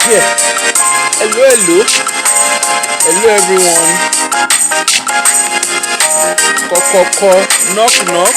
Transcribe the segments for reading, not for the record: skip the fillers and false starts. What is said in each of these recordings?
Yeah. Hello, hello. Hello, everyone. Knock, knock.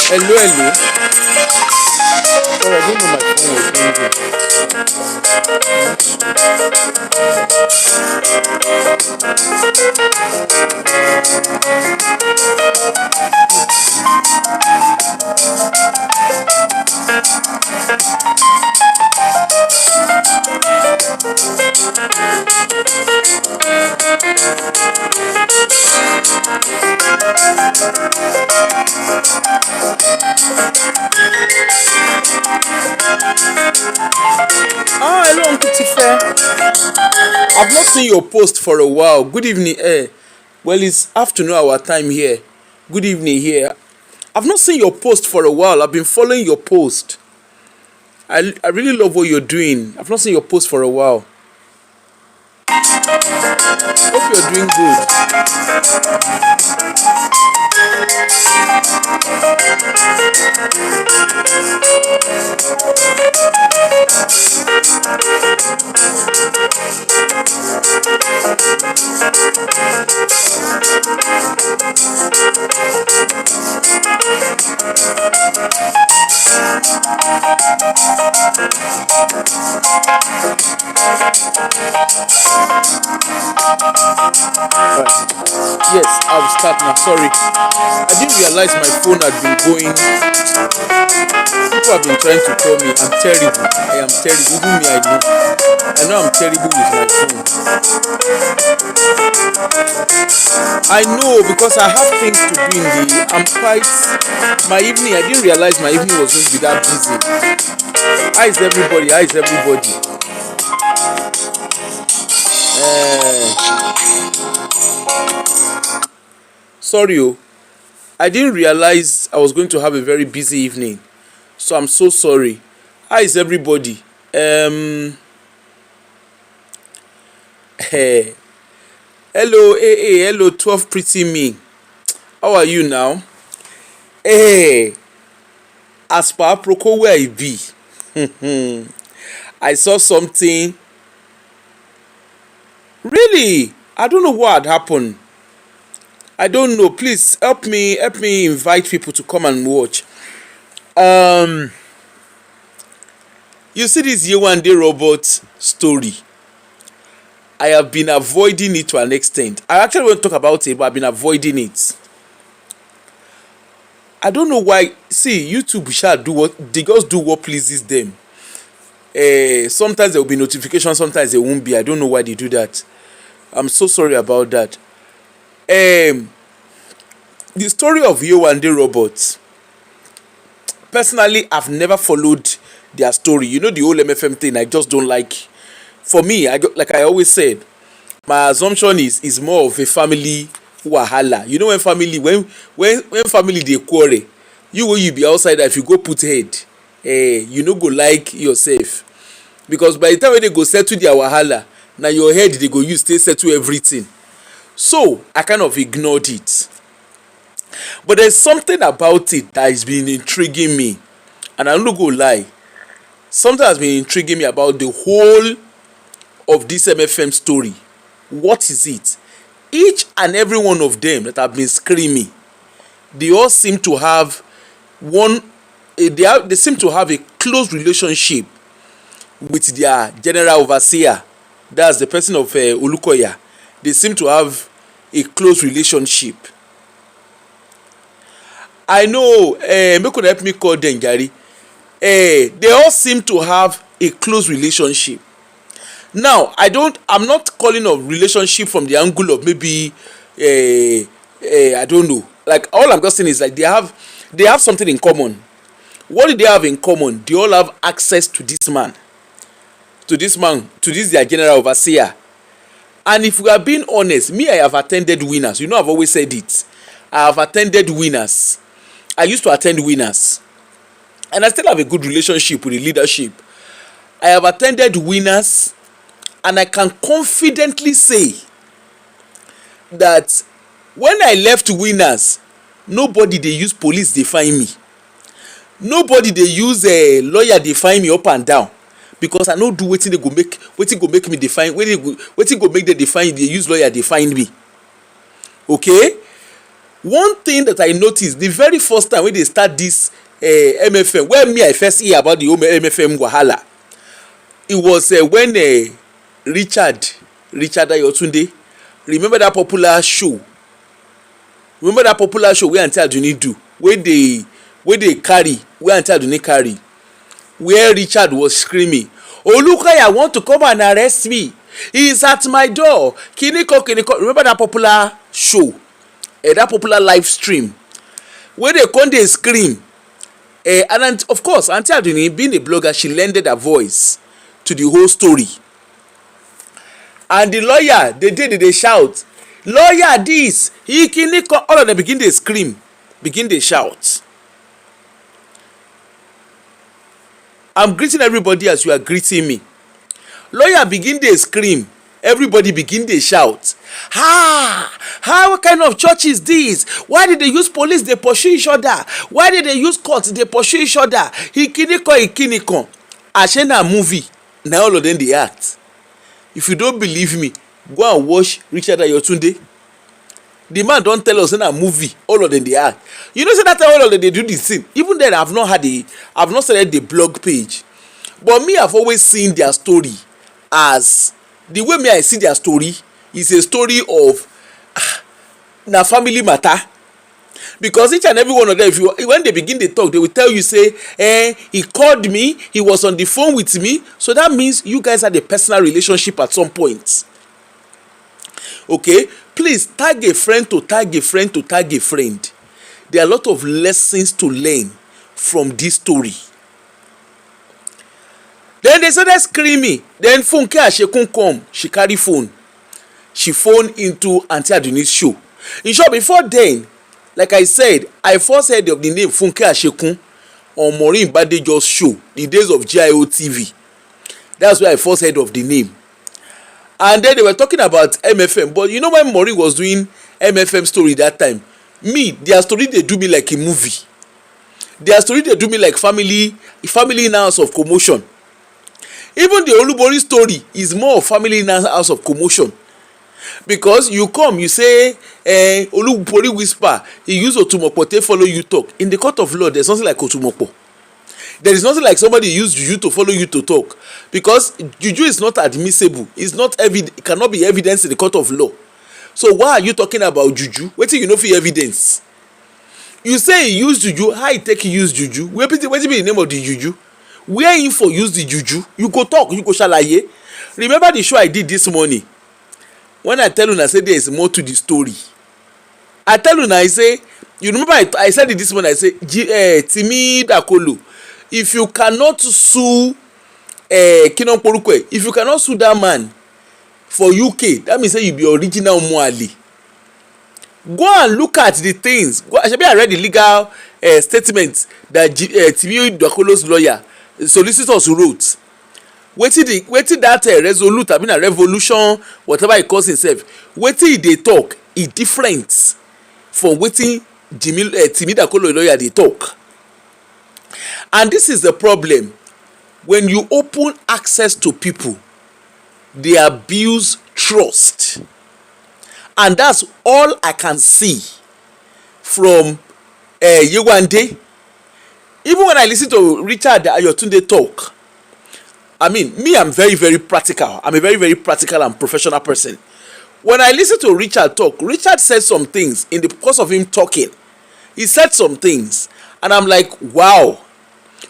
Hello, hello. Sorry, I didn't know my phone was hello, Uncle Tife. I've not seen your post for a while. Good evening. Well, it's afternoon our time here. Good evening here. I've not seen your post for a while. I've been following your post. I really love what you're doing. I've not seen your post for a while. Hope you're doing good. Yes, I'll start now. Sorry. I didn't realize my phone had been going. People have been trying to call me. I'm terrible. I am terrible. Even me, I know. I know I'm terrible with my phone. I know because I have things to do in the. I'm quite. My evening, I didn't realize my evening was going to be that busy. How is everybody? How is everybody? Sorry, I didn't realize I was going to have a very busy evening, so I'm so sorry. How is everybody? Hey, hello, hello, 12 pretty me. How are you now? Hey, as per Aproko where I be, I saw something. Really, I don't know what had happened. I don't know. Please help me invite people to come and watch. You see this Yewande robot story. I have been avoiding it to an extent. I actually want to talk about it, but I've been avoiding it. I don't know why. See, YouTube shall do what they just do what pleases them. Sometimes there will be notifications, sometimes there won't be. I don't know why they do that. I'm so sorry about that. The story of Yewande robots. Personally, I've never followed their story. You know the whole MFM thing. I just don't like. For me, like I always said, my assumption is more of a family wahala. You know when family they quarrel, you be outside. If you go put head, you no go like yourself, because by the time when they go settle their wahala, now your head they go use to settle everything. So I kind of ignored it. But there's something about it that has been intriguing me, and I'm not gonna lie. Something has been intriguing me about the whole of this MFM story. What is it? Each and every one of them that have been screaming, they all seem to have they seem to have a close relationship with their general overseer. That's the person of Olukoya. They seem to have a close relationship. I know, make una help me call them, Gary. They all seem to have a close relationship. Now, I'm not calling a relationship from the angle of maybe, I don't know. Like, all I'm just saying is like they have something in common. What do they have in common? They all have access to this man, to this their general overseer. And if we are being honest, me, I have attended winners. You know, I've always said it. I have attended winners. I used to attend winners. And I still have a good relationship with the leadership. I have attended winners, and I can confidently say that when I left winners, nobody they use police define me. Nobody they use a lawyer define me up and down. Because I no do wetin go make me define, wetin go make them define, they use lawyer define me. Okay? One thing that I noticed the very first time when they start this MFM, when me I first hear about the MFM wahala, it was when Richard Ayotunde, remember that popular show wey Aunty Aduni do, wey dey carry, wey Aunty Aduni carry, where Richard was screaming, Olukaya want to come and arrest me, he is at my door, kiniko. Remember that popular show, that popular live stream wey dey come dey scream, and of course Aunty Aduni, being a blogger, she lended her voice to the whole story. And the lawyer, they shout, lawyer this, he kiniko, all of them begin dey scream, begin dey shout. I'm greeting everybody as you are greeting me. Lawyer begin dey scream, everybody begin dey shout. What kind of church is this? Why did they use police? They pursue each other. Why did they use courts? They pursue each other. Ikiniko. Ashe na movie. Now all of them dey act. If you don't believe me, go and watch Richard Ayotunde. The man don tell us in a movie, all of them dey act. You know, say that time all of them dey do this thing. Even then, I've not started the blog page. But me, I've always seen their story as the way me I see their story is a story of na family matter. Because each and every one of them, when they begin to talk, they will tell you, say, he called me, he was on the phone with me. So that means you guys had a personal relationship at some point. Okay? Please tag a friend to tag a friend to tag a friend. There are a lot of lessons to learn from this story. Then they started screaming. Then Funke Ashekun come. She carry phone. She phone into Aunty Aduni's show. In short, before then, like I said, I first heard of the name Funke Ashekun on Maureen Badejo's show, the days of GIO TV. That's where I first heard of the name. And then they were talking about MFM. But you know when Maureen was doing MFM story that time, their story, they do me like a movie. Their story, they do me like family in house of commotion. Even the Olubori story is more of family in house of commotion. Because you come, you say, Olubori whisper, he use Otumopo to follow you talk. In the court of law, there's nothing like Otumopo. There is nothing like somebody use juju to follow you to talk. Because juju is not admissible. It's not it cannot be evidence in the court of law. So why are you talking about juju? Wait till you know for evidence. You say he use juju, how he take he use juju? Wait be the name of the juju? Where him for use the juju? You go talk, you go shalaye. Remember the show I did this morning? When I tell you, I say there is more to the story. I tell you, I say, you remember I said it this morning, I say, Timi Dakolo, if you cannot sue Kinon Porukwe, if you cannot sue that man for UK, that means say you be original Mwali. Go and look at the things. I read the legal statement that Timi Dakolo's lawyer, solicitors wrote. Wetin that resolute, I mean a revolution, whatever he calls himself, wetin they talk is different from wetin Timi Dakolo lawyer they talk. And this is the problem. When you open access to people, they abuse trust. And that's all I can see from Yewande. Even when I listen to Richard Ayotunde talk, I mean, I'm very, very practical. I'm a very, very practical and professional person. When I listen to Richard talk, Richard said some things in the course of him talking. He said some things. And I'm like, wow.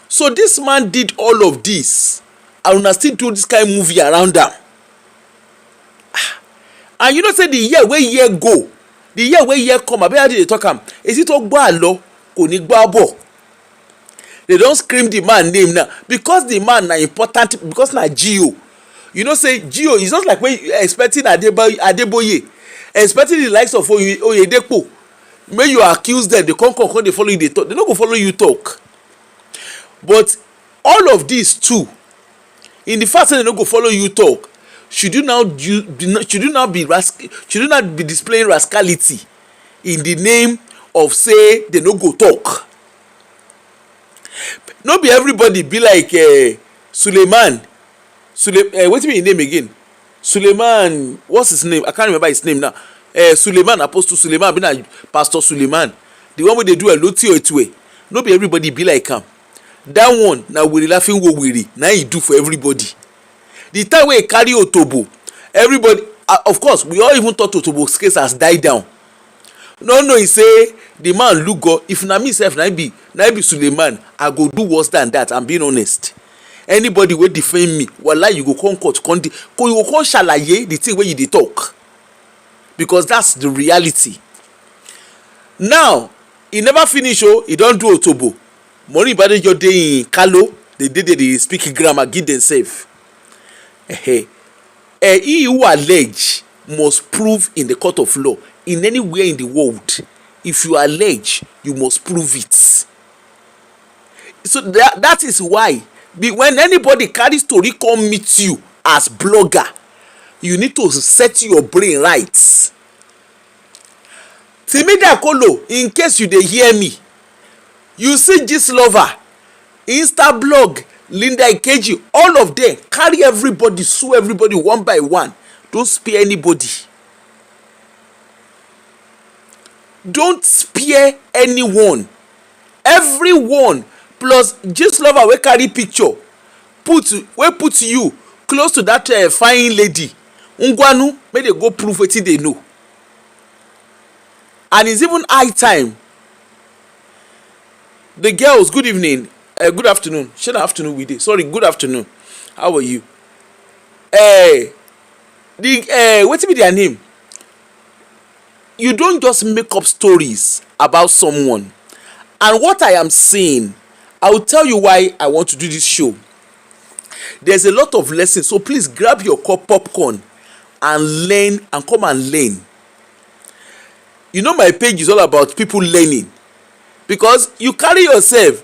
So this man did all of this. And una still do this kind of movie around them. And you know, say the year where year go, the year where year come, I bet they talk am. Is it talk alo? Koni gbabo. They don't scream the man name now because the man na important, because na Gio. You know, say Gio is not like when you expecting Adeboye, expecting the likes of Oyedepo. When you accuse them, they come, they follow you, they talk. They don't go follow you talk. But all of these too, in the fact that they don't go follow you talk, should you not be displaying rascality in the name of say they no go talk? No be everybody be like Suleiman. What's his name again? Suleiman, what's his name? I can't remember his name now. Suleiman, Apostle Suleiman, be na Pastor Suleiman, the one wey dey do eloti etue, no be everybody be like am. That one na were laughing wo were na he do for everybody. The time wey he carry Otobo, everybody, of course we all even thought Otobo's case has died down. No, he say the man look God. If na me sef na be Suleiman, I go do worse than that. I'm being honest. Anybody wey defend me, wallahi you go come court, you go come shalaye the thing wey you dey talk, because that's the reality. Now he never finish he don do Otobo. Money Badejo dey in Kalo, they speak grammar, give themselves. He who allege must prove in the court of law in anywhere in the world. If you allege, you must prove it. So that is why when anybody carry story come meet you as blogger, you need to set your brain right. Timida Kolo, in case you dey hear me, you see this lover, Insta blog, Linda Ikeji, all of them carry everybody, sue everybody one by one. Don't spare anybody. Don't spare anyone. Everyone, plus just lover wey carry picture, put you close to that fine lady. Ngwanu, make they go prove wetin they know. And it's even high time. The girls, good evening, good afternoon. Shouldn't afternoon we dey. Sorry, good afternoon. How are you? Wetin be their name? You don't just make up stories about someone. And what I am saying, I will tell you why I want to do this show. There's a lot of lessons, so please grab your cup popcorn and learn, and come and learn. You know my page is all about people learning, because you carry yourself.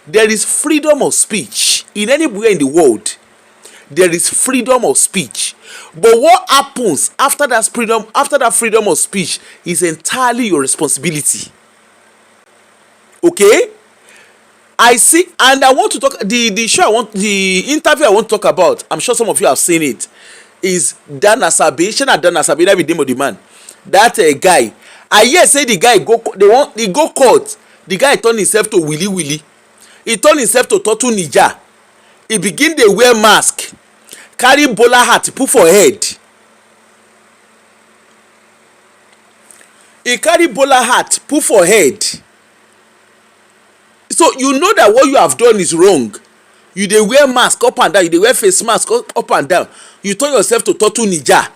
There is freedom of speech in anywhere in the world. There is freedom of speech, but what happens after that freedom of speech is entirely your responsibility. Okay, I see, and I want to talk the interview I want to talk about. I'm sure some of you have seen it. Is Dan Asabe? Shana Dan Asabe, that be the name of the man. That guy. I hear say the guy go court. The guy turn himself to Willy. He turn himself to Totu Nija. He begin dey wear mask, carry bowler hat put for head. He carry bowler hat put for head. So you know that what you have done is wrong. You dey wear mask up and down. You dey wear face mask up and down. You turn yourself to Totu Nija.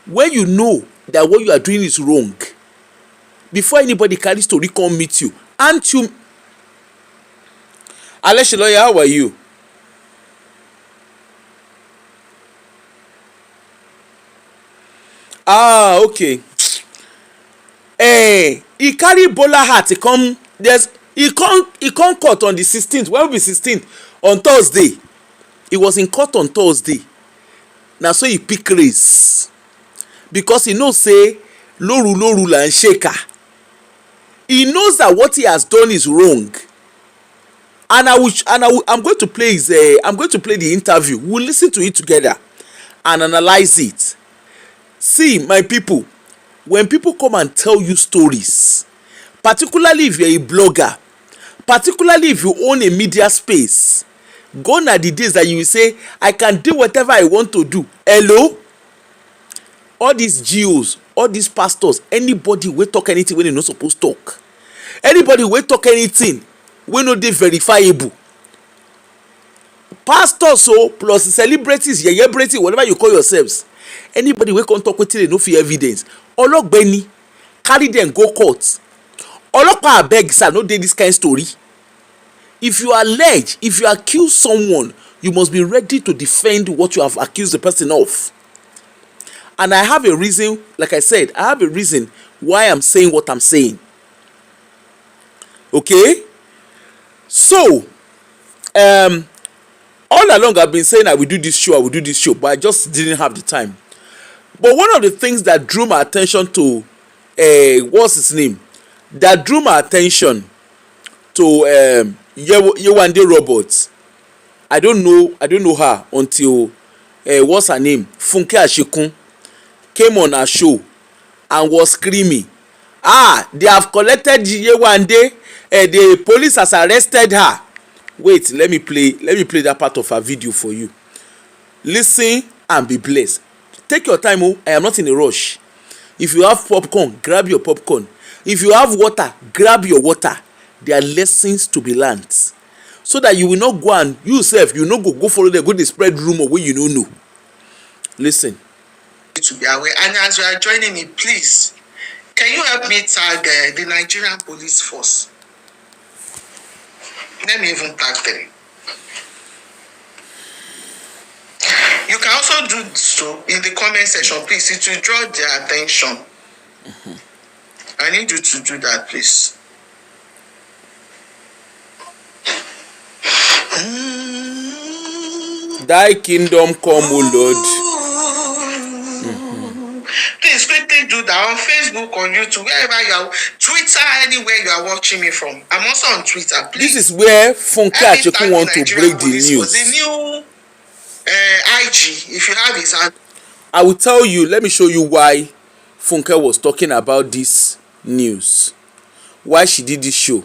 When you know that what you are doing is wrong, before anybody carry story come meet you, aren't you? Alesh lawyer, how are you? Okay. He carry bowler hat. He come court on the 16th. When will be 16th? On Thursday. He was in court on Thursday. Now so he pick race, because he knows say no rule and shaker. He knows that what he has done is wrong. And I'm going to play the interview. We'll listen to it together and analyze it. See, my people, when people come and tell you stories, particularly if you're a blogger, particularly if you own a media space, gone are the days that you will say, I can do whatever I want to do. Hello? All these GOs, all these pastors, anybody will talk anything when they're not supposed to talk. Anybody will talk anything when no dey verifiable. Pastors plus celebrities, celebrity, whatever you call yourselves. Anybody wey come talk wetin dey no fit evidence, ologbeni carry dem go court. Olopa abeg sir, no dey this kind story. If you allege, if you accuse someone, you must be ready to defend what you have accused the person of. And I have a reason, like I said, I have a reason why I'm saying what I'm saying. Okay? So, all along I've been saying I will do this show, but I just didn't have the time. But one of the things that drew my attention to, what's his name? That drew my attention to Yewande Roberts. I don't know her until what's her name? Funke Ashikun came on her show and was screaming, they have collected Yewande, the police has arrested her. Wait, let me play that part of her video for you. Listen and be blessed. Take your time. I am not in a rush. If you have popcorn, grab your popcorn. If you have water, grab your water. There are lessons to be learned, so that you will not go and yourself, you no go follow them, go dey spread rumor wey you no know. Listen. To be aware, and as you are joining me, please, can you help me tag the Nigerian police force? Let me even tag them. You can also do so in the comment section, please. It will draw their attention. I need you to do that, please. Thy kingdom come, O Lord. Please quickly do that on Facebook, on YouTube, wherever you are, Twitter, anywhere you are watching me from. I'm also on Twitter. Please. This is where Funke Acheku want to break the news. The new IG, if you have his hand. I will tell you, let me show you why Funke was talking about this news. Why she did this show.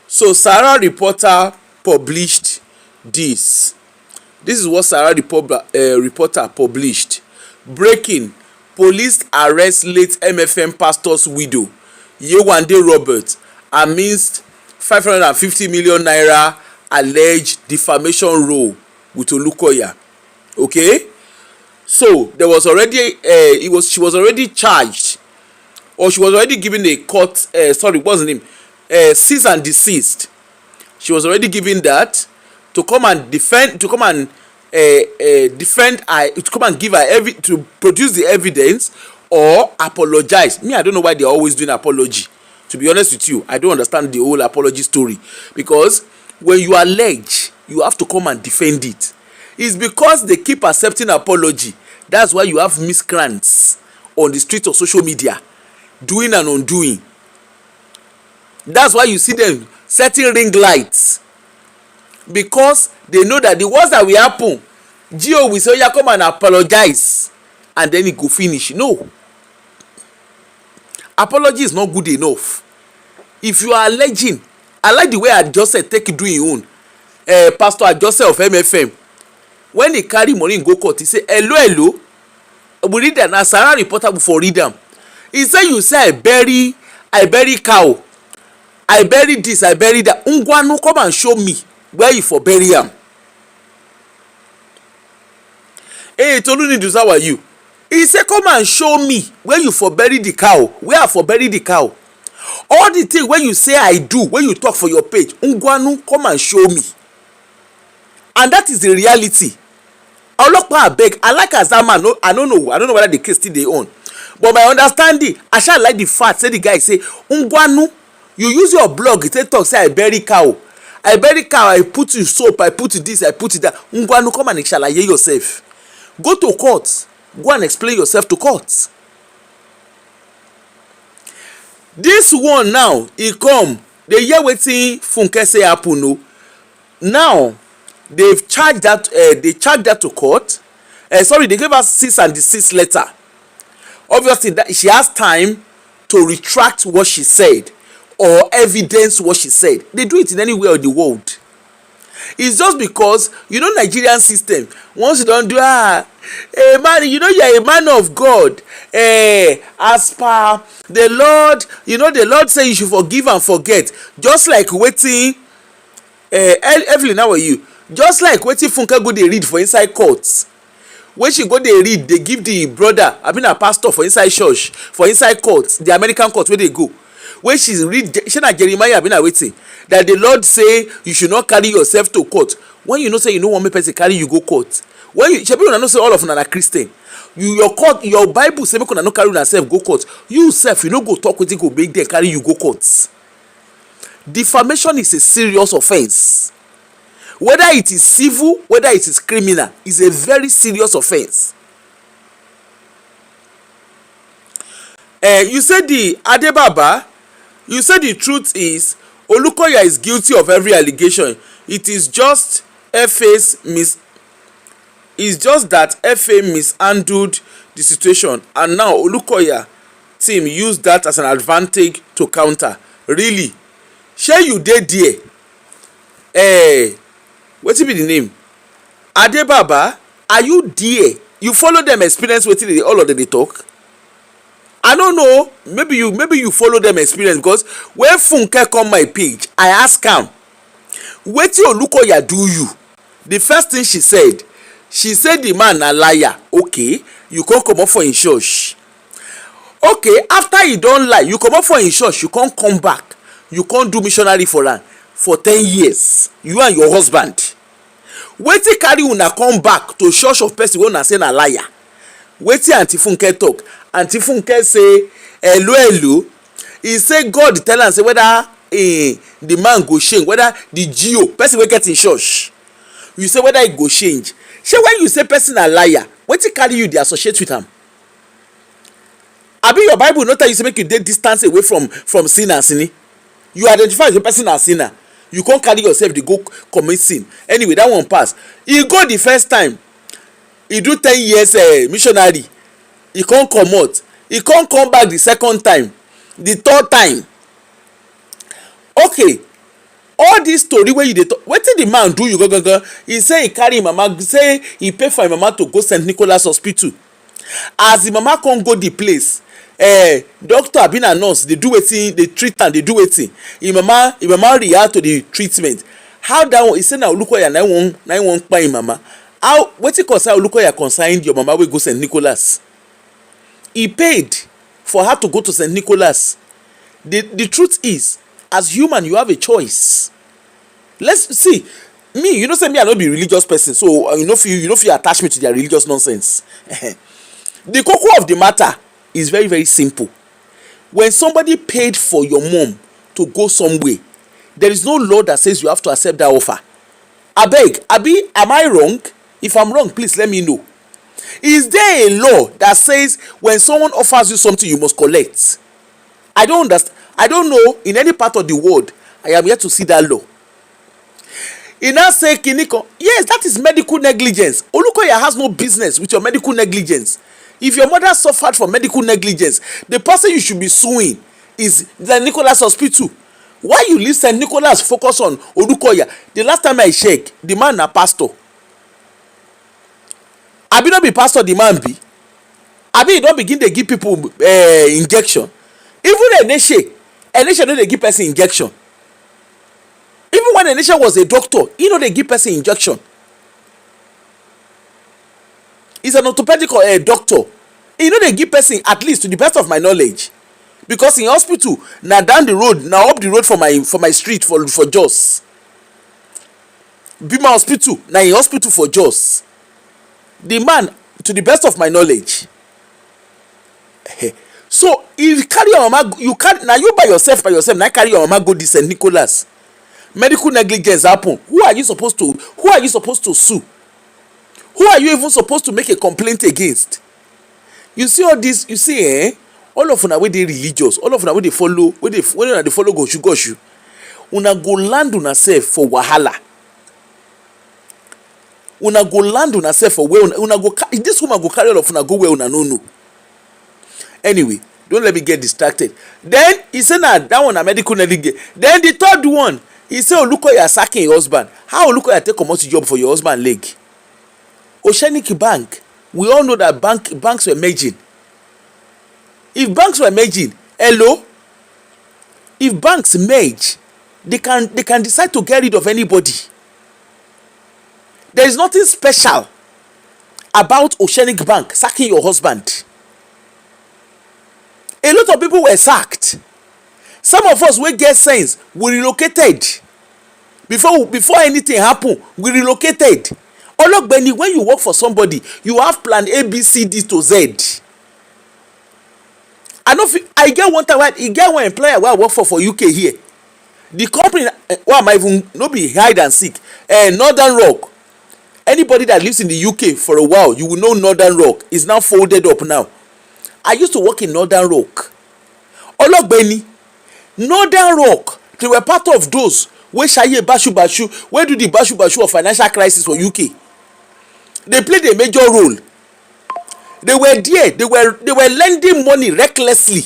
So Sarah Reporter published this. This is what Sarah Reporter published. Breaking: police arrest late MFM pastor's widow, Yewande Robert, amidst 550 million naira alleged defamation row with Olukoya. Okay? So there was already she was already charged, or she was already given a court what's the name? Cease and desist. She was already given that to come and defend, to come and give her to produce the evidence or apologize. Me, I don't know why they're always doing apology. To be honest with you, I don't understand the whole apology story, because when you allege, you have to come and defend it. It's because they keep accepting apology. That's why you have miscreants on the street of social media doing and undoing. That's why you see them setting ring lights, because they know that the worst that will happen, Gio will say, "Yeah, come and apologize," and then it go finish. No, apology is not good enough. If you are alleging, I like the way Ajose take it do his own. Pastor Ajose of MFM, when he carry money in go court, he say, hello, we read that. Now Sarah Reporter before read them. He say, you say I bury cow, I bury this, I bury that. Ungwanu, come and show me where you for bury am. Hey, Toluni, how are you? He say, come and show me where you for bury the cow. Where I for bury the cow? All the things when you say I do, when you talk for your page, Ungwanu, come and show me. And that is the reality. Olokpa abeg, I like Azama. No, I don't know whether the case still they own. But my understanding, I shall like the fact, say the guy say, Ungwanu, you use your blog, you talk, say I bury cow. I put you soap, I put you this, I put you that. Ungwanu, come and explain yourself. Go to court. Go and explain yourself to court. This one now, he come. They hear wetin Funke say happen o. Now, they've charged that. They charged that to court. They gave us cease and desist letter. Obviously, that she has time to retract what she said or evidence what she said. They do it in anywhere in the world. It's just because, you know, Nigerian system, once you don't do man, you know, you're a man of God, as per the Lord, you know, the Lord say you should forgive and forget, just like waiting. Evelyn, how are you? Just like waiting Funke go dey read for inside courts. When she go dey read, they give the brother, I mean a pastor for inside church, for inside courts, the American court where they go. When she read, she na Jeremiah been waiting that the Lord say you should not carry yourself to court. When you know say you no want me person carry you go court. When you shebi una know say all of una na Christian, your Bible say make una no carry una self go court. You self you no go talk wetin go make them carry you go court. Defamation is a serious offense. Whether it is civil, whether it is criminal, is a very serious offense. You said the Adebaba, you said the truth is Olukoya is guilty of every allegation. It is just FA's It's just that FA mishandled the situation, and now Olukoya team use that as an advantage to counter. Really? Shey you dey there? Wetin be the name? Adebaba, are you there? You follow them experience wetin all of them dey talk? I don't know, maybe you follow them experience, because when Funke come my page, I ask am, wetin Olukoya do you? The first thing she said the man na liar. Okay, you come comot for him church. Okay, after he don lie, you comot for him church, you come back, you come do missionary for am for 10 years, you and your husband. Wetin carry una come back to church of person wey una say na liar? Wetin Aunty Funke talk? Aunty Funke say hello. He say God tell am say whether the man go change, whether the GO person wey get in church, you say whether he go change. Shey when you say person na liar, wetin carry you dey associate with am? Abi your Bible no tell you say make you dey distance away from sinners ni? You identify as a person as sinner, you come carry yourself dey go commit sin. Anyway, that one pass. He go the first time, he do 10 years missionary, he come comot, he come back the second time, the third time. Okay, all this story wey you dey talk, wetin the man do you go? He say he carry him mama, say he pay for him mama to go St. Nicholas hospital. As the mama come go the place, doctor abi na nurse dey do wetin, dey treat am, dey do wetin, him mama react to the treatment. How that one? He say na Olukoya na him wan kpai him mama. How? Wetin concern Olukoya concern your mama wey go St. Nicholas? He paid for her to go to St. Nicholas. The truth is, as human, you have a choice. Let's see. Me, you know, say me, I no be religious person, so you know, if you attach me to their religious nonsense. The cocoa of the matter is very, very simple. When somebody paid for your mom to go somewhere, there is no law that says you have to accept that offer. Abeg, abi, am I wrong? If I'm wrong, please let me know. Is there a law that says when someone offers you something, you must collect? I don't understand. I don't know in any part of the world. I am yet to see that law. He now say Kiniko, yes, that is medical negligence. Olukoya has no business with your medical negligence. If your mother suffered from medical negligence, the person you should be suing is the Nicholas Hospital. Why you leave St. Nicholas focus on Olukoya? The last time I check, the man na pastor. Abi no be pastor the man be? Abi he don begin dey give people injection? Even Eneshe no dey give person injection. Even when Eneshe was a doctor, he no dey give person injection. He's an orthopedic doctor. He no dey give person, at least to the best of my knowledge, because in hospital na down the road, na up the road for my street for Jos. Bima Hospital na in hospital for Jos. The man, to the best of my knowledge. So if you carry your mama, you by yourself now carry your mama go to St. Nicholas. Medical negligence happen. Who are you supposed to sue? Who are you even supposed to make a complaint against? You see all this, you see, all of una wey dey religious, all of una wey dey follow, wey dey follow goshu, una go land una self for wahala. Una go land una self for where una go. This woman go carry all of una go where una no know. Anyway, don't let me get distracted. Then he say na that one na medical negligence. Then the third one, he say Olukoya sacking your husband. How Olukoya take comot the job for your husband leg? Oceanic Bank, we all know that banks were merging. If banks were merging, hello? If banks merge, they can decide to get rid of anybody. There is nothing special about Oceanic Bank sacking your husband. A lot of people were sacked. Some of us wey get sense, we relocated. Before anything happen, we relocated. Ologbeni, when you work for somebody, you have plan A, B, C, D to Z. I get one time, I get one employer where I work for UK here. The company, why am I even, no be hide and seek, Northern Rock. Anybody that lives in the UK for a while, you will know Northern Rock is now folded up now. I used to work in Northern Rock. Ologbeni, Northern Rock, they were part of those wey shaye bashu, wey do the bashu of financial crisis for UK. They played a major role. They were there. They were lending money recklessly.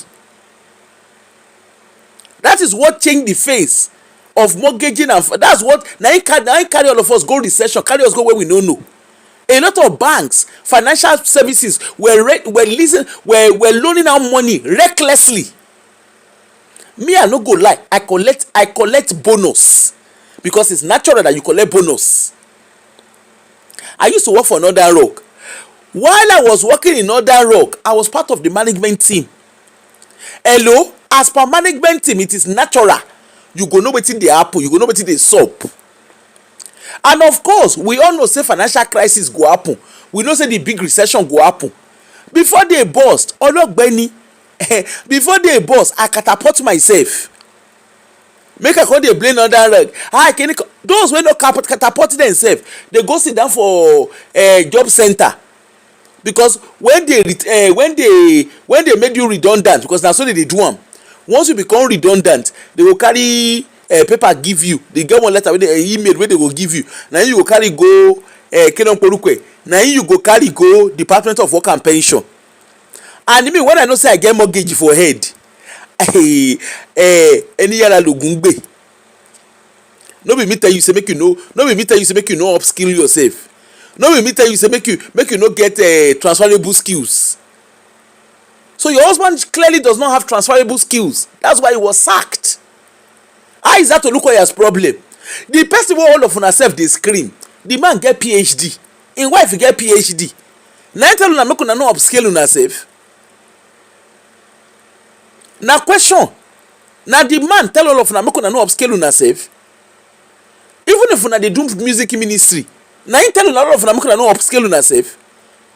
That is what changed the face of mortgaging, and that's what now carry all of us go recession, carry us go where we don't know. A lot of banks, financial services were loaning out money recklessly. Me, I no go lie, I collect bonus because it's natural that you collect bonus. I used to work for Northern Rock. While I was working in Northern Rock, I was part of the management team. Hello, as per management team, it is natural. You go know wetin dey happen, you go know wetin dey sup. And of course, we all know say financial crisis go happen. We know say the big recession go happen. Before they burst, Ologbeni, before they burst, I catapult myself. Make I come dey blame Northern Rock. Those wey no catapult themselves, they go sit down for job center. Because when they made you redundant, because na so they dey do am. Once you become redundant, they go carry paper give you. They get one letter with the email wey they go give you. Na you go carry go na you go carry go Department of Work and Pension. And me, when I know say I get mortgage for head, any yara logungbe. No be me tell you say make you know. No be me tell you say make you know upskill yourself. No be me tell you say make you no get transferable skills. So your husband clearly does not have transferable skills. That's why he was sacked. How is that Olukoya's problem? The person wey all of una sef dey scream, the man get PhD, him wife get PhD. Na tell una make una no upscale una sef. Na question. Na the man tell all of una make una no upscale una sef. Even if una dey do music ministry, na him tell una all of una make una no upscale una sef.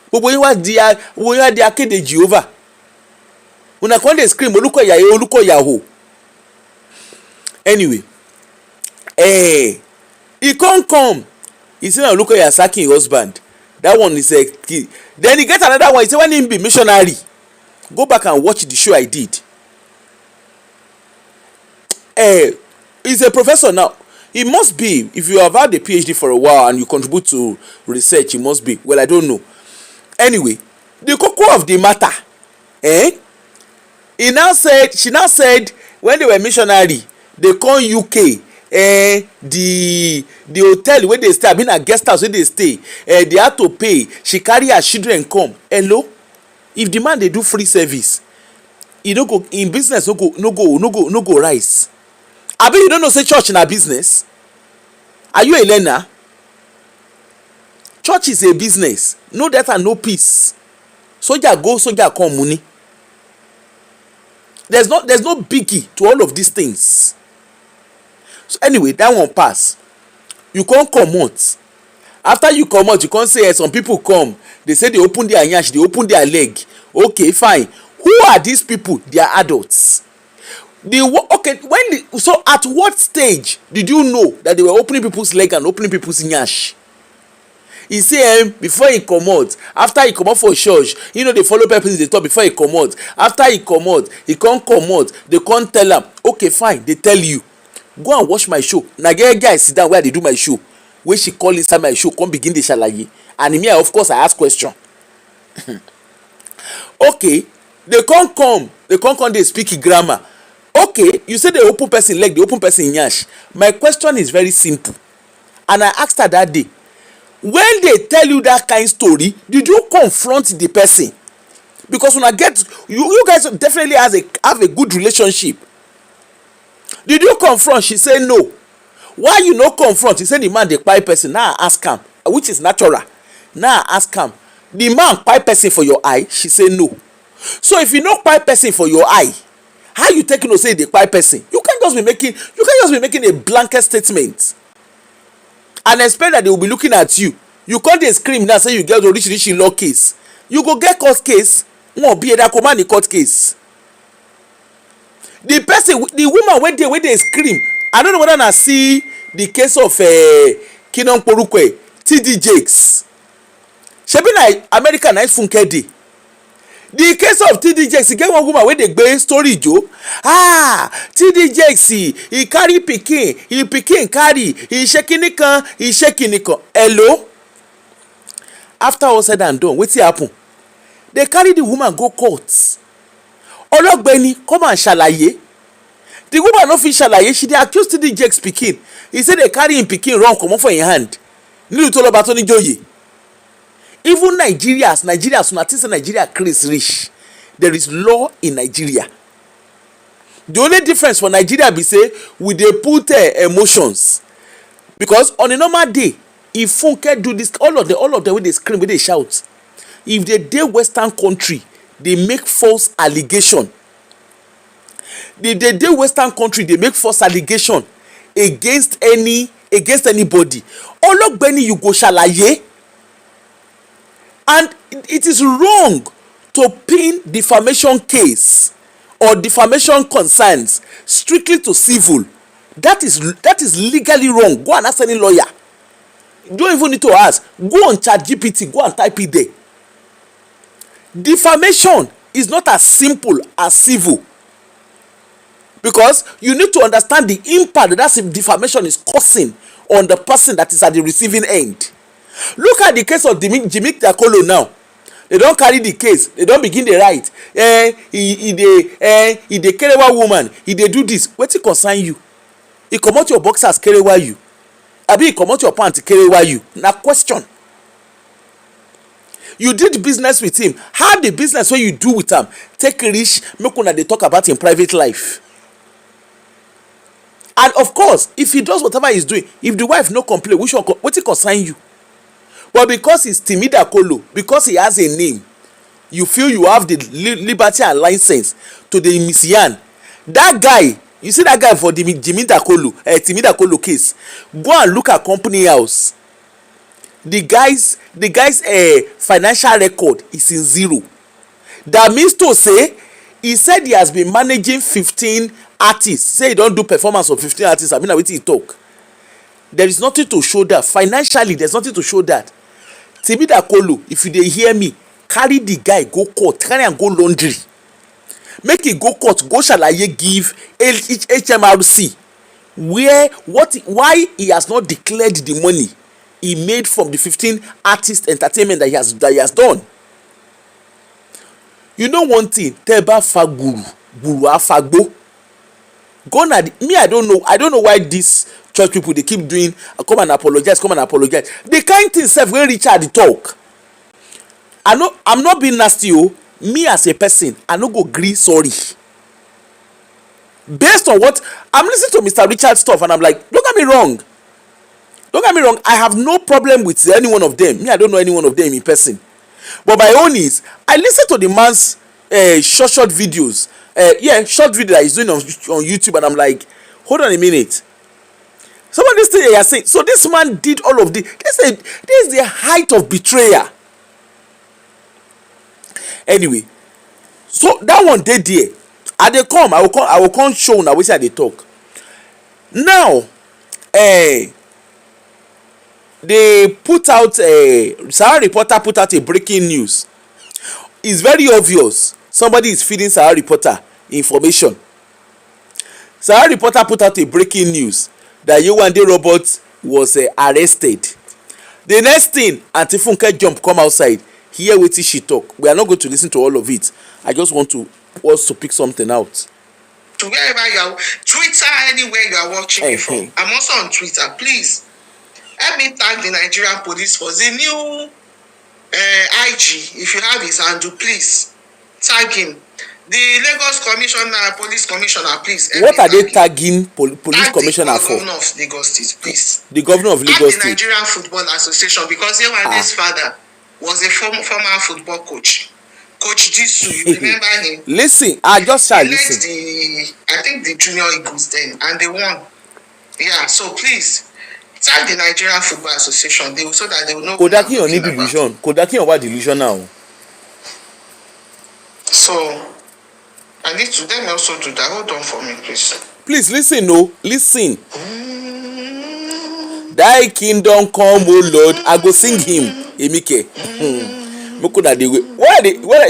Gbogbo yin wa di akéde Jehovah. Una come dey scream Olukoya ho. Anyway, he come. He say na Olukoya sacking him husband. That one is a key. Then he get another one. He say when him be missionary, go back and watch the show I did. He's a professor now. He must be, if you have had a PhD for a while and you contribute to research, he must be. Well, I don't know. Anyway, the cocoa of the matter, she now said when they were missionary, they come UK, the hotel where they stay, I mean a guest house where they stay, they had to pay. She carry her children come. Hello, if the man they do free service, he no go in business, no go rise. Abi you don't know say church na business? Are you a learner? Church is a business. No death and no peace. Soldier go, soldier come money. There's no biggie to all of these things. So anyway, that one pass. You can't come out. After you come out, you can't say some people come. They say they open their nyash, they open their leg. Okay, fine. Who are these people? They are adults. So at what stage did you know that they were opening people's leg and opening people's nyash? He say before he come out, after he come out for church, you know they follow people in the talk before he come out. After he come out, he can't come out. They can't tell him. Okay, fine. They tell you, go and watch my show. Now get guys sit down where they do my show. When she call inside my show, come begin the shalaye. And me, of course, I ask question. Okay, they can't come. They speak grammar. Okay, you say they open person leg, they open person nyash. My question is very simple, and I asked her that day. When they tell you that kind of story, did you confront the person? Because when I get you guys definitely have a good relationship. Did you confront? She said no. Why you no confront? He said the man dey kpai person. Now I ask him, which is natural. Now I ask him, the man kpai person for your eye? She said no. So if you no kpai person for your eye, how you take no say dey kpai person? You can't just be making a blanket statement and expect that they will be looking at you. You can't dey scream now say you get original law case. You go get court case. Won't be that command the court case. The woman when they scream. I don't know whether I see the case of Kinon Porukwe, TD Jakes. Shebi na America na funke dey. The case of TD Jakes, e get one woman wey dey gbe story jo. TD Jakes, he carry pikin, he pikin carry, he shake kinikan. Hello? after all said and done, wetin happen? They carry the woman go court. Ologbeni come and ṣàlàyé. The woman no fit ṣàlàyé, she dey accuse TD Jakes pikin. He say they carry him pikin run comot for him hand. Nílùú tó lọ́ba tó ní joyè. Even Nigeria una think say Nigeria craze reach. There is law in Nigeria. The only difference for Nigeria be say we dey put emotions. Because on a normal day, if Funke do this, all of them wey dey scream, wey dey shout, if they dey Western country, they make false allegation. They dey Western country, they make false allegation against anybody. Ologbeni, you go ṣàlàyé. And it is wrong to pin defamation case or defamation concerns strictly to civil. That is legally wrong. Go and ask any lawyer. You don't even need to ask. Go on ChatGPT, go and type it there. Defamation is not as simple as civil, because you need to understand the impact that defamation is causing on the person that is at the receiving end. Look at the case of Jimmy Takolo now. They don carry the case, they don begin dey write, he dey kerewa woman, he dey do this. Wetin concern you? He comot your boxers kerewa you, abi he comot your pants kerewa you? Na question. You did business with him. How the business wey you do with am take reach make una dey talk about him private life? And of course, if he does whatever he's doing, if the wife no complain, wetin concern you? But because he's Timi Dakolo, because he has a name, you feel you have the liberty and license to the misyan. That guy, you see that guy for the Timi Dakolo case, go and look at company house. The guy's financial record is in zero. That means to say, he said he has been managing 15 artists. Say he don't do performance of 15 artists. I mean, wetin he talk. There is nothing to show that. Financially, there's nothing to show that. Timi Dakolo, if you dey hear me, carry the guy go court, carry am go laundry. Make he go court, go ṣàlàyé give HMRC why he has not declared the money he made from the 15 artist entertainment that he has done. You know one thing, tẹ́ bá fa gbùrù afagbo. Go na me, I don't know why these church people they keep doing come and apologize. The kind thing sef wey Richard talk. I'm not being nasty o. Me as a person, I no go gree sorry. Based on what I'm listening to Mr. Richard stuff, and I'm like, don't get me wrong. I have no problem with any one of them. Me, I don't know any one of them in person. But my own is, I listen to the man's short videos. Short video that he's doing on YouTube, and I'm like, hold on a minute. Some of these things they are saying. So this man did all of this. This is the height of betrayal. Anyway, so that one dey there. I will come show now wetin I dey talk. Now, they put out Sahara Reporter put out a breaking news. It's very obvious somebody is feeding Sahara Reporter information. Sahara Reporter put out a breaking news that Yewande Robert was arrested. The next thing, Aunty Funke jump come outside, hear wetin she talk. We are not going to listen to all of it. I just want to also pick something out. To wherever you are, Twitter, anywhere you are watching me from. I'm also on Twitter. Please help me tag the Nigerian Police Force, the new IG. If you have his handle, please tag him. The Lagos Commissioner, Police Commissioner, please. What are they tagging Police Commissioner for? The Governor of Lagos State, please. The Governor of Lagos State. The Nigerian Football Association, because Yewande's father was a former football coach. Coach Disu, you remember him? Listen, I just shall listen. I think the Junior Eagles then, and they won. Yeah, so please tag the Nigerian Football Association so that they will know. Kodaki on delusion. Kodaki on what delusion now? So I need to then also do that. Hold on for me, please. Please listen, no, listen. Thy kingdom come, O Lord. I go sing him. Emike. Why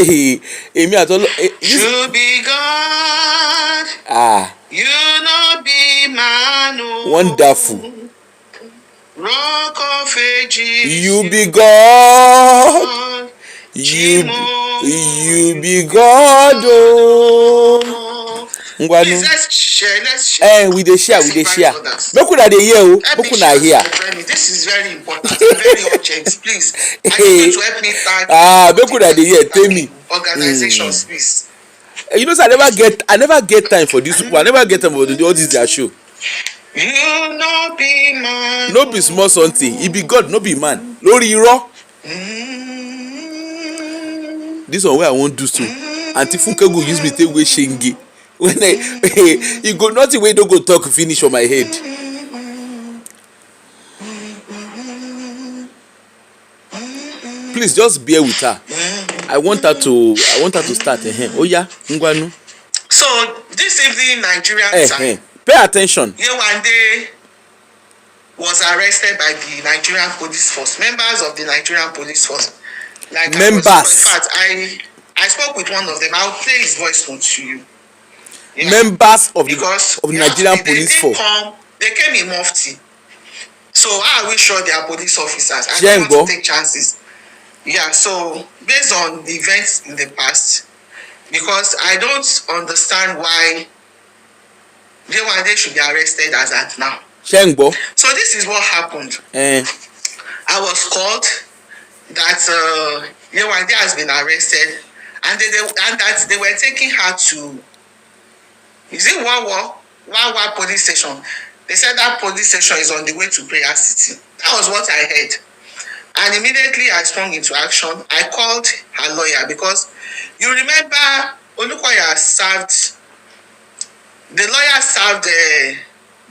he Emi at all? You be God. You no be man. Wonderful. Rock of Ages, You be God. You be God. Oh. Please, let's share. We dey share. Make una dey hear o. Make una hear. This is very important and very urgent. Please, I need you to help me thank make una dey hear. Tell me. Organizations, please. You know, sir, I never get time for this. I never get time for all this their show. You no be man. No be small something. He be God, no be man. Lórí irọ́. This one wey I wan do so. Aunty Funke go use me take wey shenge. When you go nothing wey don go talk finish for my head. Please just bear with her. I want her to start. Oh yeah, ngwanu. So this evening, Nigerian time. Pay attention. Yewande was arrested by the Nigerian police force, members of the Nigerian police force. Like members. In fact, I spoke with one of them. I'll play his voice note to you. Yeah. Members of the Nigerian police force. They came in mufti. So how are we sure they are police officers? I don't want to take chances. Yeah, so based on the events in the past, because I don't understand why Yewande should be arrested as at now. Shengbo. So this is what happened. I was called that Yewande has been arrested, and that they were taking her to, is it Wawa police station? They said that police station is on the way to Prayer City. That was what I heard. And immediately I sprung into action. I called her lawyer because you remember Olukoya served, the lawyer served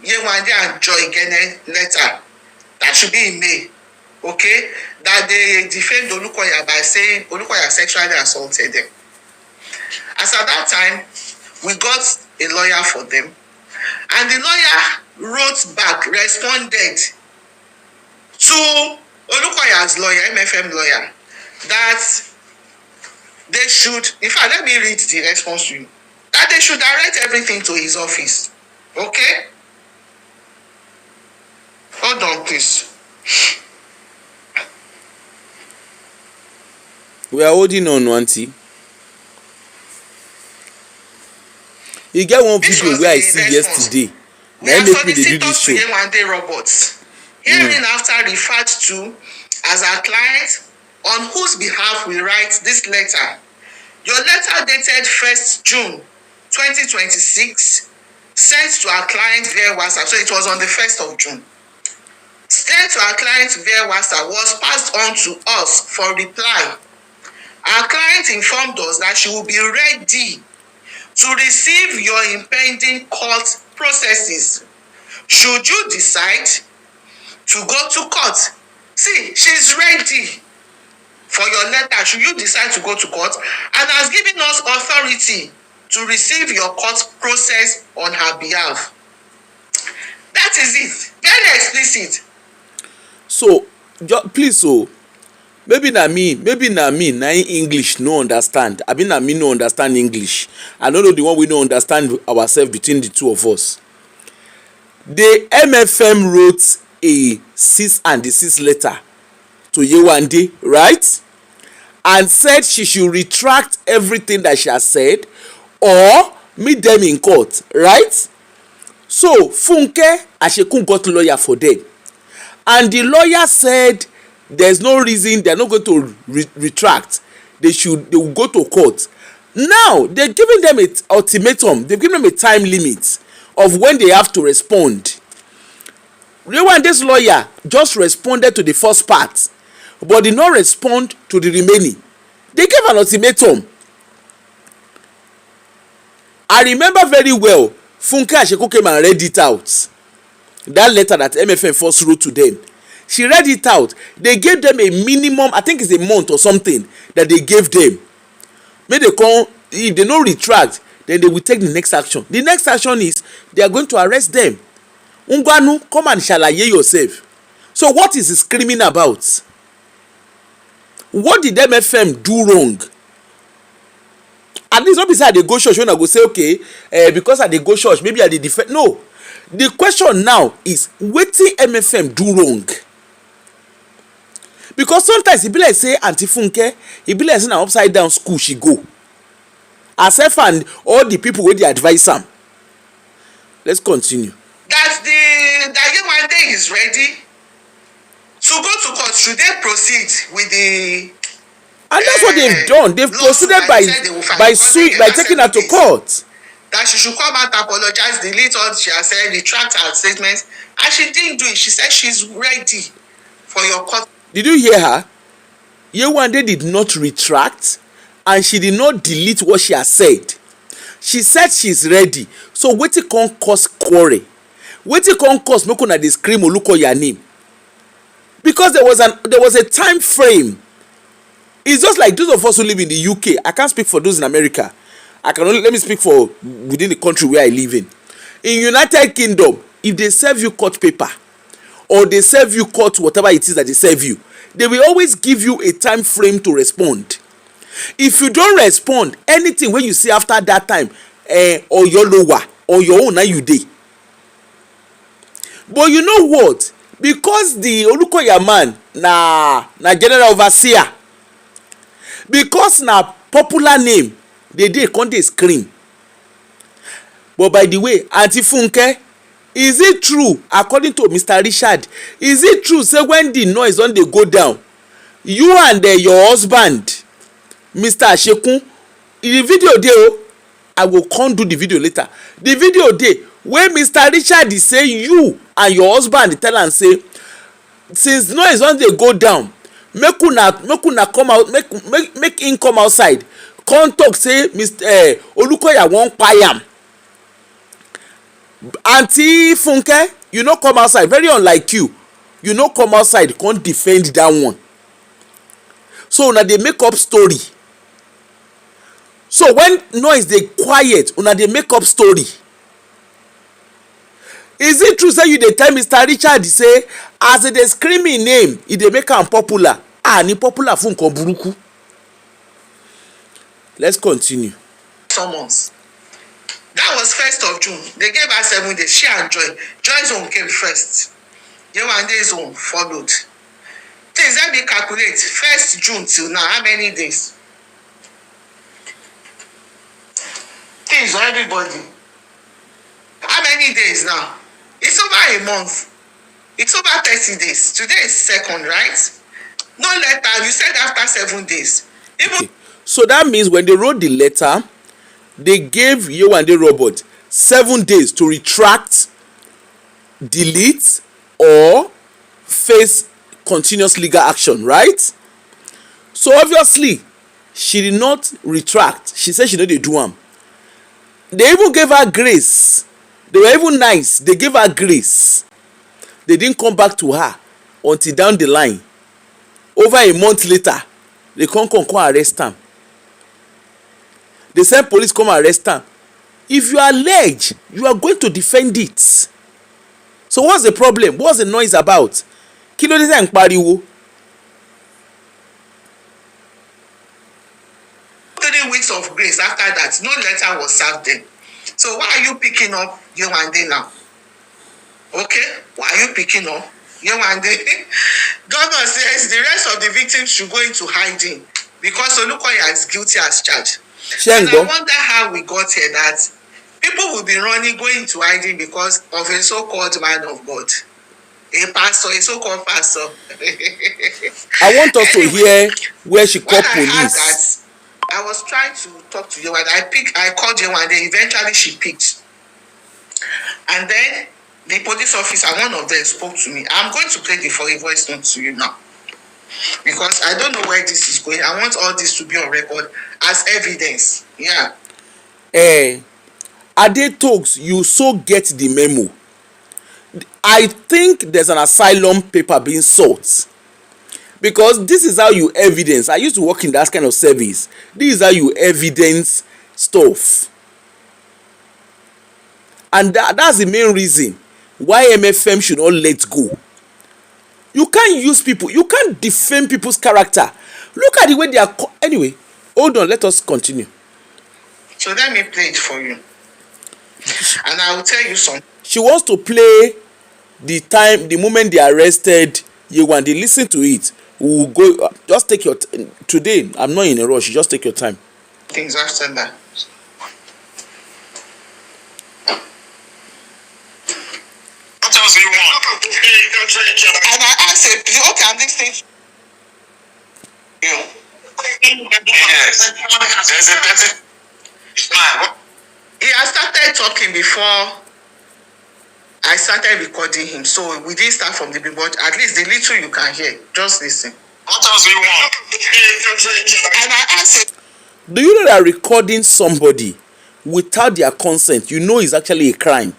Yewande and Joy Gene letter. That should be in May. Okay? That they defamed Olukoya by saying Olukoya sexually assaulted them. As at that time, we got a lawyer for them. And the lawyer wrote back, responded to Olukoya's lawyer, MFM lawyer, that they should, in fact, let me read the response to you, that they should direct everything to his office. Okay? Hold on, please. We are holding on, auntie. You get one video where I see yesterday. Now make me do this show. Yewande robots. Herein after referred to as our client on whose behalf we write this letter. Your letter dated 1st June 2026 sent to our client via WhatsApp. So it was on the 1st of June. Sent to our client via WhatsApp was passed on to us for reply. Our client informed us that she will be ready to receive your impending court processes should you decide to go to court. See, she's ready for your letter should you decide to go to court, and has given us authority to receive your court process on her behalf. That is it. Very explicit. So, please, so maybe na me na English no understand. I mean na me no understand English. I don't know the one we no understand ourselves between the two of us. The MFM wrote a cease and desist letter to Yewande, right? And said she should retract everything that she has said or meet them in court, right? So Funke Ashekun got lawyer for them. And the lawyer said there's no reason they're not going to retract. They will go to court. Now they're giving them an ultimatum. They've given them a time limit of when they have to respond. Yewande's lawyer just responded to the first part, but did not respond to the remaining. They gave an ultimatum. I remember very well, Funke Ashekun came and read it out. That letter that MFM first wrote to them. She read it out. They gave them a minimum, I think it's a month or something, that they gave them. Maybe they come, if they don't retract, then they will take the next action. The next action is they are going to arrest them. Ungwanu, come and shalaye yourself. So what is he screaming about? What did MFM do wrong? At least not beside they go church when I go say, okay, because I they go church, maybe I they defend. No. The question now is wetin MFM do wrong? Because sometimes e be like say Aunty Funke, e be like say na upside down school she go, herself and all the people wey dey advise am. Let's continue. That Yewande is ready to go to court. Should they proceed with the And that's what they've done. They've proceeded by taking her to court. That she should come out, apologize, delete all she has said, retract her statements, and she didn't do it. She said she's ready for your court. Did you hear her? Yewande did not retract and she did not delete what she has said. She said she's ready. So wetin come cause quarrel? Wetin come cause make una dey scream Olukoya name? Because there was a time frame. It's just like those of us who live in the UK. I can't speak for those in America. Let me speak for within the country where I live in. In United Kingdom, if they serve you court paper or they serve you court whatever it is that they serve you, they will always give you a time frame to respond. If you don't respond, anything when you see after that time, or your lower or your own, now you dey. But you know what? Because the Olukoya man na general overseer, because na popular name, they come dey scream. But by the way, Aunty Funke, is it true, according to Mr. Richard, is it true say when the noise don dey go down, you and your husband Mr. Ashekun, the video dey o, I go come do the video later. The video dey wey Mr. Richard is say you and your husband tell am say since noise don dey go down, make una come out, make him come outside come talk say Mr. Olukoya wan kpai am. Aunty Funke, you no come outside, very unlike you no come outside come defend that one. So una dey make up story. So when noise dey quiet, una dey make up story. Is it true say you dey tell Mr. Richard say as they dey scream him name, e dey make am popular? Ni popular fún nǹkan burúkú. Let's continue. Summons. That was 1st of June. They gave her 7 days. She and Joy. Joy's own came first. Yewande's own followed. Things let me calculate. 1st June till now, how many days? Things for everybody. How many days now? It's over a month. It's over 30 days. Today is 2nd, right? No letter. You said after 7 days. Even So that means when they wrote the letter, they gave Yewande Robert 7 days to retract, delete, or face continuous legal action, right? So obviously, she did not retract. She said she no dey do am. They even gave her grace. They were even nice. They gave her grace. They didn't come back to her until down the line. Over a month later, they come arrest am. They send police come arrest am. If you allege, you are going to defend it. So what's the problem? What's the noise about? Kí ló dé tẹ́ ń pariwo? 3 weeks of grace after that, no letter was served them. So why are you picking up Yewande now? Okay? Why are you picking up Yewande? Governor says the rest of the victims should go into hiding because Olukoya is guilty as charged. And I wonder how we got here that people will be going into hiding because of a so-called man of God. A pastor, a so-called pastor. I want us to hear where she called police. I was trying to talk to Yewande. I called Yewande. Eventually, she picked. And then the police officer, one of them, spoke to me. I'm going to play the voice note to you now. Because I don't know where this is going. I want all this to be on record as evidence. Yeah. Ade Talks, you so get the memo. I think there's an asylum paper being sought. Because this is how you evidence. I used to work in that kind of service. This is how you evidence stuff. And that's the main reason why MFM should not let go. You can't use people. You can't defame people's character. Look at the way they are. Anyway, hold on. Let us continue. So let me play it for you. And I will tell you something. She wants to play the moment they arrested Yewande. Listen to it. We will go. Just take your today. I'm not in a rush. Just take your time. Things after that. What else do you want? And I asked him, okay, I'm listening to you. Yes. There's a better man. He has started talking before I started recording him, so we didn't start from the beginning, but at least the little you can hear, just listen. What else do you want? And I asked him, do you know that recording somebody without their consent, you know, is actually a crime?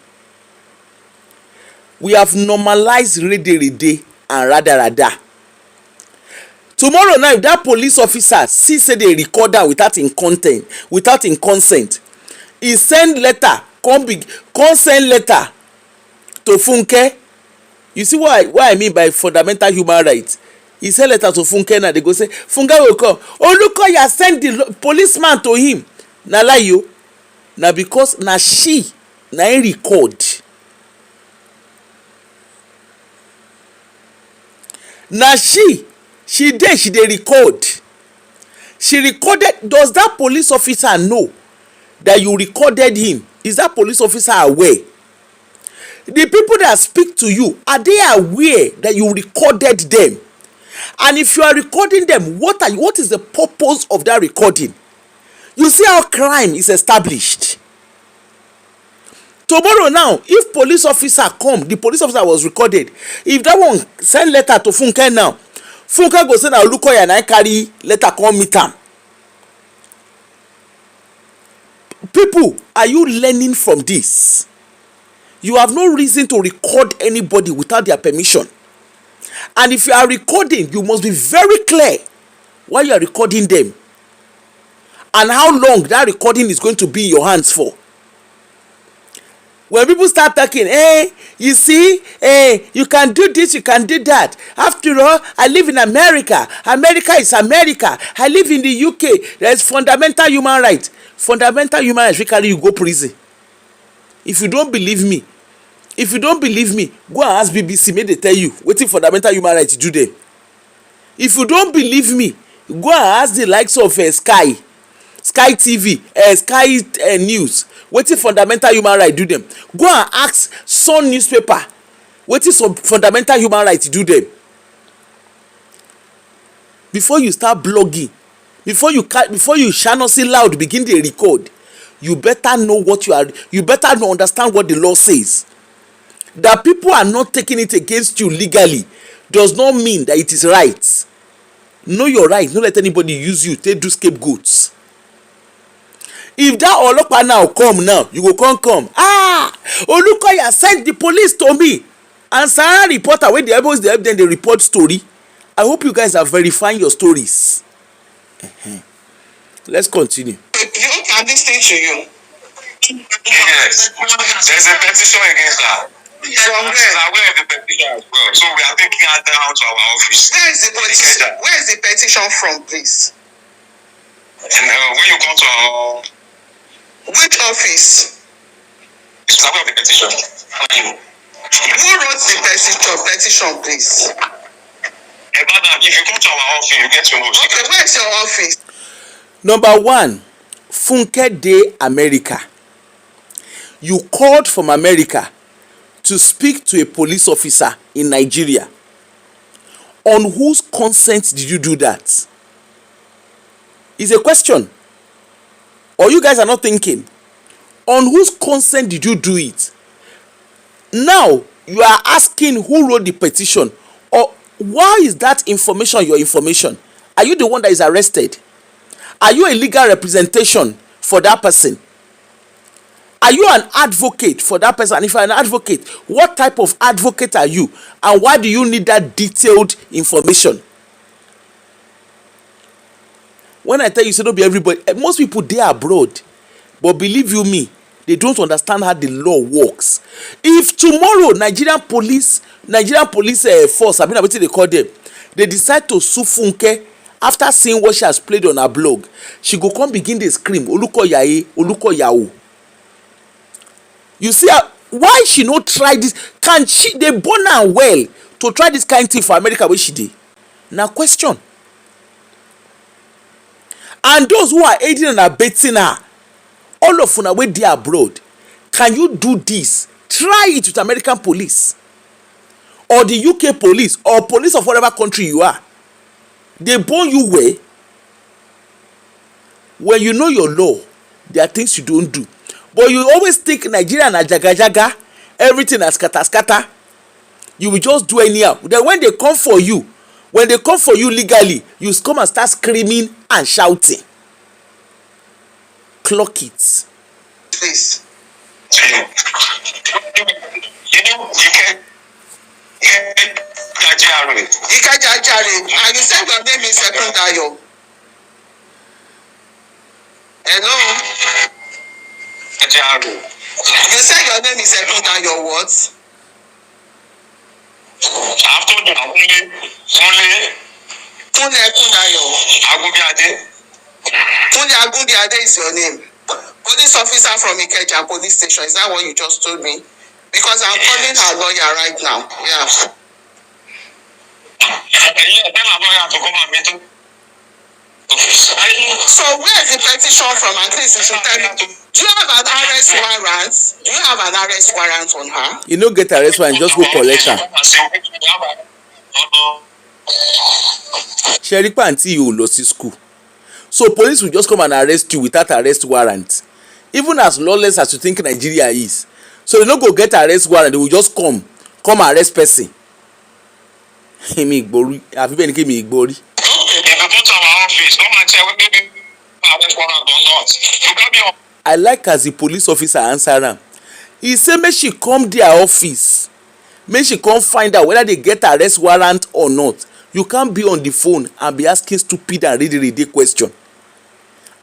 We have normalized rede and rada. Tomorrow night, if that police officer see say they record am without in consent, he send letter, come send letter to Funke. You see what I mean by fundamental human rights? He send letter to Funke now, they go say Funke will come. Olukoya send the policeman to him. Na lie yo. Na because na she na him record. Na she dey record. She recorded. Does that police officer know that you recorded him? Is that police officer aware? The people that speak to you, are they aware that you recorded them? And if you are recording them, what is the purpose of that recording? You see how crime is established. Tomorrow now, if police officer come, the police officer was recorded. If that one send letter to Funke now, Funke go say na Olukoya na carry letter come meet am. People, are you learning from this? You have no reason to record anybody without their permission. And if you are recording, you must be very clear why you are recording them and how long that recording is going to be in your hands for. When people start talking, you see, you can do this, you can do that. After all, I live in America. America is America. I live in the UK. There is fundamental human rights. Fundamental human rights, carry you go prison. If you don't believe me, go and ask BBC, may they tell you wetin fundamental human rights do them. If you don't believe me, go and ask the likes of Sky TV, Sky News, wetin fundamental human rights do them. Go and ask Sun newspaper, wetin some fundamental human rights do them. Before you start blogging, before you shall not say loud begin dey record, you better know what you better understand what the law says. That people are not taking it against you legally does not mean that it is right. Know your right. Don't let anybody use you to do scapegoats. If that Olopa now come now, you go come. Olukoya sent the police to me. And Sarah reporter when the evidence then they report story. I hope you guys are verifying your stories. Let's continue. You can listen to you. Yes. There's a petition against her. She's aware of the petition as well. So we are taking her down to our office. Where is the petition? Where is the petition from, please? And when you come to our... Which office? It's aware of the petition. Who wrote the petition, please? Madam, if you come to our office, you get to know. Okay, where is your office? Number one, Funke de America. You called from America to speak to a police officer in Nigeria. On whose consent did you do that? It's a question. Or you guys are not thinking. On whose consent did you do it? Now, you are asking who wrote the petition. Or why is that information your information? Are you the one that is arrested? Are you a legal representation for that person? Are you an advocate for that person? And if you are an advocate, what type of advocate are you? And why do you need that detailed information? When I tell you, say don't be everybody. Most people, they are abroad. But believe you me, they don't understand how the law works. If tomorrow Nigerian police force, I mean what they call them, they decide to sue Funke after seeing what she has played on her blog, she go come begin to scream, Olukoya, Olukoya. You see, why she no try this? Can she, they born her well to try this kind thing for America wey she dey? Na question. And those who are aiding and abetting her, all of una wey dey abroad, can you do this? Try it with American police or the UK police or police of whatever country you are. They born you well. When you know your law, there are things you don't do. But you always think Nigeria na jaga jaga, everything na scatter scatter. You will just do anyhow. Then when they come for you, legally, you come and start screaming and shouting. Clock it. Please. You can and you said your name is Sekundayo. Hello? You said your name is Sekundayo what? I've told you, Kunle Ekundayo. Kunle Agunbiade is your name. Police officer from Ikeja police station. Is that what you just told me? Because I'm calling her lawyer right now. Yeah. Tell her lawyer to come and meet. So where is the petition from? At least you should tell me. Do you have an arrest warrant? Do you have an arrest warrant on her? You no get arrest warrant, just go collect am. Ṣé rí pàǹtí yìí ò lọ sí school? So police will just come and arrest you without arrest warrant. Even as lawless as you think Nigeria is. So they no go get arrest warrant, they will just come arrest person. Mi ìgbórí, àfi bẹ́ẹ̀ ni kí mi ìgbórí. I like as the police officer answer am. He say make she come their office, make she come find out whether they get arrest warrant or not. You can't be on the phone and be asking stupid and really question.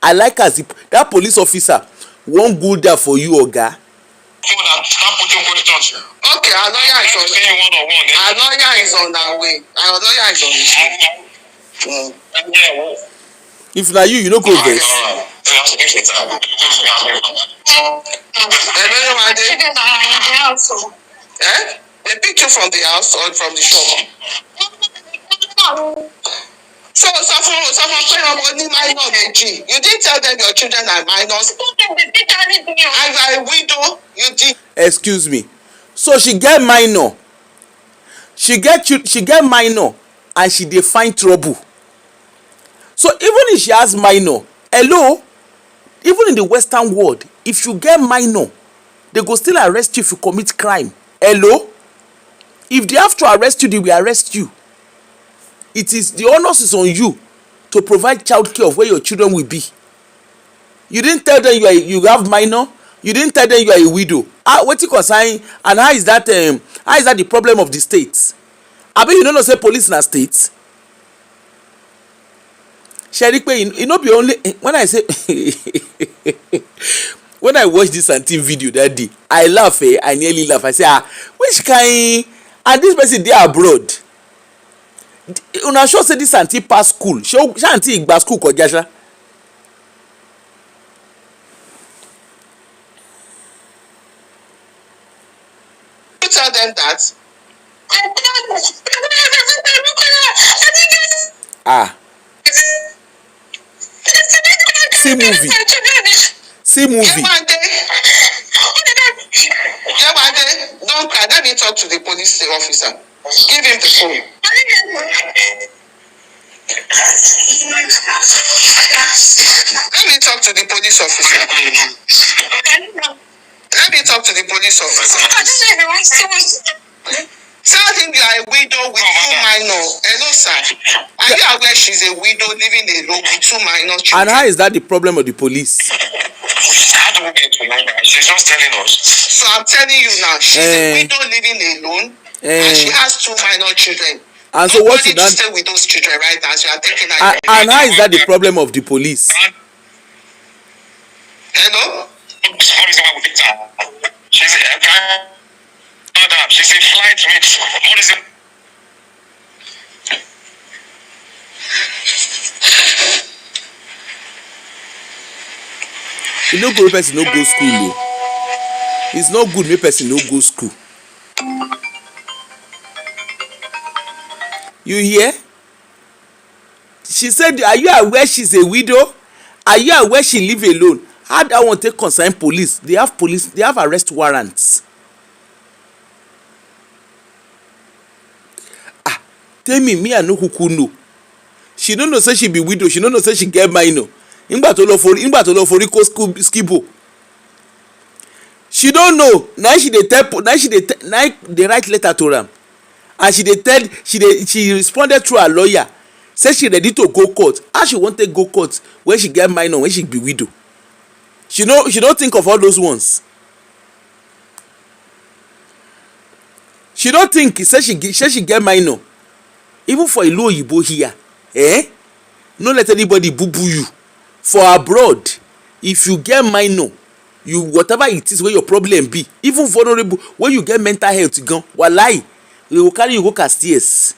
I like as that police officer wan go there for you, oga. Okay, our lawyer is on our way. Our lawyer is on his way. If na you no go vex. They picked you from the house or from the shop? So you didn't tell them your children are minors. And you are a widow. You did. Excuse me. So she get minor. She get minor and she dey find trouble. So even if she has minor, hello, even in the Western world, if you get minor, they go still arrest you if you commit crime. Hello, if they have to arrest you, they will arrest you. It is the onus is on you to provide child care of where your children will be. You didn't tell them you have minor. You didn't tell them you are a widow. What you concern? And how is that the problem of the states? I mean, you don't know say police in a state. Sherry, you know, be only when I say when I watch this auntie video that day, I laugh. I nearly laugh. I say, which kind? And this person they abroad. Una sure say this auntie pass school. She auntie igba school ko jasha. You tell them that. See movie. Yewande, don't cry. Let me talk to the police officer. Give him the phone. Let me talk to the police officer. Let me talk to the police officer. Tell him you are a widow with two minors. Hello, sir. Are you aware she's a widow living alone with two minor children? And how is that the problem of the police? How do we get to know that? She's just telling us. So I'm telling you now, she's a widow living alone, and she has two minor children. And so what should that stay with those children right now? So you are taking her. And how is that the problem of the police? Hello? She's a flight mate. What is it? You no go person no go school o. It's not good make person no go school. You hear? She said, are you aware she's a widow? Are you aware she live alone? How that one take concern police? They have arrest warrants. Tell me I know who could know. She don't know say she be widow, she don't know say she get minor. Nígbà tó lọ forí kó skibo. She don't know. Now she dey write letter to am. And she responded through her lawyer. Say she ready to go court. How she wan take go court when she get minor, when she be widow? She don't think of all those ones. She don't think. Say she get minor. Even for Ilu Oyibo here, no let anybody boo boo you. For abroad, if you get minor, you whatever it is where your problem be, even vulnerable, when you get mental health gan, walai, they will carry you go Castiers.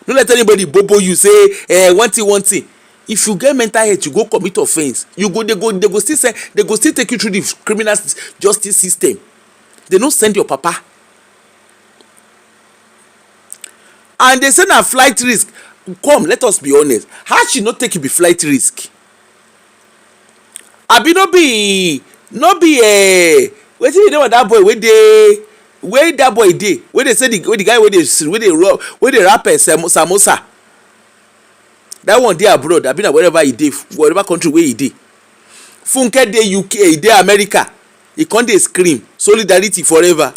No let anybody bobo you say one thing. If you get mental health, you go commit offense. They go still take you through the criminal justice system. They no send your papa. And they say na flight risk. Come, let us be honest. How she not take you be flight risk? Abi no be wetin you know what that boy wey that boy dey wey dey say the guy wey dey rap samosa, that one dey abroad abi na wherever he dey, whatever country wey he dey. Funke dey UK, he dey America, he come dey scream solidarity forever.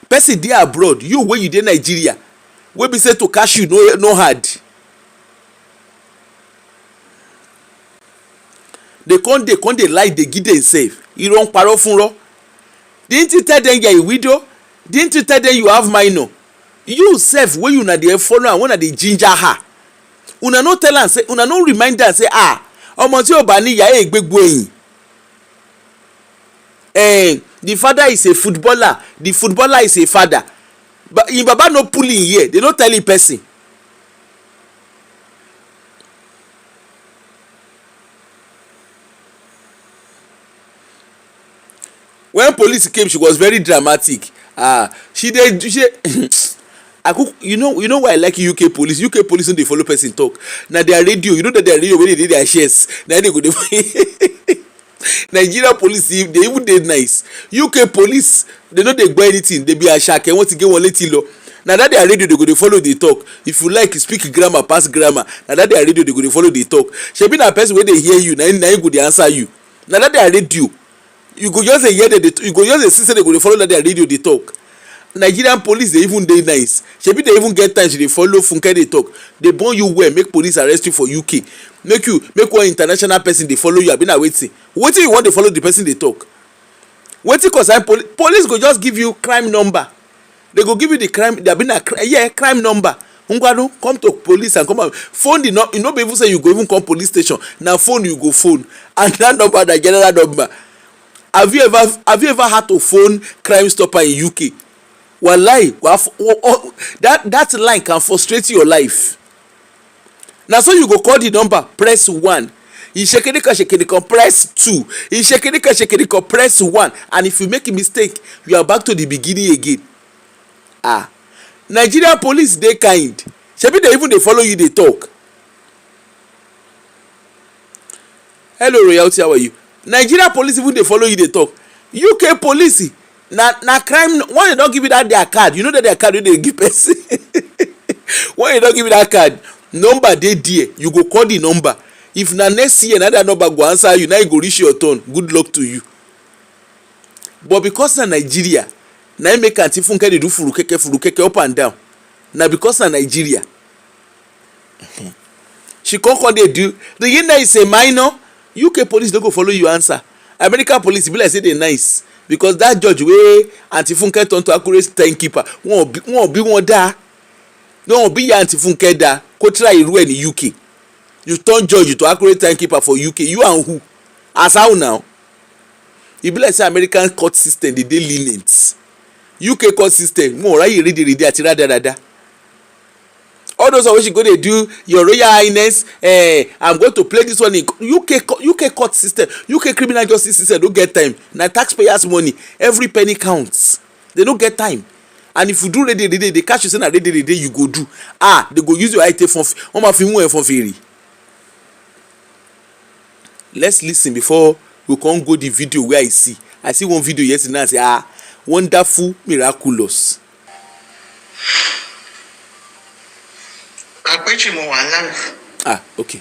Person dey abroad, you wey you dey Nigeria, wey be say to catch you no hard. They come dey lie, dey give themselves. Irọ́ ń parọ́ fúnrọ́. Didn't you tell them you are a widow? Didn't you tell them you have minor? You sef wey una dey follow am, una dey ginger her. Una no tell am say, una no remind am say ọmọ tí ò bá ní ìyá ẹ̀ gbégbó ẹ̀yìn. The father is a footballer, the footballer is a father. But im baba no pull in here, they no tell him person. When police came, she was very dramatic. She you know why I like UK police? UK police no dey follow person talk. Na their radio, you know that their radio wey dey their shares. Na they go dey Nigeria police they even dey nice. UK police they no dey gbo anything. They be asake, wọ́n ti gé wọn létí lọ. Na that their radio they go dey follow dey talk. If you like speak grammar pass grammar, na that their radio they go dey follow dey talk. Shebi na person wey dey hear you, na him go dey answer you. Na that their radio. You go just hear you go just see say they go dey follow that their radio dey talk. Nigerian police dey even dey nice. Shebi dey even get time to dey follow Funke dey talk. They born you well, make police arrest you for UK. Make one international person dey follow you. Abi na wetin you want dey follow the person dey talk? Wetin concern police go just give you crime number. They go give you the crime. Abi na crime number. Ngwanu come to police and come and phone the you no be even say you go even come police station. Na phone you go phone, and that number na general number. Have you ever had to phone Crime Stopper in UK? Wallahi, that line can frustrate your life. Now so you go call the number, press 1. Shekedeka, press 2. Shekedeka, press 1. And if you make a mistake, you are back to the beginning again. Nigeria police dey kind. Shebi they even dey follow you dey talk. Hello royalty, how are you? Nigeria police even dey follow you dey talk. UK police na crime. Why they don give you that their card? You know that their card wey dey give person. Why you don give you that card? Number dey there. You go call the number. If na next year na that number go answer you, na you go reach your turn. Good luck to you. But because na Nigeria, na im make Aunty Funke dey do furukeke up and down. Na because na Nigeria. She come dey do. The Yewande is a minor. UK police no go follow you answer. American police be like say they nice because that judge wey Aunty Funke turn to accurate timekeeper wọ́n bí wọn dá wọ́n bí ya Aunty Funke dá kó try irú ẹ̀ ní UK. You turn judge to accurate timekeeper for UK. You and who? As how now? E be like say American court system dey lenient. UK court system wọ́n ráyè rédèrèdè àti rádaràda. All those wey she go dey do your royal highness, I'm going to play this one in UK court system, UK criminal justice system no get time. Na taxpayers money, every penny counts. They no get time. And if you do ready they catch you say na ready you go do, they go use your eye take wọ́n máa fi mú ẹ fọ́n fèrè. Let's listen before we come go the video wey I see one video yesterday now. I say wonderful, miraculous. Okay,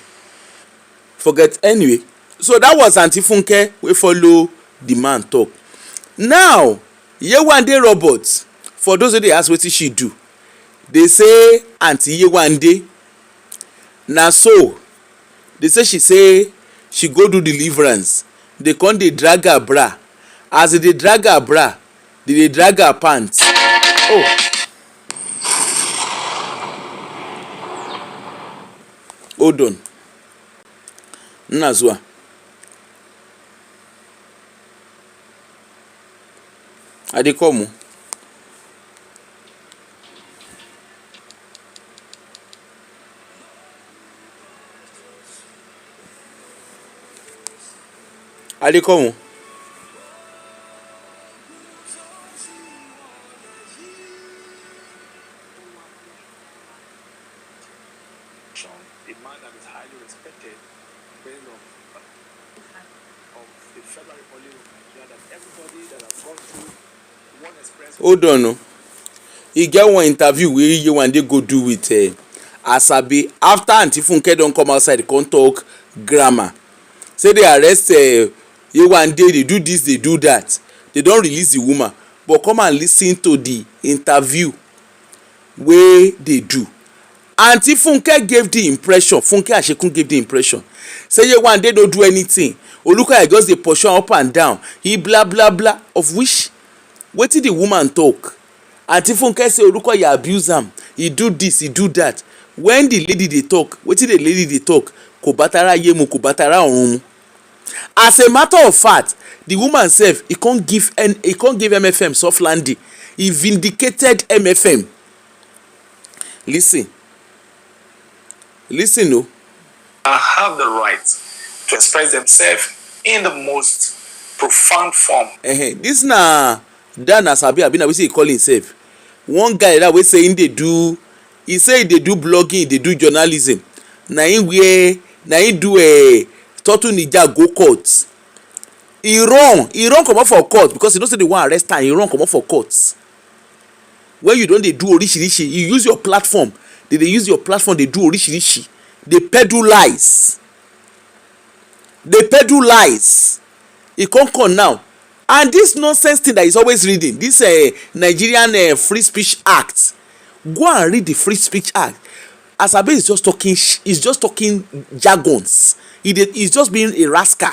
forget anyway. So that was Aunty Funke wey follow the man talk. Now Yewande Robert, for those wey dey ask wetin she do, they say Aunty Yewande na so they say she go do deliverance, they come dey drag her bra, as they dey drag her bra they dey drag her pants. Hold on, nna zuwa I dey come o. I dey come o. A man that is highly respected, president of the Federal Republic of Nigeria, that everybody that has gone through one express. Hold on o. E get one interview wey Yewande go do with Asabe after Aunty Funke don come outside come talk grammar. Say they arrest Yewande, they do this, they do that. They don release the woman, but come and lis ten to the interview wey they do. Aunty Funke gave the impression, Funke Asekun gave the impression, say Yewande no do anything, Olukoya just dey pursue am up and down, he blah blah blah, of which wetin the woman talk. Aunty Funke say Olukoya abuse am, he do this, he do that. When the lady dey talk, wetin the lady dey talk, kò bá tara ayé mu, kò bá tara ọ̀run mu. As a matter of fact, the woman sef, he can't give MFM soft landing, he vindicated MFM. Listen o. Have the right to express themselves in the most profound form. This na Dan Asabe abi na wetin he call himself. One guy that wey say he dey do blogging, he dey do journalism. Na him do Turtle Nija go court. He run comot for court because he know say they wan arrest am. He run comot for court. When you don dey do orishirishi, you use your platform. They use your platform, they do orishirishi. They peddle lies. He come now. And this nonsense thing that he's always reading, this Nigerian Free Speech Act. Go and read the Free Speech Act. Asabe is just talking jargons. He's just being a rascal.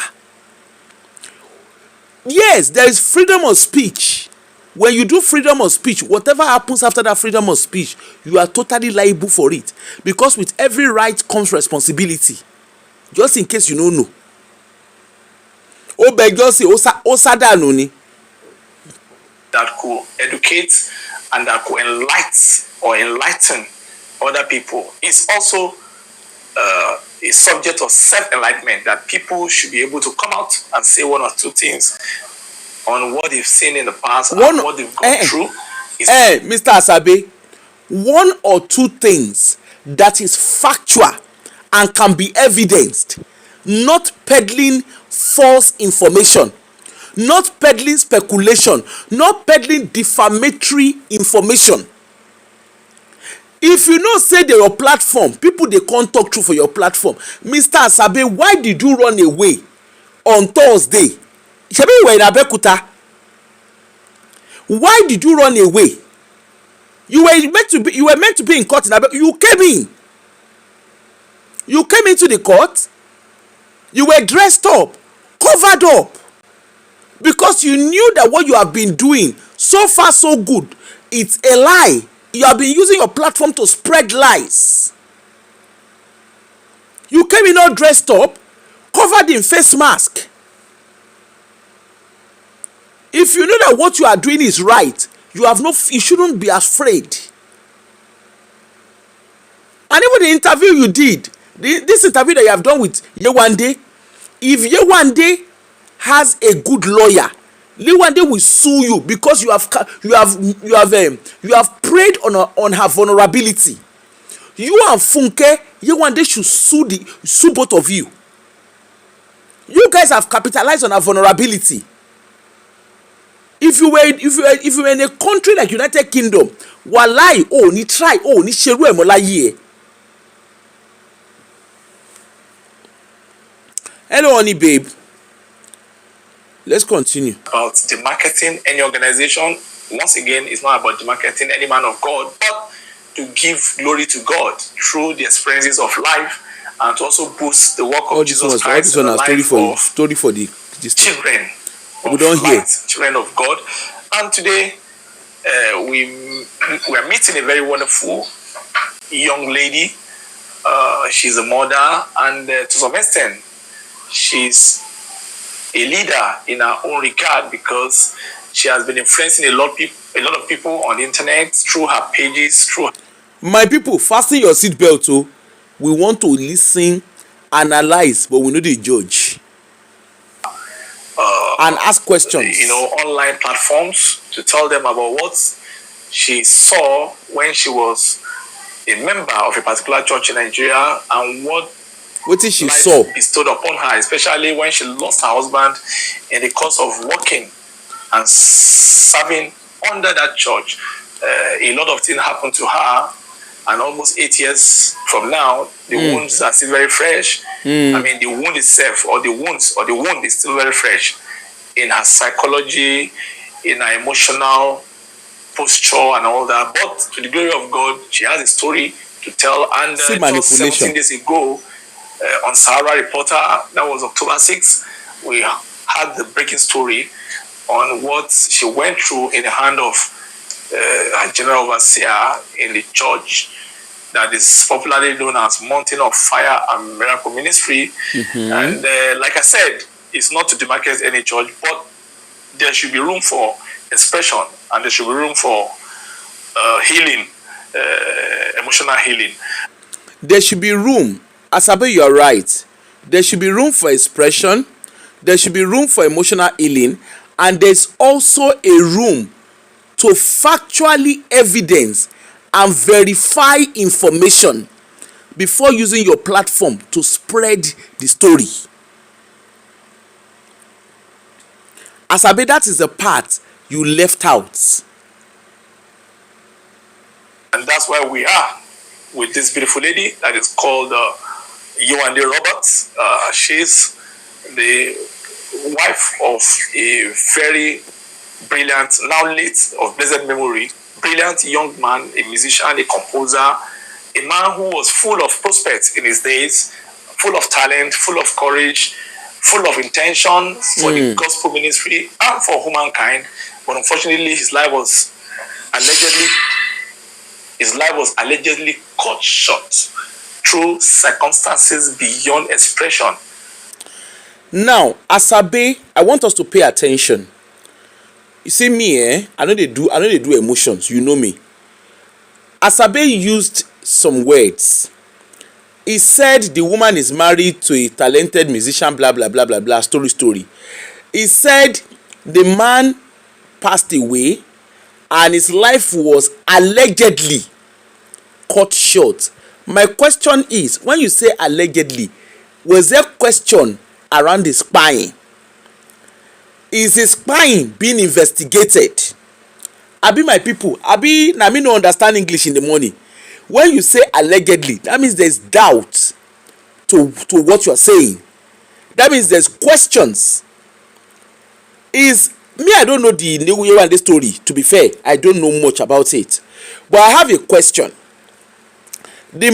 Yes, there is freedom of speech. When you do freedom of speech, whatever happens after that freedom of speech, you are totally liable for it. Because with every right comes responsibility. Just in case you don't know. That could educate and that could enlighten other people. It's also a subject of self-enlightenment, that people should be able to come out and say one or two things on what they've seen in the past and what they've gone through. Mr. Asabe, one or two things that is factual and can be evidenced, not peddling false information, not peddling speculation, not peddling defamatory information. If you know say your platform, people they can't talk through for your platform. Mr. Asabe, why did you run away on Thursday? Shebi you were in Abeokuta. Why did you run away? You were meant to be in court in Abeokuta. You came into the court. You were dressed up, covered up, because you knew that what you have been doing so far so good. It's a lie. You have been using your platform to spread lies. You came in all dressed up, covered in face mask. If you know that what you are doing is right, you shouldn't be afraid. And even the interview you did, this interview that you have done with Yewande, if Yewande has a good lawyer, Yewande will sue you because you have preyed on her vulnerability. You and Funke, Yewande should sue both of you. You guys have capitalized on her vulnerability. If you were in a country like United Kingdom, walai ni try ni sheru emo láyé. Hello, honey babe. Let's continue. About demarketing any organization, once again, it's not about demarketing any man of God, but to give glory to God through the experiences of life and to also boost the work of Jesus Christ in the life for the children. We don't hear. Children of God. And today, we are meeting a very wonderful young lady. She's a mother, and to some extent, she's a leader in her own regard because she has been influencing a lot of people on the internet through her pages. My people, fasten your seatbelt. Oh, we want to listen, analyze, but we know the judge. And ask questions. Online platforms to tell them about what she saw when she was a member of a particular church in Nigeria and what she saw bestowed upon her, especially when she lost her husband in the course of working and serving under that church. A lot of things happened to her, and almost 8 years from now, the wounds are still very fresh. I mean, the wound itself, or the wound is still very fresh in her psychology, in her emotional posture and all that. But to the glory of God, she has a story to tell. And just 17 days ago, on Sahara Reporter, that was October 6th, we had the breaking story on what she went through in the hand of a general overseer in the church that is popularly known as Mountain of Fire and Miracle Ministry. And like I said, it's not to demarcate any church, but there should be room for expression and there should be room for healing, emotional healing. There should be room. Asabe, you are right. There should be room for expression. There should be room for emotional healing. And there's also a room to factually evidence and verify information before using your platform to spread the story. Asabe, that is the part you left out. And that's why we are with this beautiful lady that is called Yewande Roberts. She's the wife of a very brilliant, now late of blessed memory, brilliant young man, a musician, a composer, a man who was full of prospects in his days, full of talent, full of courage, full of intention for the gospel ministry and for humankind. But unfortunately, his life was allegedly cut short through circumstances beyond expression. Now, Asabe, I want us to pay attention. You see me, I know they do emotions, you know me. Asabe used some words. He said the woman is married to a talented musician, blah blah blah blah blah, story. He said the man passed away and his life was allegedly cut short. My question is, when you say allegedly, was there question around his spying? Is his spying being investigated? Abi, my people, Abi, na me no understand English in the morning. When you say allegedly, that means there's doubt to what you are saying. That means there's questions. I don't know the Yewande story, to be fair. I don't know much about it. But I have a question. They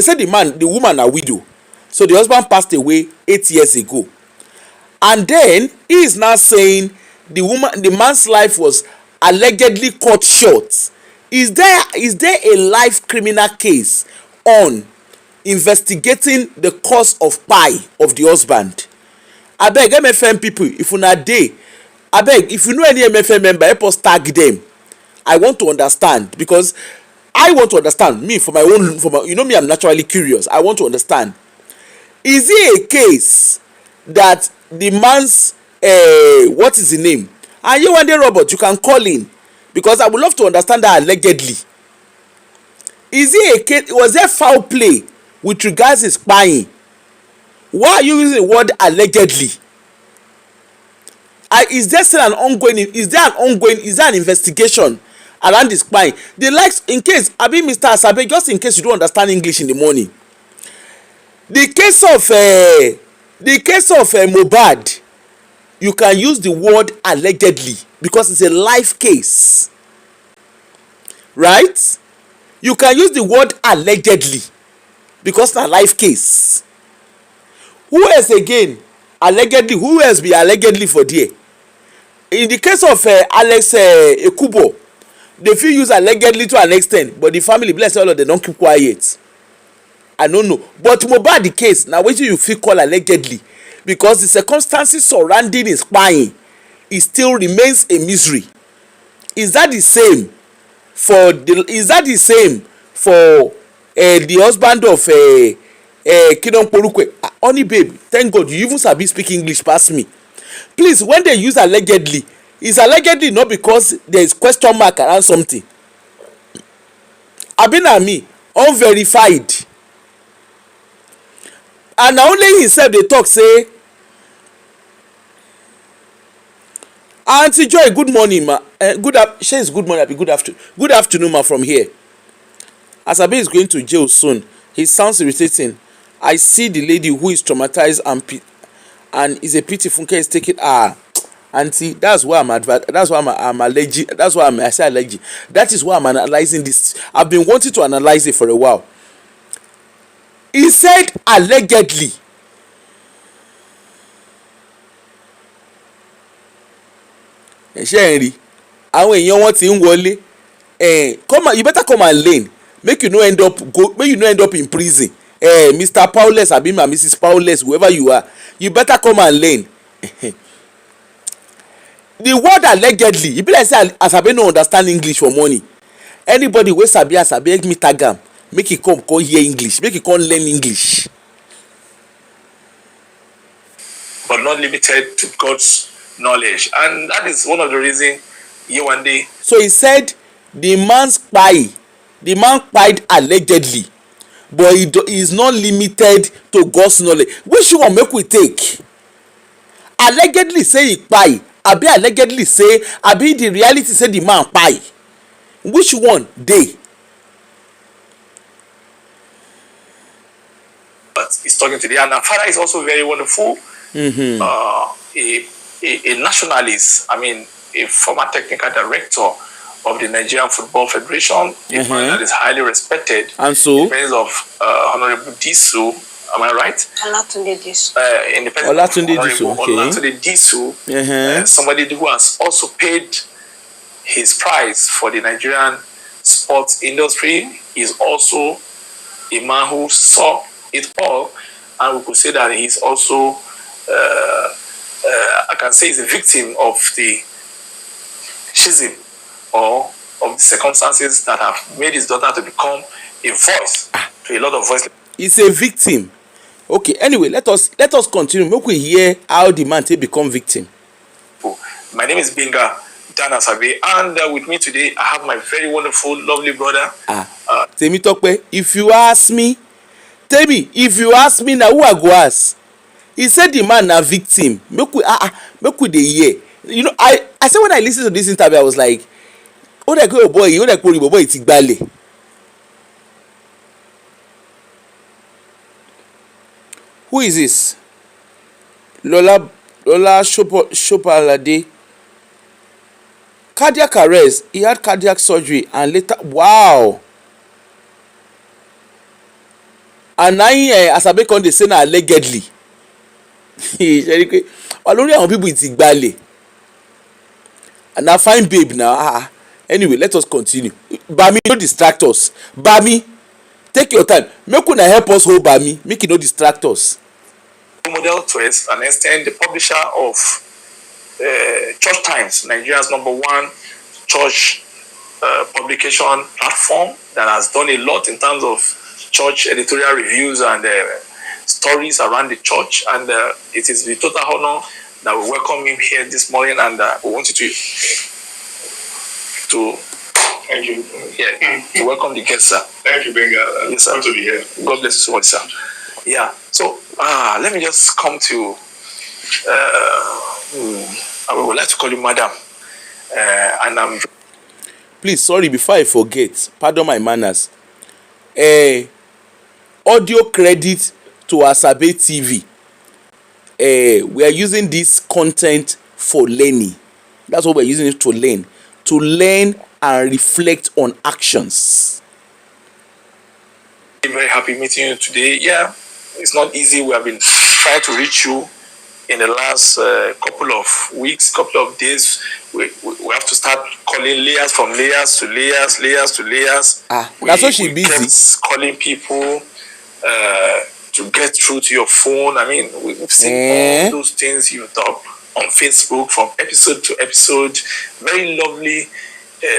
said the woman a widow. So the husband passed away 8 years ago. And then he is now saying the man's life was allegedly cut short. Is there a live criminal case on investigating the cause of pie of the husband? Abeg, MFM people, if una dey, abeg, if you know any MFM member, help us tag them. I want to understand, because I want to understand, me for my own, you know me, I'm naturally curious. I want to understand. Is it a case that the man's what is the name? And Yewande Robert, you can call in, because I would love to understand that allegedly. Is it a case, was there foul play with regards to spying? Why are you using the word allegedly? Is there still an ongoing, is there an investigation around the spying? The likes, in case, abi Mr. Asabe, just in case you don't understand English in the morning, the case of Mohbad, you can use the word allegedly because it's a live case, right? You can use the word allegedly because it's a live case. Who else again allegedly, who else be allegedly for there? In the case of Alex Ekubo, they fit use allegedly to an extent, but the family, bless all of them, don keep quiet. I don't know, but Mohbad the case na wetin you fit call allegedly, because the circumstances surrounding his spying, it still remains a mystery. Is that the same for the husband of Kidon Porukwe? Honey babe, thank God you even sabi speak English pass me. Please, when they use allegedly, is allegedly not because there is question mark around something? Abi na me unverified, and na only himself dey talk say, Aunty Joy, good morning ma, shey is good morning abi good afternoon ma from here. Asabe is going to jail soon. He sounds irritating. I see the lady who is traumatized and is a pity Funke is taking aunty, that's why I'm allergic. That's why I say allergic. That is why I'm analyzing this. I've been wanting to analyze it for a while. He said allegedly. Ṣé ẹ rí àwọn èèyàn wọn ti ń wọlé, you better come and learn, make you no end up in prison. Mr. Paulus abi Mrs. Paulus, whoever you are, you better come and learn. The word allegedly, e be like say Asabe no understand English for morning. Anybody wey sabi Asabe, help me tag am, make e come hear English, make e come learn English. But not limited to God's knowledge, and that is one of the reasons Yewande. So he said the man spied allegedly, but he is not limited to God's knowledge. Which one make we take? Allegedly say he spy, abi allegedly say, abi the reality say the man spy? Which one dey? But he's talking today, and our father is also very wonderful. A nationalist, I mean, a former technical director of the Nigerian Football Federation, a man that is highly respected. And so, independent of Honorable Disu, am I right? Olatunde Disu. Olatunde Disu, okay. Olatunde Disu, somebody who has also paid his price for the Nigerian sports industry, is also a man who saw it all, and we could say that he's also I can say he's a victim of the schism or of the circumstances that have made his daughter to become a voice to a lot of voices. He's a victim. Okay, anyway, let us continue. Make we hear how the man take become victim. My name is Benga Dan Asabe, and with me today I have my very wonderful, lovely brother. Temi Tokpe, if you ask me, tell me, if you ask me now, who I go ask? He said the man a victim. Make we dey hear. You know, I said when I listened to this interview, I was like, oh that good boy, it's Igbale. Who is this? Lola Shopalade. Cardiac arrest. He had cardiac surgery and later, wow. And now Asabe come dey say na allegedly. Olórí àwọn people ti Igbale. And na fine babe now. Anyway, let us continue. Bami, no distract us. Bami, take your time. Make una help us hold Bami. Make it no distract us. Model to an extent, the publisher of Church Times, Nigeria's #1 church publication platform that has done a lot in terms of church editorial reviews and stories around the church. And it is with total honor that we welcome him here this morning, and we want you to Thank you. Yeah, to welcome the guest, sir. Thank you, Benga. Yes, sir. Good to be here. God bless you so much, sir. Yeah. So let me just come to. I would like to call you Madam, and I'm. Please, sorry, before I forget, pardon my manners. Audio credit to Asabe TV. We are using this content for learning. That's what we're using it to learn. To learn and reflect on actions. I'm very happy meeting you today. Yeah, it's not easy. We have been trying to reach you in the last couple of weeks, couple of days. We have to start calling layers from layers to layers, layers to layers. That's why she busy. Kept calling people to get through to your phone. I mean, we've seen all those things you've done on Facebook from episode to episode. Very lovely,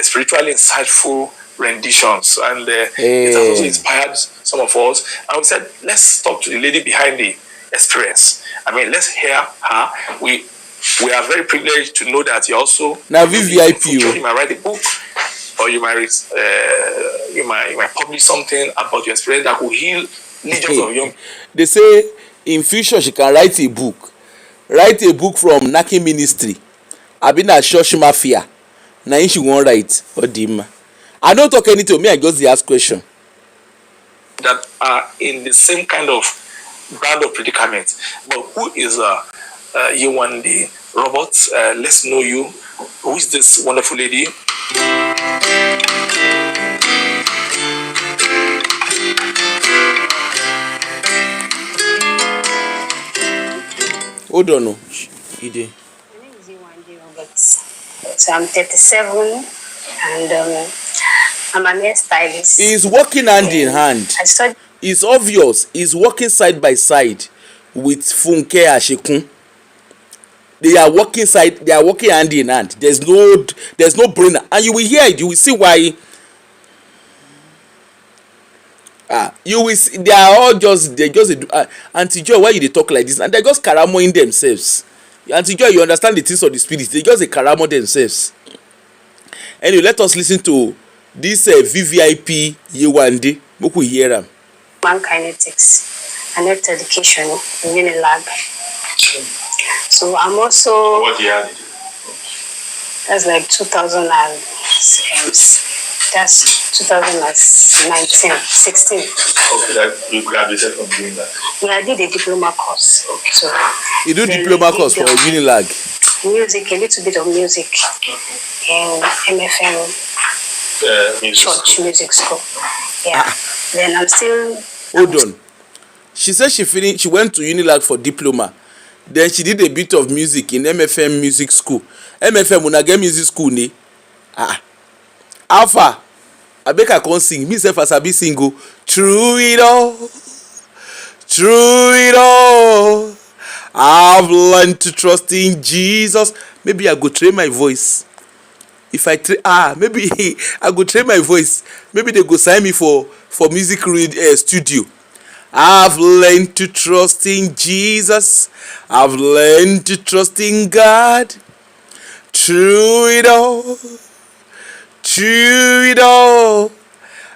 spiritually insightful renditions, and it has also inspired some of us. And we said, let's talk to the lady behind the experience. I mean, let's hear her. We are very privileged to know that you also now VVIP. You might write a book, or you might publish something about your experience that will heal legions of young. They say in future she can write a book. Write a book from Naki Ministry. I've been at church mafia. Now she won't write. I don't talk anything to me. I just ask question. That are in the same kind of brand of predicament. But who is Yewande Roberts? Let's know you. Who is this wonderful lady? Hold on. My name is Yewande Roberts. So I'm 37 and I'm an hairstylist. He's working hand in hand. It's obvious. He's working side by side with Funke Ashekun. They are working hand in hand. There's no brain, and you will hear it. You will see why. You will see, they just Auntie Joy, why you dey talk like this? And they just karamoing themselves. Auntie Joy, you understand the things of the spirit. They just karamo themselves. Anyway, let us listen to this VVIP Yewande. Make we hear them. Kinetics and health education in Unilag. So I'm also. What year did you? That's like 2006. That's 2019, 16. Okay, that you graduated from doing that. Yeah, I did a diploma course. Okay. So you do diploma course for Unilag? Music, a little bit of music in MFM church music school. Yeah. Then I'm still. Hold on. She said she went to Unilag for diploma. Then she did a bit of music in MFM music school. MFM una get music school ni. Alpha, I beg I can't sing. Me self as I be single. Through it all, I've learned to trust in Jesus. Maybe I go train my voice. If I maybe I go train my voice. Maybe they go sign me for music studio. I've learned to trust in Jesus. I've learned to trust in God. Through it all,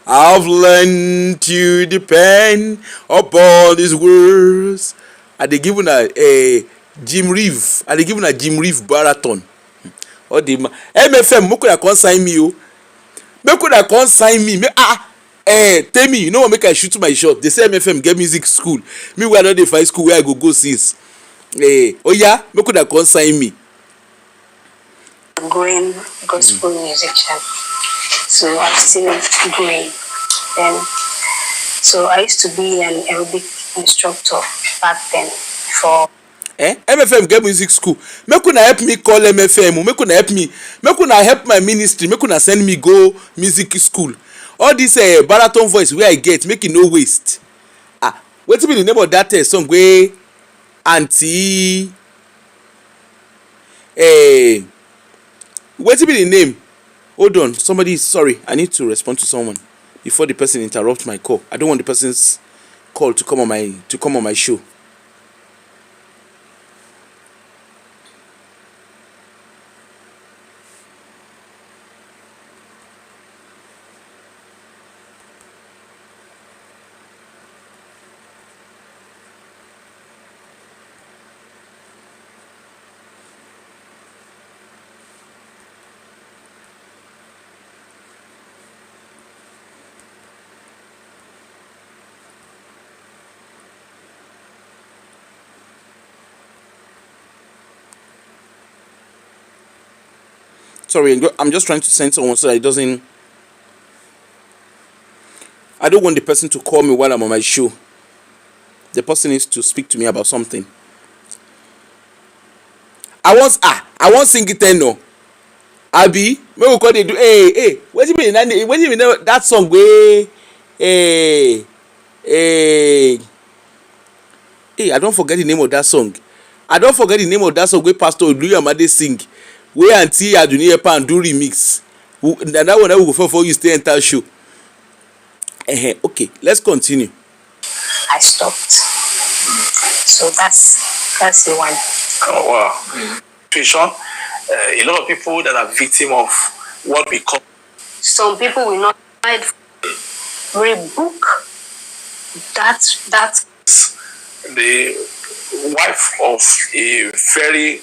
I've learned to depend upon His words. Are they giving a Jim Reeve? Are they giving a Jim Reeve marathon? Or the MFM, make una come sign me, oh. Make una come sign me. Tell me, you know what make I shoot my shot? They say MFM get music school. Me where not dey find school where I go since. Make una come sign me. Growing gospel musician, so I'm still growing. Then, so I used to be an aerobic instructor back then for. MFM get music school. Make una help me call MFM. Make una help me. Make una help my ministry. Make una send me go music school. All this baritone voice where I get, make it no waste. Wetin be the name of that song wey Auntie wetin be the name Hold on, somebody, sorry, I need to respond to someone before the person interrupts my call. I don't want the person's call to come on my show. Sorry, I'm just trying to send someone so that it doesn't. I don't want the person to call me while I'm on my show. The person needs to speak to me about something. I want sing it no. Abi, me we call they do. Hey, what do you mean? What do you mean that song? Hey, I don't forget the name of that song. I don't forget the name of that song where Pastor Oluyamade sing. Where Auntie Aduni Epa and do remix. That one I will go for you stay entire show. Okay, let's continue. I stopped. So that's the one. Oh wow. Situation. A lot of people that are victim of what we call. Some people will not rebook that. The wife of a very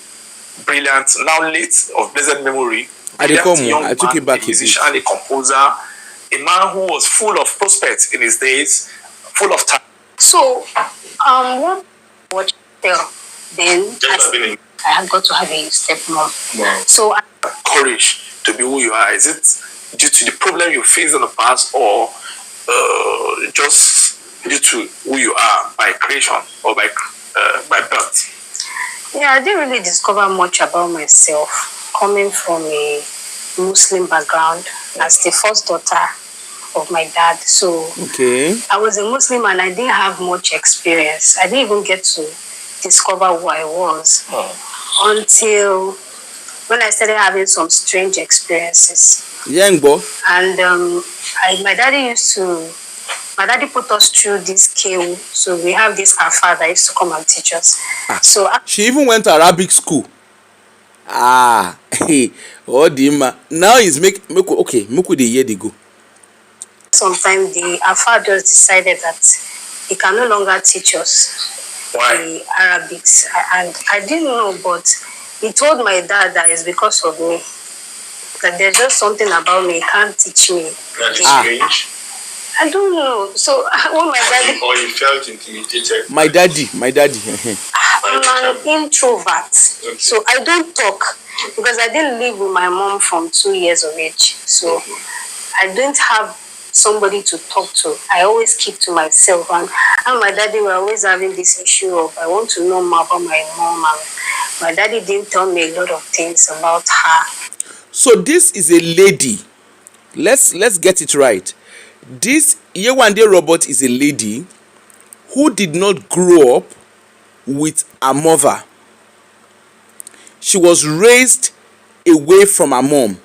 brilliant, now late of blessed memory, I took it back. A musician, a composer, a man who was full of prospects in his days, full of talent. So, what then I have got to have a stepmom. Wow. So courage to be who you are. Is it due to the problem you faced in the past, or just due to who you are by creation or by birth? Yeah, I didn't really discover much about myself coming from a Muslim background as the first daughter of my dad. So okay, I was a Muslim and I didn't have much experience. I didn't even get to discover who I was until when I started having some strange experiences. Young boy. And my daddy put us through this KU. So we have this Alpha that used to come and teach us. So she even went to Arabic school. Hey, oh Dima. Now he's make the year they go. Sometimes the Alpha just decided that he can no longer teach us. Why? The Arabics, and I didn't know, but he told my dad that it's because of me. That there's just something about me, he can't teach me. That is strange. I don't know. So when my daddy, or you felt intimidated. My daddy. I'm an introvert, okay. So I don't talk because I didn't live with my mom from 2 years of age. So I don't have somebody to talk to. I always keep to myself, and my daddy were always having this issue of I want to know more about my mom, and my daddy didn't tell me a lot of things about her. So this is a lady. Let's get it right. This Yewande Robert is a lady who did not grow up with a mother. She was raised away from her mom.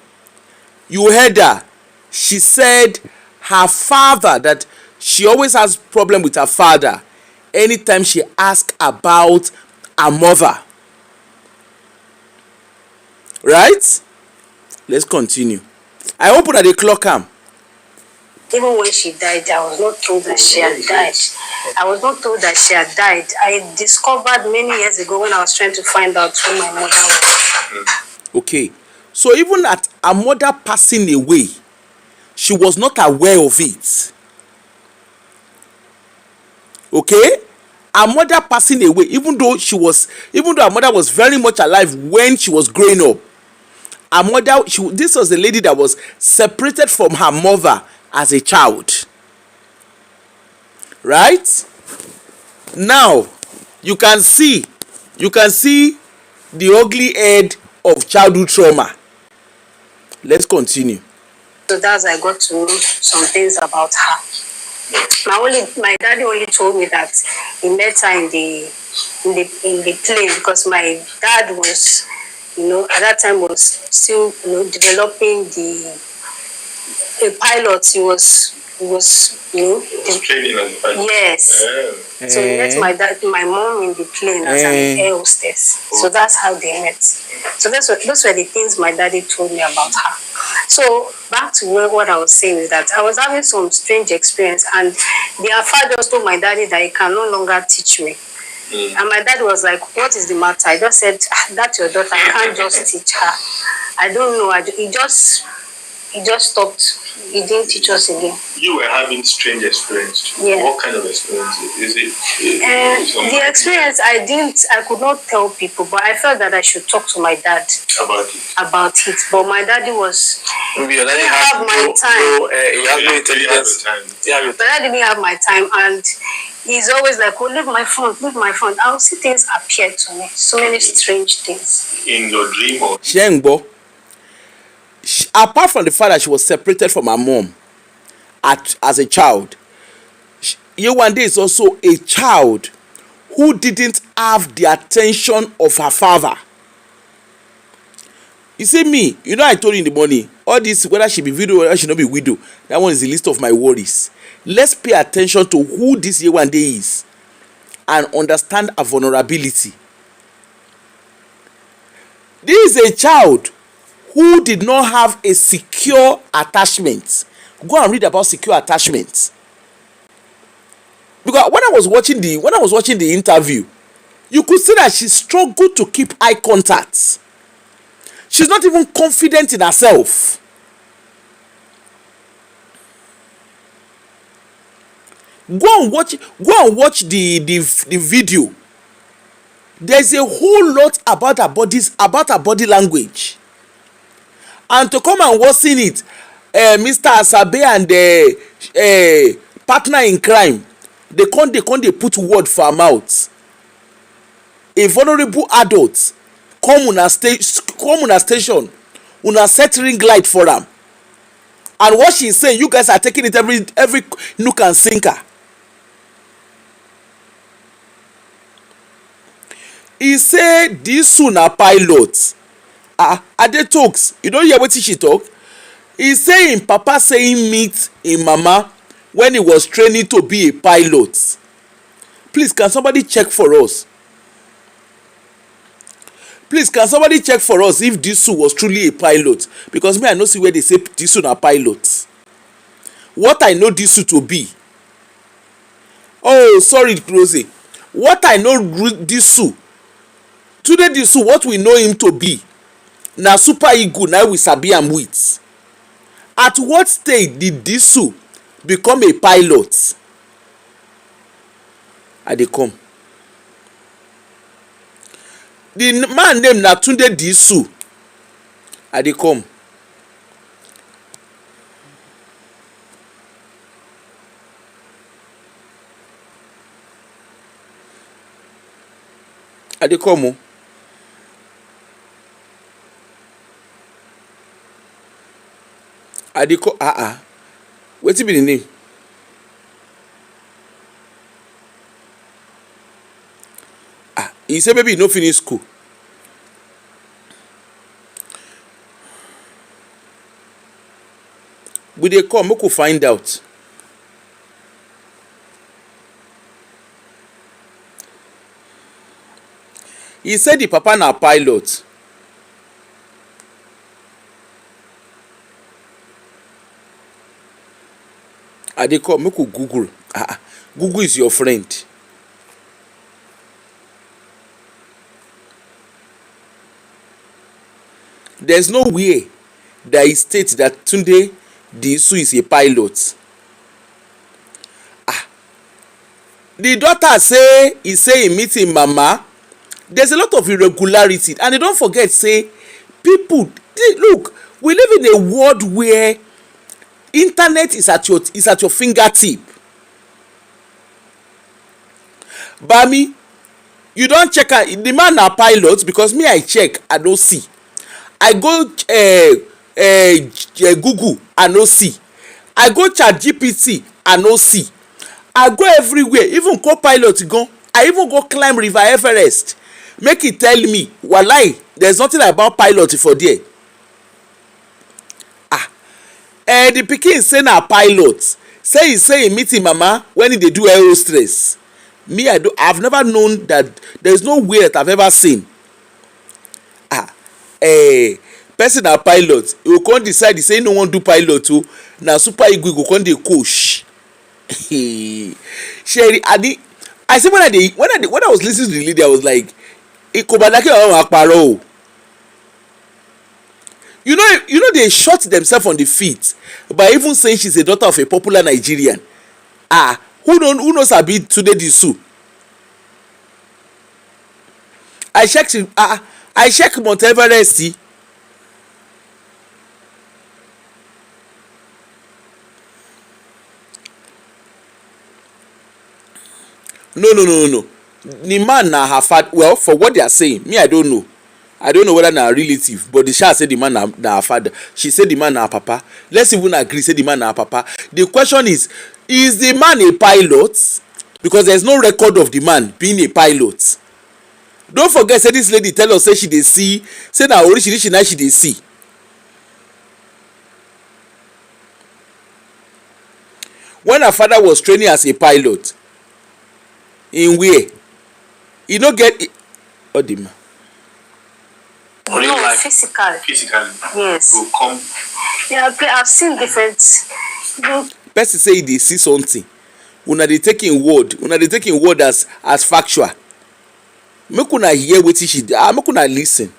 You heard her. She said her father, that she always has problem with her father anytime she asks about her mother. Right? Let's continue. I hope that they clock am. Even when she died, I was not told that she had died. I discovered many years ago when I was trying to find out who my mother was. Okay. So even at her mother passing away, she was not aware of it. Okay? Her mother passing away, even though her mother was very much alive when she was growing up. Her mother, this was a lady that was separated from her mother as a child. Right? Now, you can see the ugly head of childhood trauma. Let's continue. So that's I got to know some things about her. My daddy only told me that he met her in the plane, because my dad was at that time was still, developing a pilot. He was, training as a pilot. Yes. So he met my mom in the plane as an air hostess. So that's how they met. So those were the things my daddy told me about her. So back to what I was saying is that I was having some strange experience, and the Alpha just told my daddy that he can no longer teach me. And my dad was like, "What is the matter?" I just said, "That's your daughter. I can't just teach her. I don't know." He just stopped. He didn't teach us again. You were having strange experience. Yeah. What kind of experience is it? The experience I could not tell people, but I felt that I should talk to my dad about it. But my daddy was. Maybe your daddy didn't have my time. He has no intelligence. But I didn't have my time, and he's always like, "Oh, leave my phone, leave my phone." I'll see things appear to me, so many strange things. In your dream or? Shengbo. Apart from the fact that she was separated from her mom as a child, Yewande is also a child who didn't have the attention of her father. You see me, I told you in the morning, all this, whether she be widow or she not be widow, that one is the list of my worries. Let's pay attention to who this Yewande is and understand her vulnerability. This is a child who did not have a secure attachment. Go and read about secure attachment. Because when I was watching the interview, you could see that she struggled to keep eye contact. She's not even confident in herself. Go and watch the video. There's a whole lot about her body language. And to come and worsen it, Mr. Asabe and partner in crime, they can't put word for her mouth. A vulnerable adult come una station, una set ring light for am, and what she saying, you guys are taking it every nook and sinker. He say this na pilot. Ade talks, you don't hear wetin she talk. He say him papa say him meet him mama when he was training to be a pilot. Please, can somebody check for us? Please, can somebody check for us if Disu was truly a pilot? Because me, I no see where they say Disu na pilot. What I know Disu to be. Oh, sorry, Rosie. What I know Disu. Today Disu, what we know him to be. Na super ego na we sabi am with. At what stage did Disu become a pilot? I dey come. The man name na Tunde Disu. I dey come. I dey come o. I dey come. Wetin be the name? He say maybe he no finish school. We dey come make we find out. He said the papa na pilot. I dey come make we Google. Google is your friend. There's no way that it states that Tunde Disu is a pilot. The daughter say he meet him mama. There's a lot of irregularity, and don't forget say people look. We live in a world where internet is at your fingertip. Bami, you don't check the man na pilot, because me I check, I don't see. I go Google, I no see. I go ChatGPT, I no see. I go everywhere, even co-pilot go. I even go climb River Everest. Make it tell me, walai, there's nothing about pilot for there. The pikin say na pilot, say he meet him mama when he dey do air hostess. Me, I've never known that. There's no way that I've ever seen person na pilot, he go come decide say he no wan do pilot o, na super eagle go come dey coach. Sherry, I say when I was listening to the lady, I was like, Ikobalake ọ̀hún àpárọ̀ o. You know they shot themselves on the feet by even saying she's a daughter of a popular Nigerian. Who knows Abi Tunde Disu? I check Mount Everest. No. The man na her father. Well, for what they are saying, me I don't know. I don't know whether na relative, but the sha say the man na her father. She said the man na her papa. Let's even agree say the man na her papa. The question is the man a pilot? Because there's no record of the man being a pilot. Don't forget say this lady tell us say she dey see, say na orishirishi na she dey see. When her father was training as a pilot, in where? You no get Odima. No, physically. Yes. Will come. Yeah, I've seen different. Person say they see something. Una dey take in word as factual. Make una hear wetin she dey. Make una listen.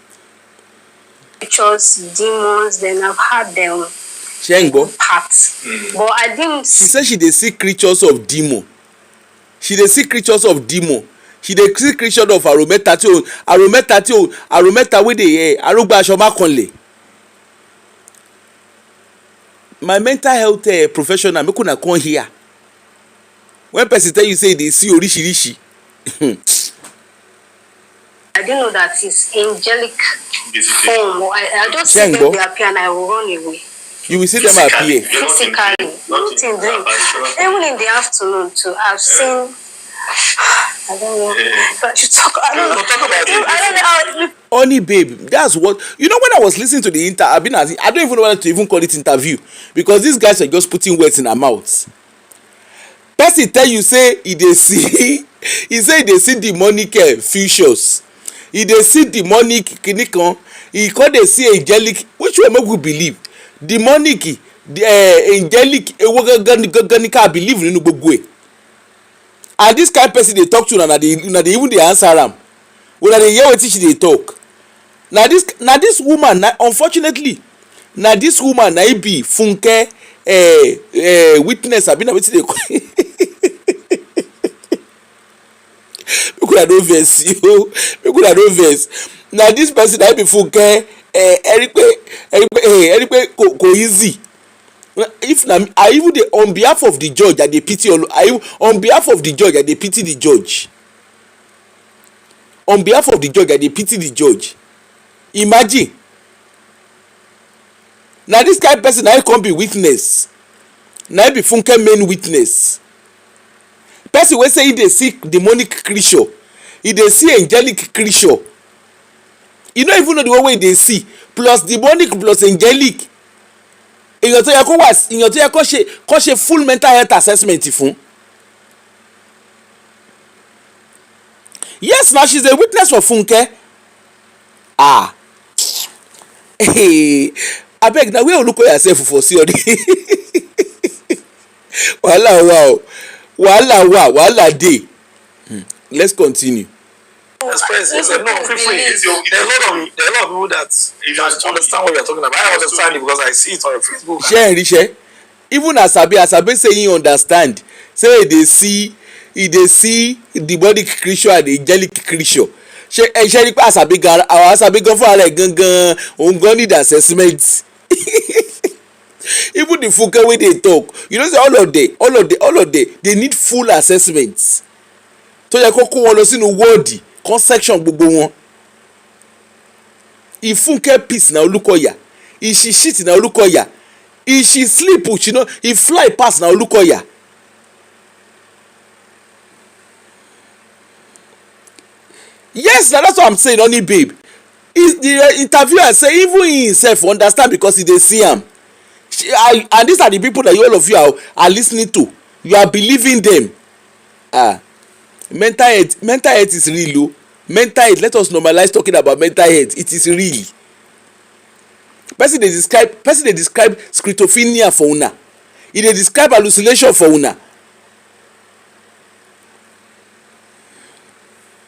Pictures, demons. Then I've had them. Shengbo. Parts, but I didn't. She say she dey see creatures of demon. She dey see creatures of demon. She dey see creatures of arometa wey dey arugba asoma kanle. My mental health professional make una come here. When person tell you say they see orishirishi. I didn't know that it's angelic form. I just see them they appear and I will run away. You will see them appear. Physically, nothing dream. Even in the afternoon too, I've seen. I don't know. But you talk. I don't know. I don't know. Honey, babe, that's what you know. When I was listening to the I don't even know whether to even call it interview because these guys are just putting words in their mouths. Person tell you say he dey see, he say he dey see demonic futures. He dey see demonic kinikan. He call dey see angelic. Which one make we believe? Demonic, angelic. Ewo gangan ka believe nínú gbogbo ẹ̀. And this kind of person dey talk to una dey even dey answer am. Una dey hear wetin she dey talk. Na this woman unfortunately na this woman na e be Funke witness abi na wetin dey call make una no vex yo, make una no vex. Na this person na e be Funke eripe ko easy. If na I even dey on behalf of the judge I dey pity on behalf of the judge I dey pity the judge. On behalf of the judge I dey pity the judge. Imagine na this kind of person na come be witness, na be Funke main witness. Person wey say he dey see demonic creature, he dey see angelic creature. You no even know the one wey he dey see plus demonic plus angelic. Èèyàn tó yẹ kó ṣe full mental health assessment fún. Yes, now she's a witness for Funke. Abeg na where oluko yourself for see odi. Wahala dey. Let's continue. There's a lot of people that understand what you're talking about. I understand it because I see it on your Facebook. Share even Asabe say he understand. Say he dey see demonic creature and angelic creature. Ṣé rí pé Asabe gan fún ara ẹ̀ gangan òun gan need assessment. Even the Funke wey dey talk, you know say all of them they need full assessment. Tó yẹ kó wọn lọ sínú wọ́ọ̀dì kan section gbogbo wọn. If Funke peace na Olukoya, if she shit na Olukoya, if she sleep you know, if fly pass na Olukoya. Yes, na that's what I'm saying, honey babe. The interviewer say even he himself understand because he dey see am. And these are the people that all of you are listening to. You are believing them. Mental health is real o. Mental health, let us normalize talking about mental health. It is real. Person dey describe schizophrenia for una. E dey describe hallucination for una.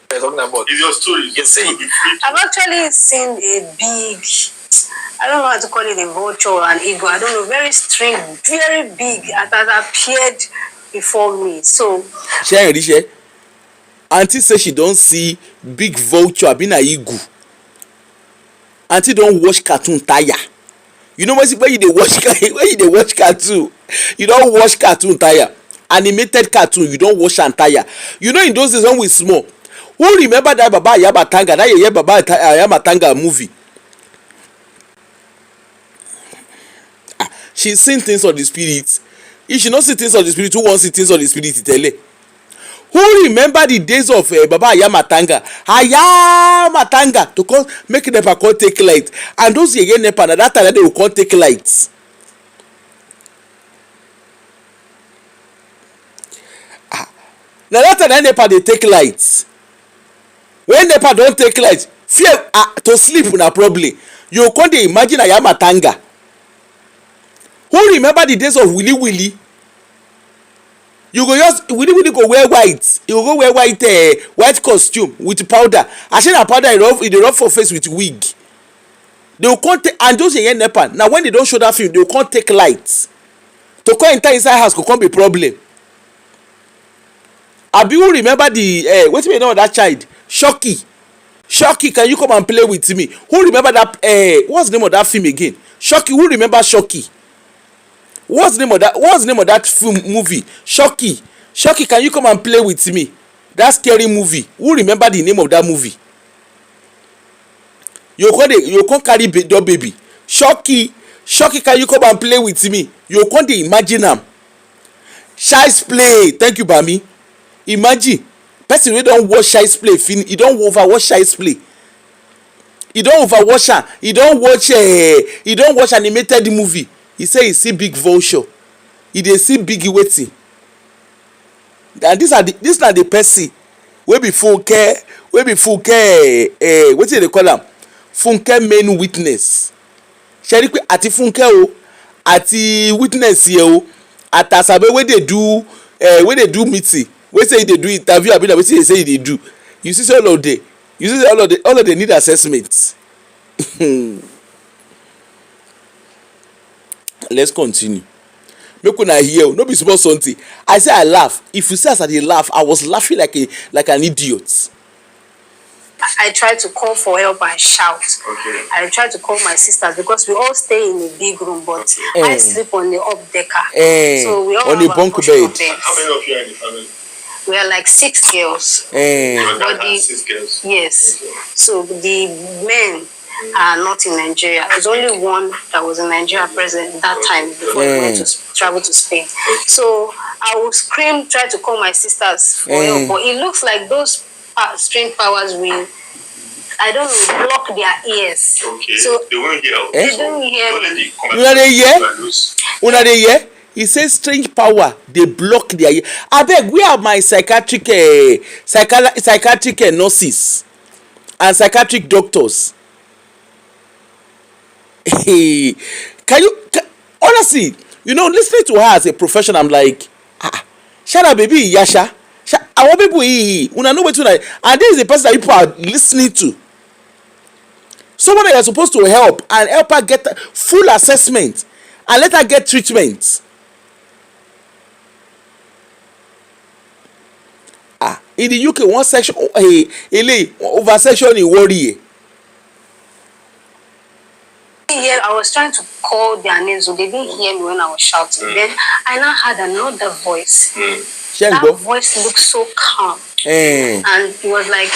Talking about It's your story. You see, I've actually seen a big, I don't know how to call it, a vulture or an eagle. I don't know, very strange, very big, that has appeared before me. So, Shey aunty say she don see big vulture abi na eagle. Aunty don watch cartoon tire. You know when you dey watch cartoon, you don watch cartoon tire. Animated cartoon, you don watch am tire. You know in those days when we small, who remember that Baba Yamatanga, that Yeye Baba Yamatanga movie? She seen things of the spirit. If she no see things of the spirit, who wan see things of the spirit? Tell. Who remember the days of Baba Ayamatanga? Ayamatanga to come make NEPA come take light. And those Yeye NEPA, na that time they will come take light. Na that time NEPA dey take light. When NEPA don take light, fear to sleep na problem. You come dey imagine Ayamatanga. Who remember the days of Willy Willy? You go just Willy go wear white. You go wear white costume with powder. Actually na powder e dey rub for face with wig. They will come take, and those Yeye NEPA. Now when they don show that film, they will come take light. To come enter inside house go come be problem. Abi who remember the wetin be the name of that child? Shocky, can you come and play with me? Who remember that what's the name of that film again? Shocky, who remember Shocky? What's the name of that film movie? Shocky, can you come and play with me? That scary movie. Who remember the name of that movie? You come carry your baby. Shocky, can you come and play with me? You come dey imagine am. Child's Play. Thank you, Bami. Imagine person wey don watch Child's Play finish, e don overwatch Child's Play. E don overwatch am. E don watch animated movie. He say he see big vulture. He dey see big wetin. And this na the person wey be Funke wetin dey call am? Funke main witness. Ṣé rí pé àti Funke o àti witness yẹ o àti Asabe wey dey do meeting, wey say e dey do interview abi na wetin dey say e dey do. You see say all of them need assessment. Let's continue. Make una hear o, no be small something. I say I laugh. If you see as I dey laugh, I was laughing like an idiot. I tried to call for help and shout. Okay. I tried to call my sisters because we all stay in a big room, but I sleep on the up decker. So we all on have a bunk portion of bed. beds. How many of you are in the family? We are like 6 girls. Your But dad has 6 girls. yes. Okay. So the men are not in Nigeria. There's only one that was in Nigeria present that time before he went to travel to Spain. So I would scream, try to call my sisters for help, but it looks like those strange powers will, I don't know, block their ears. Okay. So they won't hear. they don't hear me. Una dey hear? He says strange power dey block their ear. Abeg, where are my psychiatric nurses and psychiatric doctors? Honestly, listening to her as a profession, I'm like, shut up, baby, Yasha. I want people una know wetin una, and this is the person that people are listening to. Someone that you're supposed to help and help her get full assessment and let her get treatment. In the UK, one section, over section in worry. I was trying to call their names, so they didn't hear me when I was shouting. Then I now had another voice. That voice looked so calm. And it was like,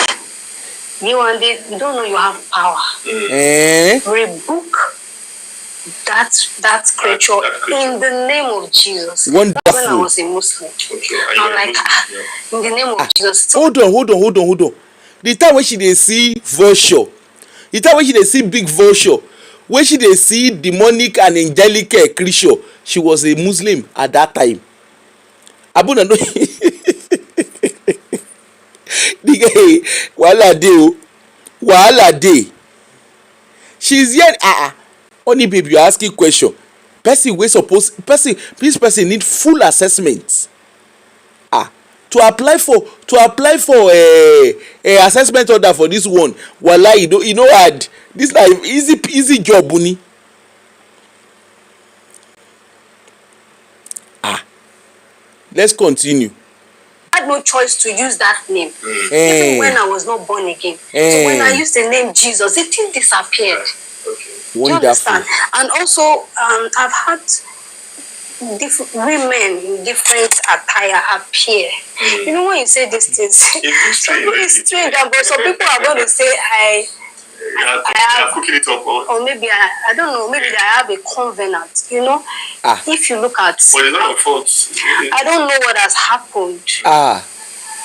Yewande, you don't know you have power. Rebuke that creature in the name of Jesus. Wonderful. That's when I was a Muslim. I'm like, in the name of Jesus. Hold on. The time when she dey see vulture, the time when she dey see big vulture, when she dey see demonic and angelic creature, she was a Muslim at that time. Abuna no the guy wahala dey o, wahala dey. She's here only babe you asking question. Person wey suppose this person need full assessment. To apply for a assessment order for this one, wallahi you know hard. This na easy job bunny. Let's continue. I had no choice to use that name. Even when I was not born again. So when I used the name Jesus, it didn't disappeared. Wonderful. Do you understand? And also, I've had different women in different attire appear. You know when you say these things, it's strange, but some people are going to say I have cooking it up, or maybe I don't know, maybe I have a covenant, you know. If you look at, but it's not your fault. I don't know what has happened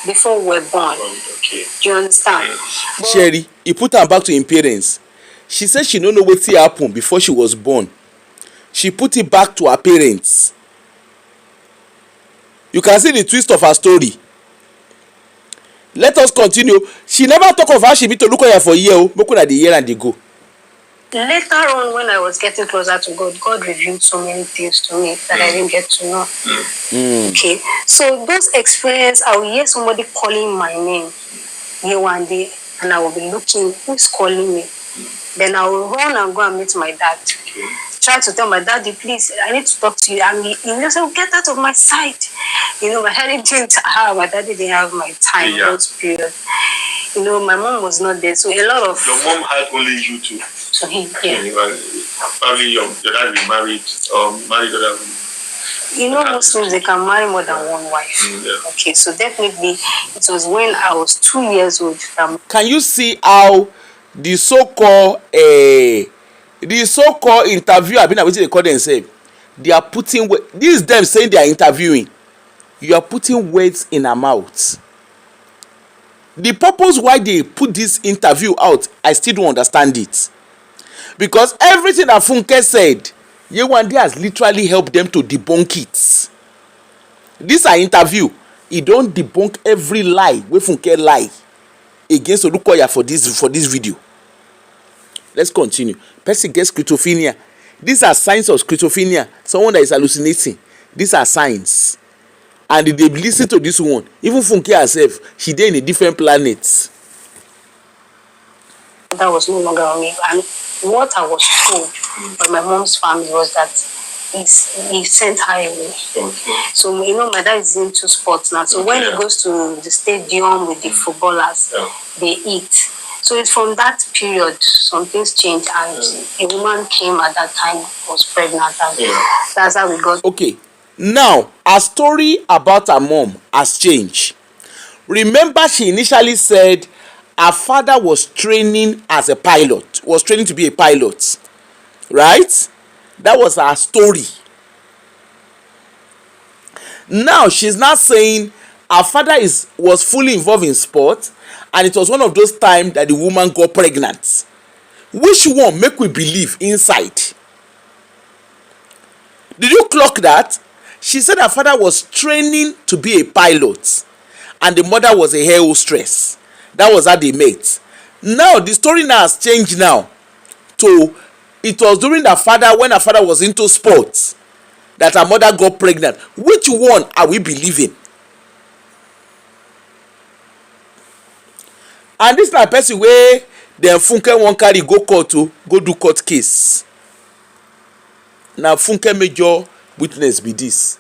before we were born. Okay. Do you understand? Sherry, he put her back to her parents. She said she don't know what happened before she was born. She put it back to her parents. You can see the twist of her story. Let us continue. She never talk of how she be to look at her for a year. Make una dey hear and dey go. Later on, when I was getting closer to God, God revealed so many things to me that I didn't get to know. Okay, so those experiences, I will hear somebody calling my name, Yewande, and I will be looking, who's calling me? Then I will run and go and meet my dad. Try to tell my daddy, please, I need to talk to you. And he said, oh, get out of my sight. You know, my daddy didn't have my time in those period. You know, my mom was not there, so a lot of. Your mom had only you two. So Probably your dad be married, married other. You know, Muslims, they can marry more than one wife. Okay, so definitely, it was when I was 2 years old. Can you see how the so-called interviewer, I mean, what they call themselves, they are putting this is them saying they are interviewing. You are putting words in her mouth. The purpose why they put this interview out, I still don't understand it. Because everything that Funke said, Yewande has literally helped them to debunk it. This are interview. He don't debunk every lie wey Funke lie against Olukoya for this video. Let's continue. Person gets schizophrenia. These are signs of schizophrenia. Someone that is hallucinating. These are signs. And if they listen to this one, even Funke herself, she dey in a different planet. That was no longer on me. And what I was told by my mom's family was that he sent her away. So, you know, my dad is into sports now. So when he goes to the stadium with the footballers, they eat. So it's from that period, some things changed, and a woman came at that time, was pregnant, and that's how we got. Okay, now her story about her mom has changed. Remember, she initially said her father was training as a pilot, was training to be a pilot, right? That was her story. Now she's not saying her father was fully involved in sport, and it was one of those times that the woman got pregnant. Which one make we believe inside? Did you clock that? She said her father was training to be a pilot, and the mother was a air hostess. That was how they met. Now the story now has changed now to it was during when her father was into sports, that her mother got pregnant. Which one are we believing? And this na person wey dem Funke wan carry go court to go do court case. Na Funke major witness be this.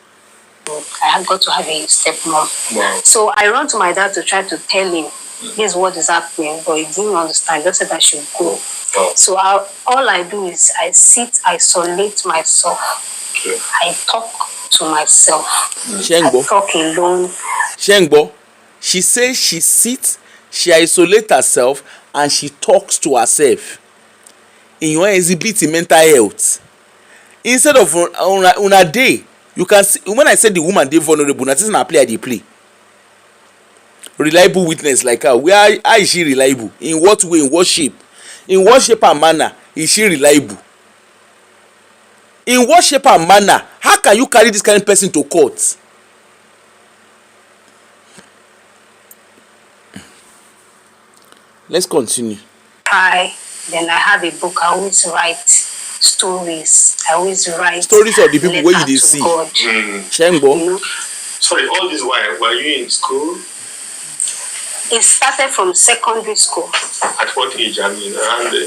I had got to have a stepmom. Wow. So I ran to my dad to try to tell him this is what is happening, but he didn't understand. He just said I should go. Wow. So all I do is I isolate myself. Okay. I talk to myself. Shengbo. I talk alone. Shengbo, she says she sits, she isolates herself, and she talks to herself. In your exhibit in mental health. Instead of on a day, you can see when I said the woman dey vulnerable, na this na play I dey play. Reliable witness like her. Where is she reliable? In what way? In what shape? In what shape and manner is she reliable? In what shape and manner, how can you carry this kind of person to court? Let's continue. Then I have a book. I always write stories. I always write stories of the people where you dey see. Shengbo. You know? Sorry, all this while were you in school? It started from secondary school. At what age? I mean, around the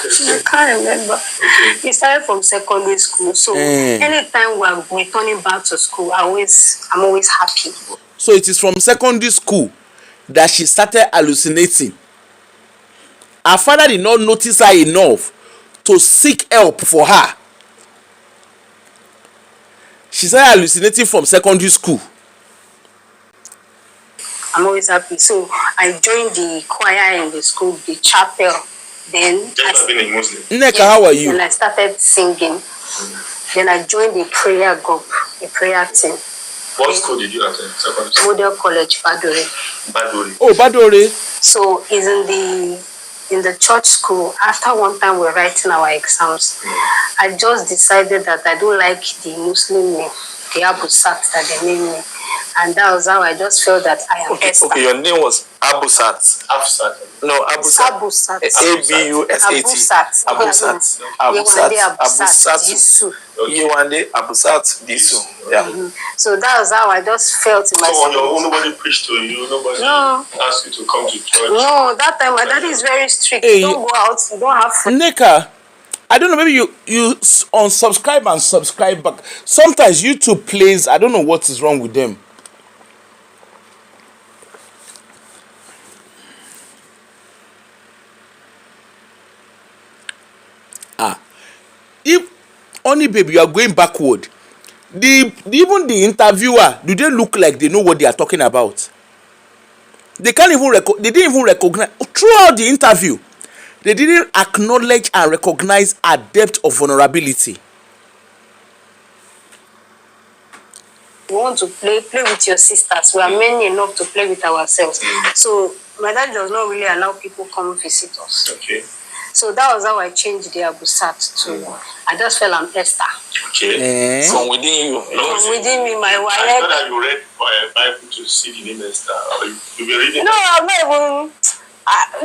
I can't remember. Okay. It started from secondary school. So anytime we're returning back to school, I'm always happy. So it is from secondary school that she started hallucinating. Her father did not notice her enough to seek help for her. She started hallucinating from secondary school. I'm always happy. So I joined the choir in the school, the chapel. Then Just being a Muslim. Nneka, how are you? Then I started singing. Then I joined the prayer group, the prayer team. What school did you attend? Secondary school? Model College, Badore. Baduri. Oh, Badore. So it's in the church school. After one time we're writing our exams, I just decided that I don't like the Muslim name, the Abu Sat that they named me. And that was how I just felt that I am Esther. Okay, your name was Abusat. Absat. No, Abusat. Abusat. Abusat. Abusat. Abusat. Yewande Abusat. Disu. Yewande Abusat Disu. Yeah. So that was how I just felt in my So on your own, spirit. nobody preached to you, nobody No. asked you to come to church. No, that time my daddy is very strict. Hey. You don't go out, you don't have friends. Nneka, I don't know, maybe you unsubscribe and subscribe back. Sometimes YouTube plays, I don't know what is wrong with them. If only baby you are going backward, even the interviewer, do they look like they know what they are talking about? They can't even they didn't even recognize throughout the interview. They didn't acknowledge and recognize a depth of vulnerability. We want to play with your sisters. We are many enough to play with ourselves. So my dad does not really allow people come visit us. Okay. So that was how I changed the Abusat to. I just felt I'm Esther. Okay. From within you. From within me, my I know wife. that you read Bible to see the name Esther. Or you've been reading No, I'm not even.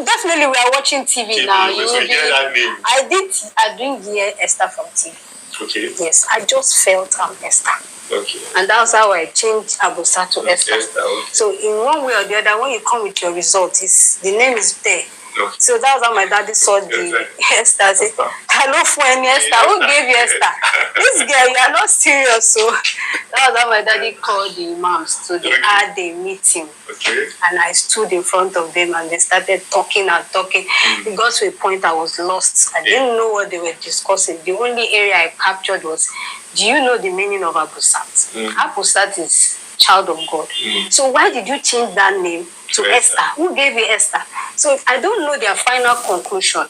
Definitely, we are watching TV now. You so will you be. hear that name. I didn't hear Esther from TV. Okay. Yes, I just felt I'm Esther. Okay. And that's how I changed Abusat to Esther. Okay. So in one way or the other, when you come with your result, the name is there. No. So that was how my daddy saw the Esther. Say, hello, friend Esther. Who gave you Esther? This girl, you are not serious. So that was how my daddy called the imams. So they had a meeting. Okay. And I stood in front of them and they started talking and talking. It got to a point I was lost. I didn't know what they were discussing. The only area I captured was, do you know the meaning of Abusat? Abusat is child of God. So why did you change that name to Esther? Who gave you Esther? So if I don't know their final conclusion,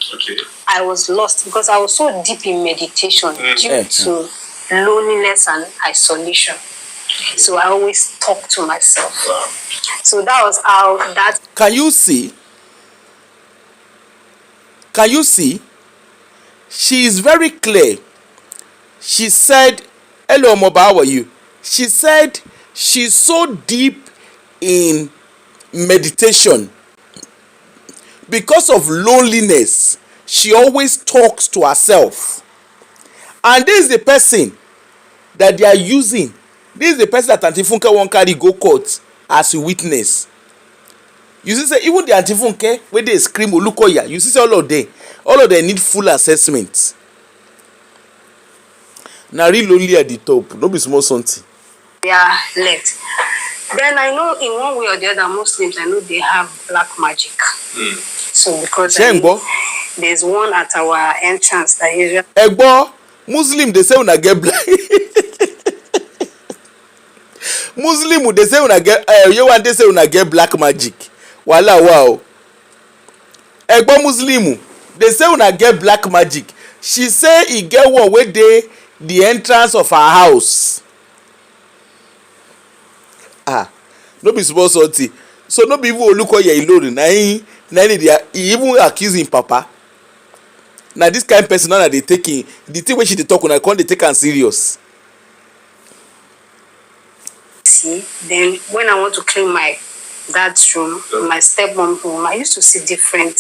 I was lost because I was so deep in meditation due to loneliness and isolation. So I always talk to myself. So that was how that. Can you see? Can you see? She is very clear. She said, hello, Moba, how are you? She said she's so deep in meditation. Because of loneliness, she always talks to herself. And this is the person that they are using. This is the person that Auntie Funke won't carry go court as a witness. You see, say, even the Auntie Funke, when they scream Olukoya, you see, say, all of them need full assessment. Now, real lonely at the top, no be small something. They are left. Then I know in one way or the other, Muslims, I know they have black magic. So because there's one at our entrance that usually. Egbo, Muslim, they say una get black. Muslim, they say una get. Yewande say una get black magic. Wala wow. Egbo Muslim, they say una get black magic. She say he get one wey dey the entrance of her house. No be small something. So no be even Olukoya alone. Na he even accuse him papa. Now this kind of person now that they taking the thing when she dey talk when I can't they take am serious. See, then when I want to clean my dad's room, my stepmom's room, I used to see different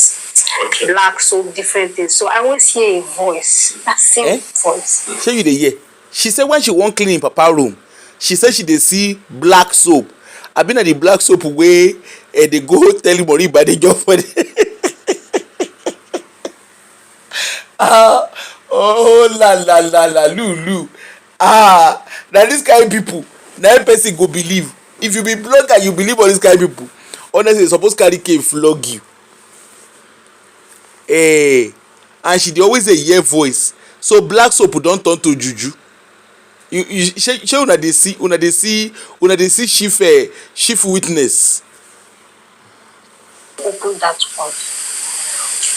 black soap, different things. So I always hear a voice, that same voice. Shey you dey hear? She said when she wan clean im papa room, she say she dey see black soap. I been at the black soap wey dey go tell Mori by the job for the oh la lulu. Na this kind of people na person go believe. If you be blogger you believe all this kind of people. Honestly you suppose carry cane flog you. And she dey always dey hear voice. So black soap don turn to juju. You shey una dey see chief witness. Open that one.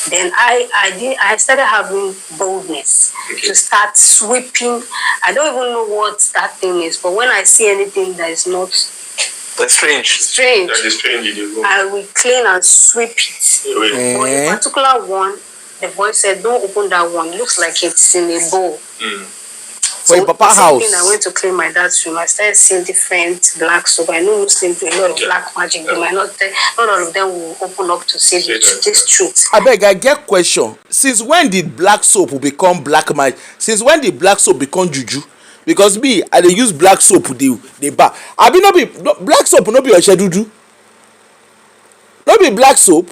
Then I started having boldness to start sweeping. I don't even know what that thing is, but when I see anything that is not strange, That is strange in the room. I will clean and sweep it. But the particular one, the boy said, "Don't open that one. It looks like it's in a bowl." For your papa house. I went to clean my dad's room. I started seeing different black soap. I know Muslims do a lot of black magic. They might not all of them will open up to say this truth. Abeg, I get question. Since when did black soap become black magic? Since when did black soap become juju? Because me, I dey use black soap dey bar. Abi no be black soap no be oshe dudu. No be black soap.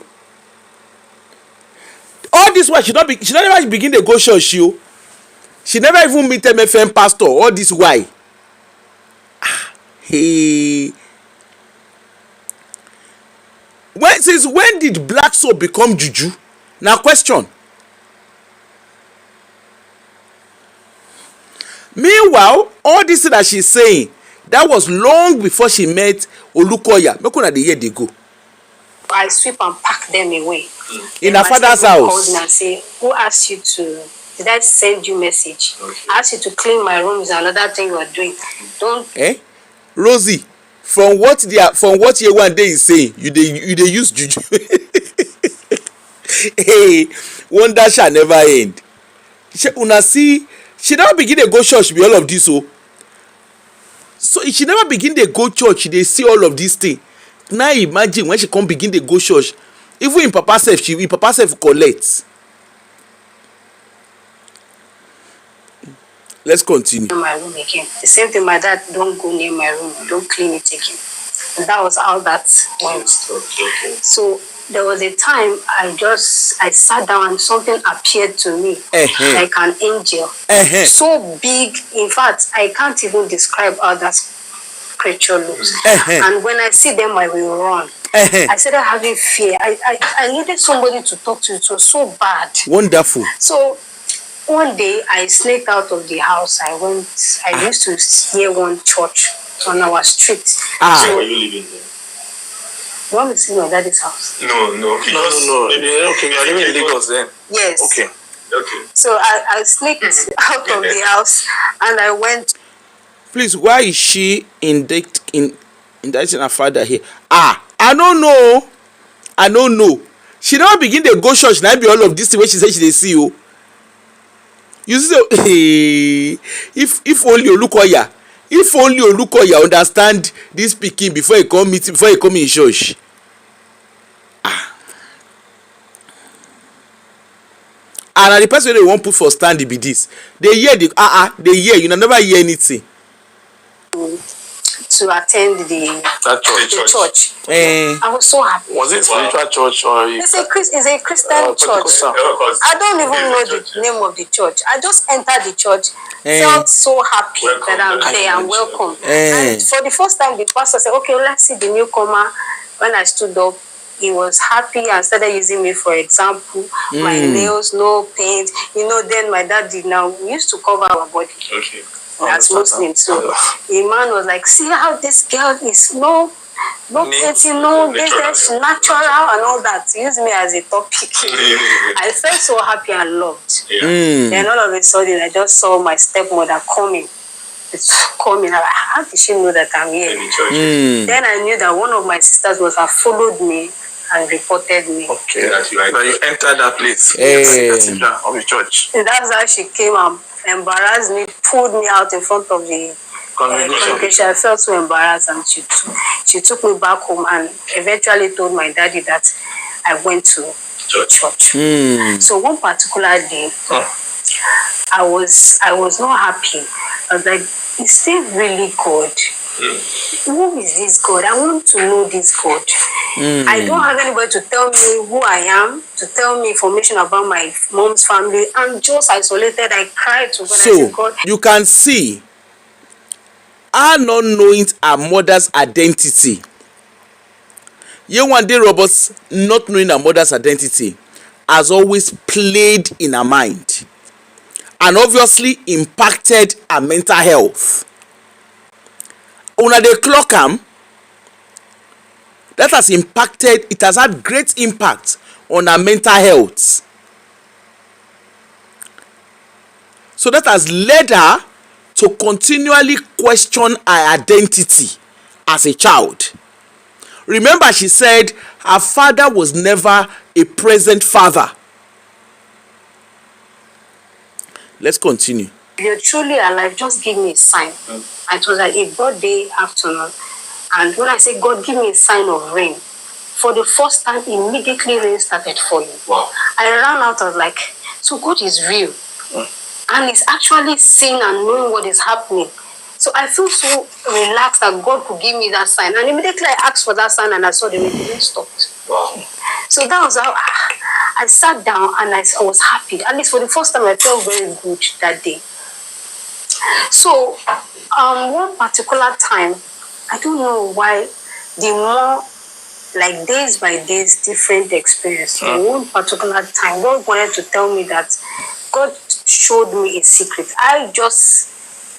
All this one she never begin dey go church o. She never even meet MFM pastor. All this why? Hey. Since when did black soap become juju? Now question. Meanwhile, all this thing that she's saying, that was long before she met Olukoya. Make una dey hear dey go. I sweep and pack them away. In her father's house. Called me and say, "Who asked you to? Did I send you message? I asked you to clean my room is another thing you are doing. Don't." Rosie, from what Yewande is saying, you dey use juju. Hey, wonder shall never end. Una see, she never begin dey go church be all of this o. So she never begin dey go church, dey see all of this thing. Now imagine when she come begin dey go church, even im papa sef collect. Let's continue. My room again. The same thing, my dad, don't go near my room, don't clean it again. And that was how that went. So there was a time I sat down and something appeared to me like an angel. So big, in fact, I can't even describe how that creature looks. And when I see them, I will run. I started having fear. I needed somebody to talk to. It was so bad. Wonderful. So one day I sneaked out of the house. I used to hear one church on our street. So were you living there? You want me to see my daddy's house? No. Okay, you are living in Lagos then. Yes. Okay. So I sneaked out of the house and I went. Please, why is she indicting her father here? I don't know. She never begin to go church. Now be all of this the way she say she dey see you. You see, if only Olukoya understand this pikin before he come in church. And the person wey they wan put for stand be this. They hear you never hear anything. To attend the church. I was so happy. Was it spiritual church or? It's a Christian church. I don't even know the name of the church. I just entered the church, felt so happy that I'm there and welcome. And for the first time, the pastor said, "Okay, let's see the newcomer." When I stood up, he was happy and started using me for example. My nails, no paint. Then my dad did now. We used to cover our body. As Muslims. So the man was like, "See how this girl is no painting, no this natural and all that." Use me as a topic. I felt so happy and loved. Then all of a sudden I just saw my stepmother coming. I'm like, how did she know that I'm here? Then I knew that one of my sisters had followed me and reported me. Okay, that you entered that place. Cathedral of the church. And that's how she came and embarrassed me, pulled me out in front of the congregation. I felt so embarrassed, and she took me back home and eventually told my daddy that I went to church. So one particular day, I was not happy. I was like, is it really God? Who is this God? I want to know this God. I don't have anybody to tell me who I am, to tell me information about my mom's family. I'm just isolated. I cried to God. So I said, God, you can see her not knowing her mother's identity. Yewande Roberts not knowing her mother's identity has always played in her mind and obviously impacted her mental health. Una dey clock am, that has impacted, it has had great impact on her mental health. So that has led her to continually question her identity as a child. Remember, she said her father was never a present father. Let's continue. if you're truly alive, just give me a sign. And it was like a birthday afternoon. And when I say, God, give me a sign of rain, for the first time, immediately rain started falling. Wow. I ran out, I was like, so God is real. And he's actually seeing and knowing what is happening. So I feel so relaxed that God could give me that sign. And immediately I asked for that sign and I saw the rain stopped. Wow. So that was how I sat down and I was happy. At least for the first time, I felt very good that day. So one particular time, I don't know why, the more like days by days, different experience. One particular time, God wanted to tell me that God showed me a secret. I just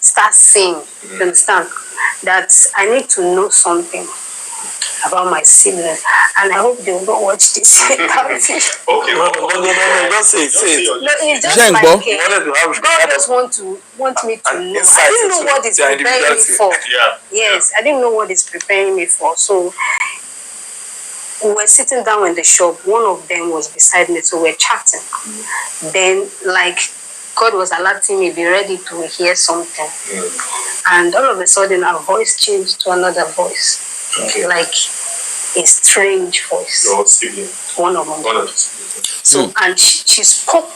start saying, you understand, that I need to know something about my siblings, and I hope they will not watch this. Okay. No, don't say it. No, it's just Jengbo. like God just want me to know. I didn't know what He's preparing me for. Yeah. Yes, I didn't know what He's preparing me for. So we were sitting down in the shop. One of them was beside me, so we were chatting. Then, like, God was alerting me, be ready to hear something. And all of a sudden, our voice changed to another voice. Like a strange voice. Your sibling. One of them. One of the siblings. So, and she spoke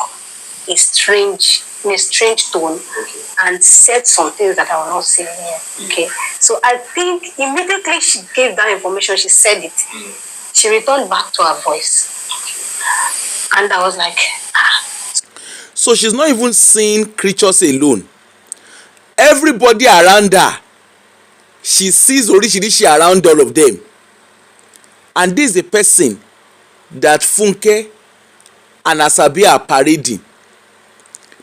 in a strange tone, and said some things that I will not say here. Okay. So I think immediately she gave that information, she said it. She returned back to her voice. And I was like, So she's not even seeing creatures alone. Everybody around her, she sees Orishirishi around all of them. And this is the person that Funke and Asabi are parading.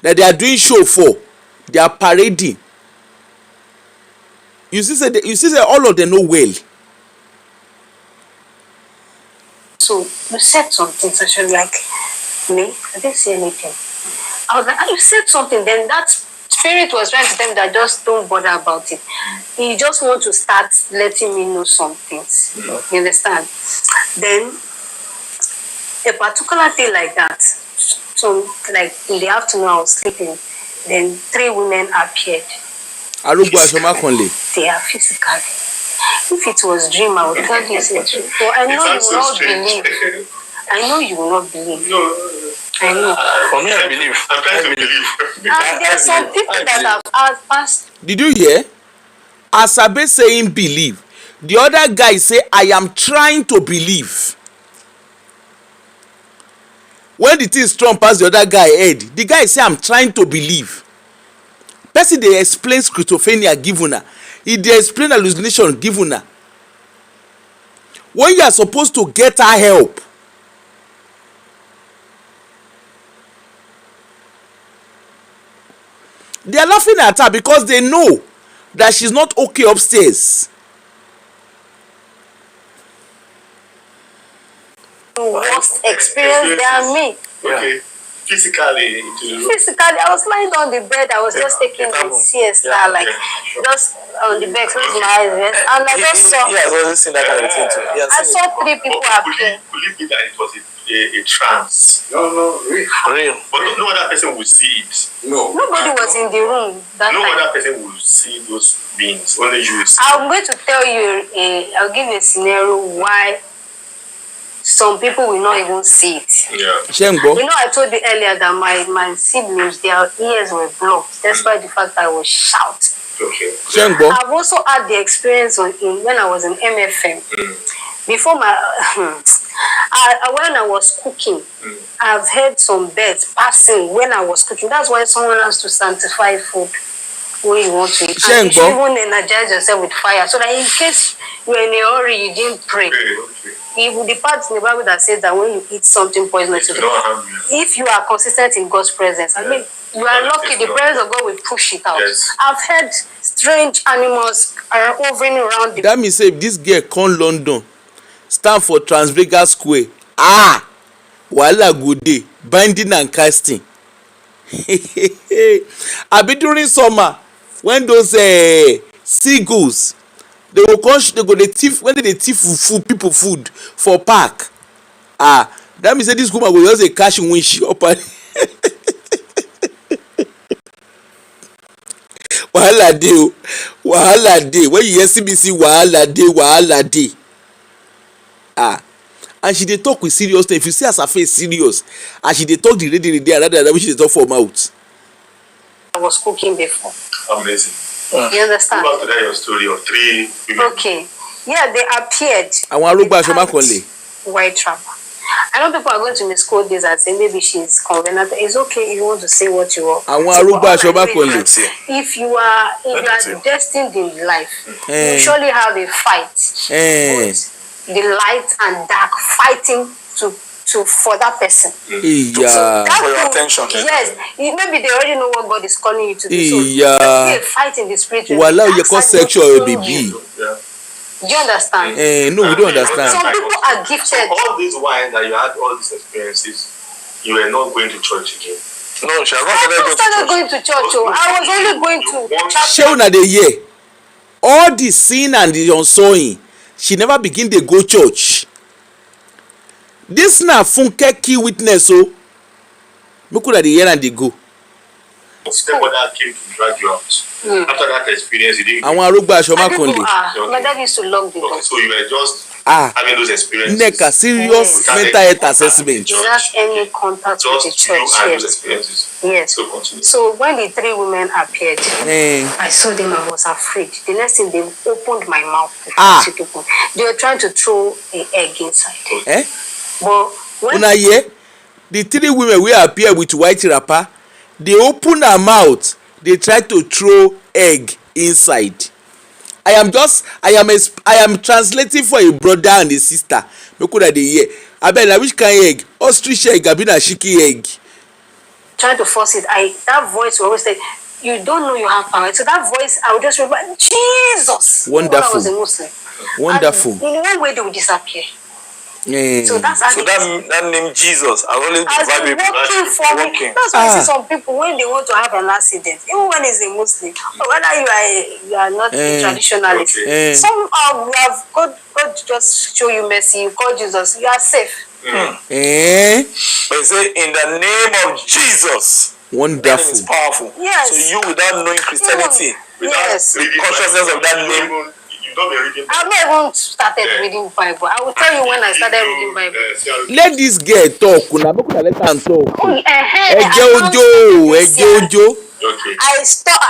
That they are doing show for. They are parading. You see all of them know well. so you said something, so she was like, me? I didn't say anything. I was like, you said something. Then that spirit was trying to tell me that just don't bother about it. He just want to start letting me know some things. You understand? Then a particular day like that, so like in the afternoon I was sleeping, then 3 women appeared. They are physical. If it was dream, I would tell you it's a dream. But I know you will not believe. I know you will not believe. No. I know. For me, I believe. I'm trying to believe. And there are some people that have passed. Did you hear? Asabe saying believe. The other guy say I am trying to believe. When the thing strong pass the other guy head, the guy say I'm trying to believe. Person dey explain schizophrenia give una. He dey explain hallucination give una. When you are supposed to get her help, they are laughing at her because they know that she's not okay upstairs. Worst experience than me. Okay. physically into the room? Physically, I was lying on the bed. I was just taking a siesta, just on the bed, closing my eyes, and I just saw. Yeah, I was seen that kind of thing too. I saw 3 people appear. Could it be that it was a trance? No, real. But no other person would see it. No. Nobody was in the room that No time. other person would see those beings. Only you see. I'm going to tell you, I'll give you a scenario why some people will not even see it. Yeah. You know, I told you earlier that my siblings, their ears were blocked, despite the fact that I was shouting. Okay. I've also had the experience when I was in MFM. Before when I was cooking, I've heard some birds passing when I was cooking. That's why someone has to sanctify food when you want to eat. And you should even energize yourself with fire, so that in case you're in a hurry, you didn't pray. If the part in the Bible that says that when you eat something poisonous, if you are consistent in God's presence, I mean, you are lucky. The presence of God will push it out. Yes. I've heard strange animals are hovering around. That means if this girl come London, stand for Transvagal Square, wahala go dey, binding and casting. Abi during summer when those seagulls they go dey thief when they dey thief people food for park. That means say this woman go just dey catch winch up and wahala dey o, wahala dey. When you hear CBC wahala dey. And she dey talk with seriousness. If you see as her face serious, and she dey talk the day rather which she dey talk for mouth. I was cooking before. Amazing. You understand? Go back to that your story of 3 women. Okay. Yeah, they appeared. Àwọn arúgbó aṣọ mákànlé. White wrapper. I know people are going to misquote this and say maybe she's covenant. It's okay if you want to say what you want. Àwọn arúgbó aṣọ mákànlé. If you are destined in life, you surely have a fight. Both the light and dark fighting for that person. Yeah. For your attention. Yes. Maybe they already know what God is calling you to do. So Yeah. there's a fight in the spirit. Wahala you call sexual baby. Do you understand? No, we don't understand. Some people are gifted. All this while that you had all these experiences, you were not going to church again. No, she has not I started going to church. I was only going to church. Shey una dey hear? All the sin and the unsowing, she never begin dey go church. This na Funke key witness o. Make una dey hear and dey go. Stepmother came to drag you out. After that experience, you didn't. Àwọn arúgbó aṣọ mákànlé. My dad used to lock the door. Okay, so you were just having those experiences. Neka serious mental health assessment. Without any contact with the Just you church. and those Yes. experiences. Yes. So continue. So when the 3 women appeared, I saw them. I was afraid. The next thing, they opened my mouth. They were trying to throw an egg inside. But when Una hear? The 3 women wey appear with white wrapper, they open her mouth, they try to throw egg inside. I am translating for a brother and a sister. Make una dey hear. Abeg na which kind egg? Ostrich egg abi na chicken egg? trying to force it, that voice will always say, you don't know you have power. So that voice, I would just remember, Jesus. Wonderful. When I was a Muslim. Wonderful. And in one way, they will disappear. Yeah. So that's how that name Jesus has always been working for me. That's why I see some people when they want to have an accident, even when it's a Muslim, or whether you are not a traditionalist, somehow God just show you mercy. You call Jesus, you are safe. But he say in the name of Jesus. Wonderful. That name is powerful. Yes. So you without knowing Christianity, without the consciousness of that name. I've not even started reading Bible. I will tell you when I started reading Bible. Let this girl talk. Una make una let am talk. Ojo.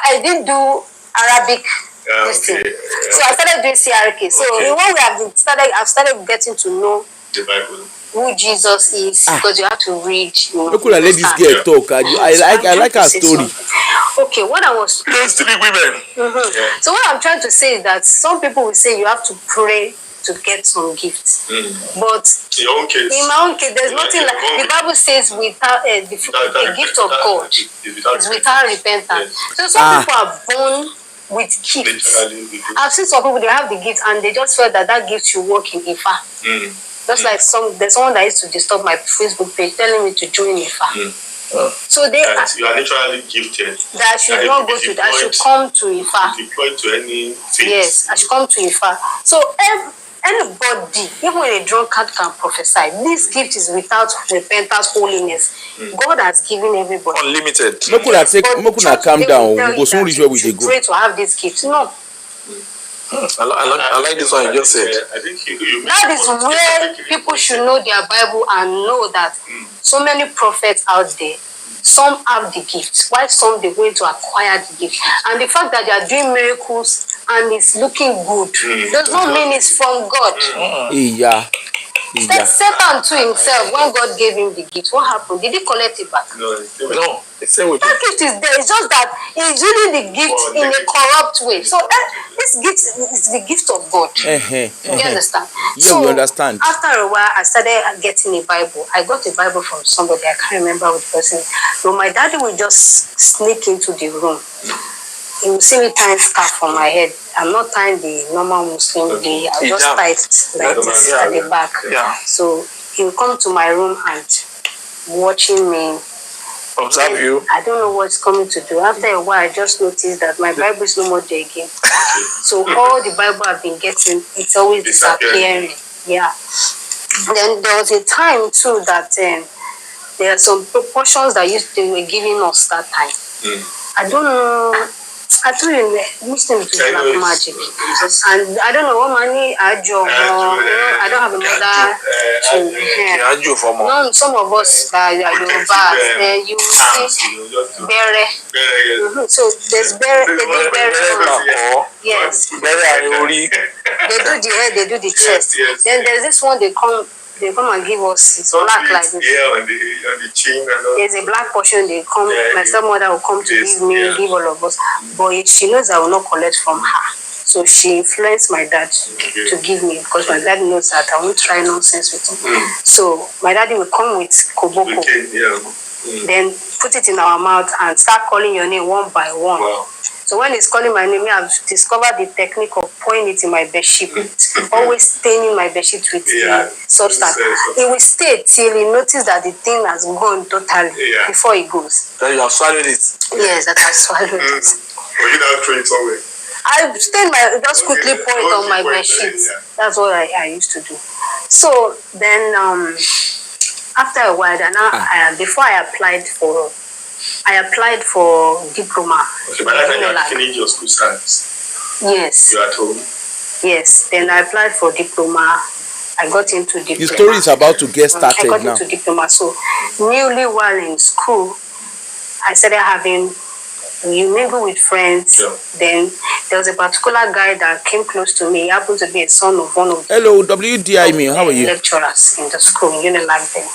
I didn't do Arabic this thing. So I started doing CRK. So when I've started getting to know the Bible, who Jesus is, because you have to read. Make una let this girl talk. I like her story. Okay, what I was those 3 women. So what I'm trying to say is that some people will say you have to pray to get some gifts, but in your own case, in my own case, there's nothing like the Bible says without the gift of God is without repentance. So some people are born with gifts. I've seen some people, they have the gift and they just felt that gift should work in Ifa. Just like there's someone that used to disturb my Facebook page telling me to join Ifa. So they and you are naturally gifted. That I should not go to that. I should come to Ifa. Deployed to any faith. Yes, I should come to Ifa. So anybody, even a drunkard, can prophesy. This gift is without repentance, holiness. God has given everybody unlimited. Make una calm down. We go soon reach where we dey go. Pray to have this gift. No. I like this one you just said. I think that is where people should know their Bible and know that so many prophets out there, some have the gift, while some they're going to acquire the gift. And the fact that they are doing miracles and it's looking good does not mean it's from God. Yeah. Satan to himself, when God gave him the gift, what happened? Did he collect it back? No. It's that gift is there. It's just that he's using the gift in a corrupt way. So this gift is the gift of God. You understand? Yeah, so we understand. After a while, I started getting a Bible. I got a Bible from somebody. I can't remember which person. So my daddy would just sneak into the room. He will see me tying scarf on my head. I'm not tying the normal Muslim way. I'll just tie it like this at the back. Yeah. So he will come to my room and watching me. Observe you. I don't know what's coming to do. After a while, I just noticed that my Bible is no more there again. So all the Bible I've been getting, it's always disappearing. Yeah. Then there was a time too that there are some proportions that they were giving us that time. I don't know. I told you Muslims do black magic, and I don't know what money I don't have a mother to no, some of us are Yorubas, you see bere. So there's bere, they do bere. Yes. They do the head, they do the chest. Then there's this one they come and give us. It's black like this. Yeah, on the chin and all. There's a black portion. They come. My stepmother will come to give me, give all of us. But she knows I will not collect from her, so she influenced my dad to give me, because my dad knows that I won't try nonsense with him. So my daddy will come with koboko, then put it in our mouth and start calling your name one by one. Wow. So when he's calling my name, I've discovered the technique of pouring it in my bedsheet, always staining my bedsheet with substance. It will stay till he notices that the thing has gone totally before it goes. That you have swallowed it? Yes, that I swallowed it. Or you now throw it somewhere? I just quickly pour it on my bedsheet. That's what I used to do. So then after a while, before I applied for diploma. Okay, by that time you are finished your school science. Yes. You are at home. Yes. Then I applied for diploma. I got into diploma. The story is about to get started now. I got into diploma. So newly while in school, I started having you mingle with friends. Yeah. Then there was a particular guy that came close to me. He happened to be a son of one of the Hello, WDI, how are you? lecturers in the school, Unilag then.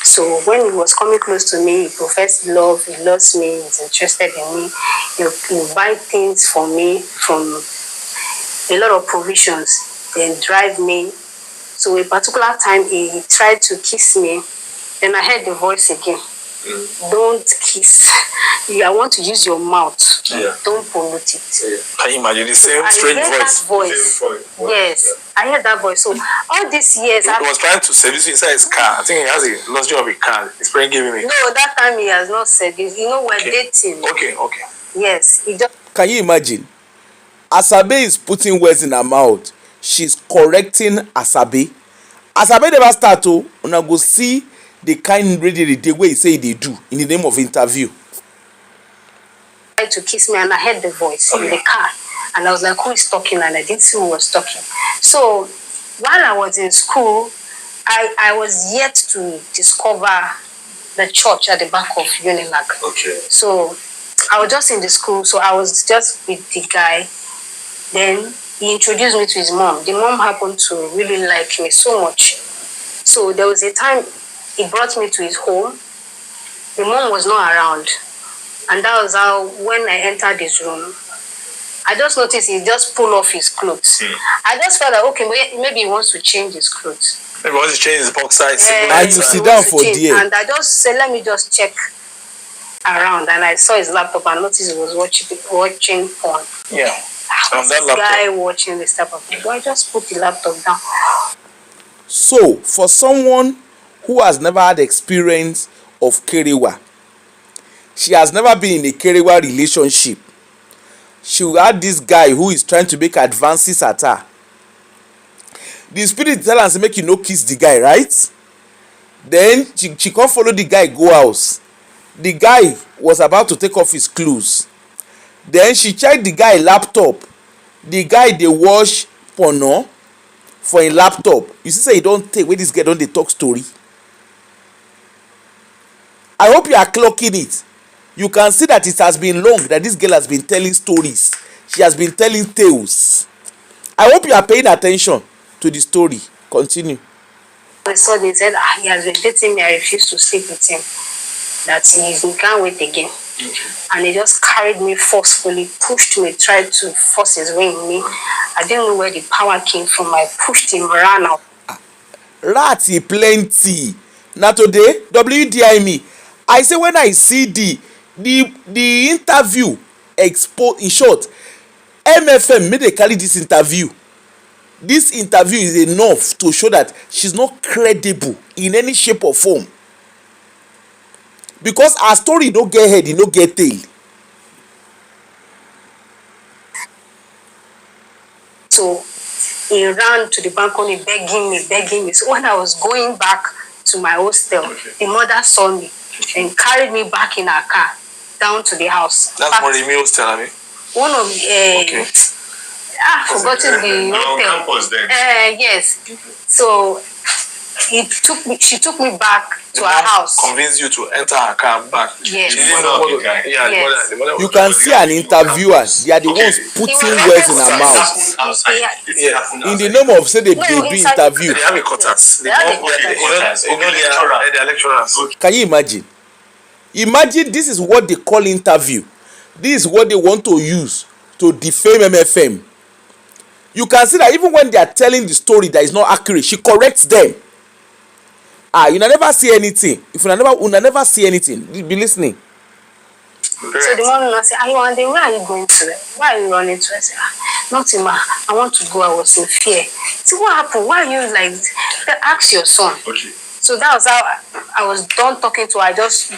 So when he was coming close to me, he professed love, he loves me, he's interested in me. He'll buy things for me from a lot of provisions, then drive me. So a particular time he tried to kiss me, then I heard the voice again. Don't kiss. I want to use your mouth. Don't pollute it. Can you imagine the same strange voice? Yes, I heard that voice. So all these years, he was trying to seduce you inside his car. I think he has a luxury of a car. His friend gave him a car. No, that time he has not said this. You know, we're dating. Okay. Yes, he just. Can you imagine? Asabe is putting words in her mouth. She's correcting Asabe. Asabe never start to. Una go see the kind really the way he say they do in the name of interview. Tried to kiss me and I heard the voice in the car, and I was like, who is talking? And I didn't see who was talking. So while I was in school, I was yet to discover the church at the back of Unilag. Okay. So I was just in the school, so I was just with the guy. Then he introduced me to his mom. The mom happened to really like me so much. So there was a time he brought me to his home. The mom was not around. And that was how, when I entered his room, I just noticed he just pulled off his clothes. I just felt like, okay, maybe he wants to change his clothes. Maybe he wants to change his box size. And you sit down for there. And I just said, let me just check around. And I saw his laptop and noticed he was watching porn. Yeah. On that laptop. Guy watching this type of thing. So I just put the laptop down. So, for someone who has never had experience of kerewa, she has never been in a kerewa relationship. She had this guy who is trying to make advances at her. The spirit tell am say make you no kiss the guy, right? Then she come follow the guy go house. The guy was about to take off his clothes. Then she check the guy laptop. The guy dey watch porno for him laptop. You see say e don tey wey this girl don dey talk story. I hope you are clocking it. You can see that it has been long that this girl has been telling stories. She has been telling tales. I hope you are paying attention to the story. Continue. I saw they said, he has been dating me. I refused to sleep with him. That he can't wait again. And he just carried me forcefully, pushed me, tried to force his way in me. I didn't know where the power came from. I pushed him, ran out. Ratty plenty. Now today, WDI me. I say when I see the interview exposed, in short, MFM made they carry this interview. This interview is enough to show that she's not credible in any shape or form. Because her story don't get head, it don't get tail. So he ran to the balcony begging me. So when I was going back to my hostel, the mother saw me and carried me back in her car down to the house. That's what the hostel, I mean. One of the forgotten the hotel. Campus then. Yes. So she took me back to her house. Convinced you to enter her car back. Yes. She didn't know what the guy. Yeah, yes. the mother You can see an interviewer. They are the ones putting words in her mouth. In the name of say they be interviewed. They have a quarters. They are lecturers. Can you imagine? Imagine this is what they call interview. This is what they want to use to defame MFM. You can see that even when they are telling the story that is not accurate, she corrects them. You never see anything. If you never see anything, be listening. So the woman will say, Yewande, where are you going to? Why are you running to? I say, nothing, ma. I want to go. I was in fear. See what happened? Why are you like? Ask your son. Okay. So that was how I was done talking to her. I just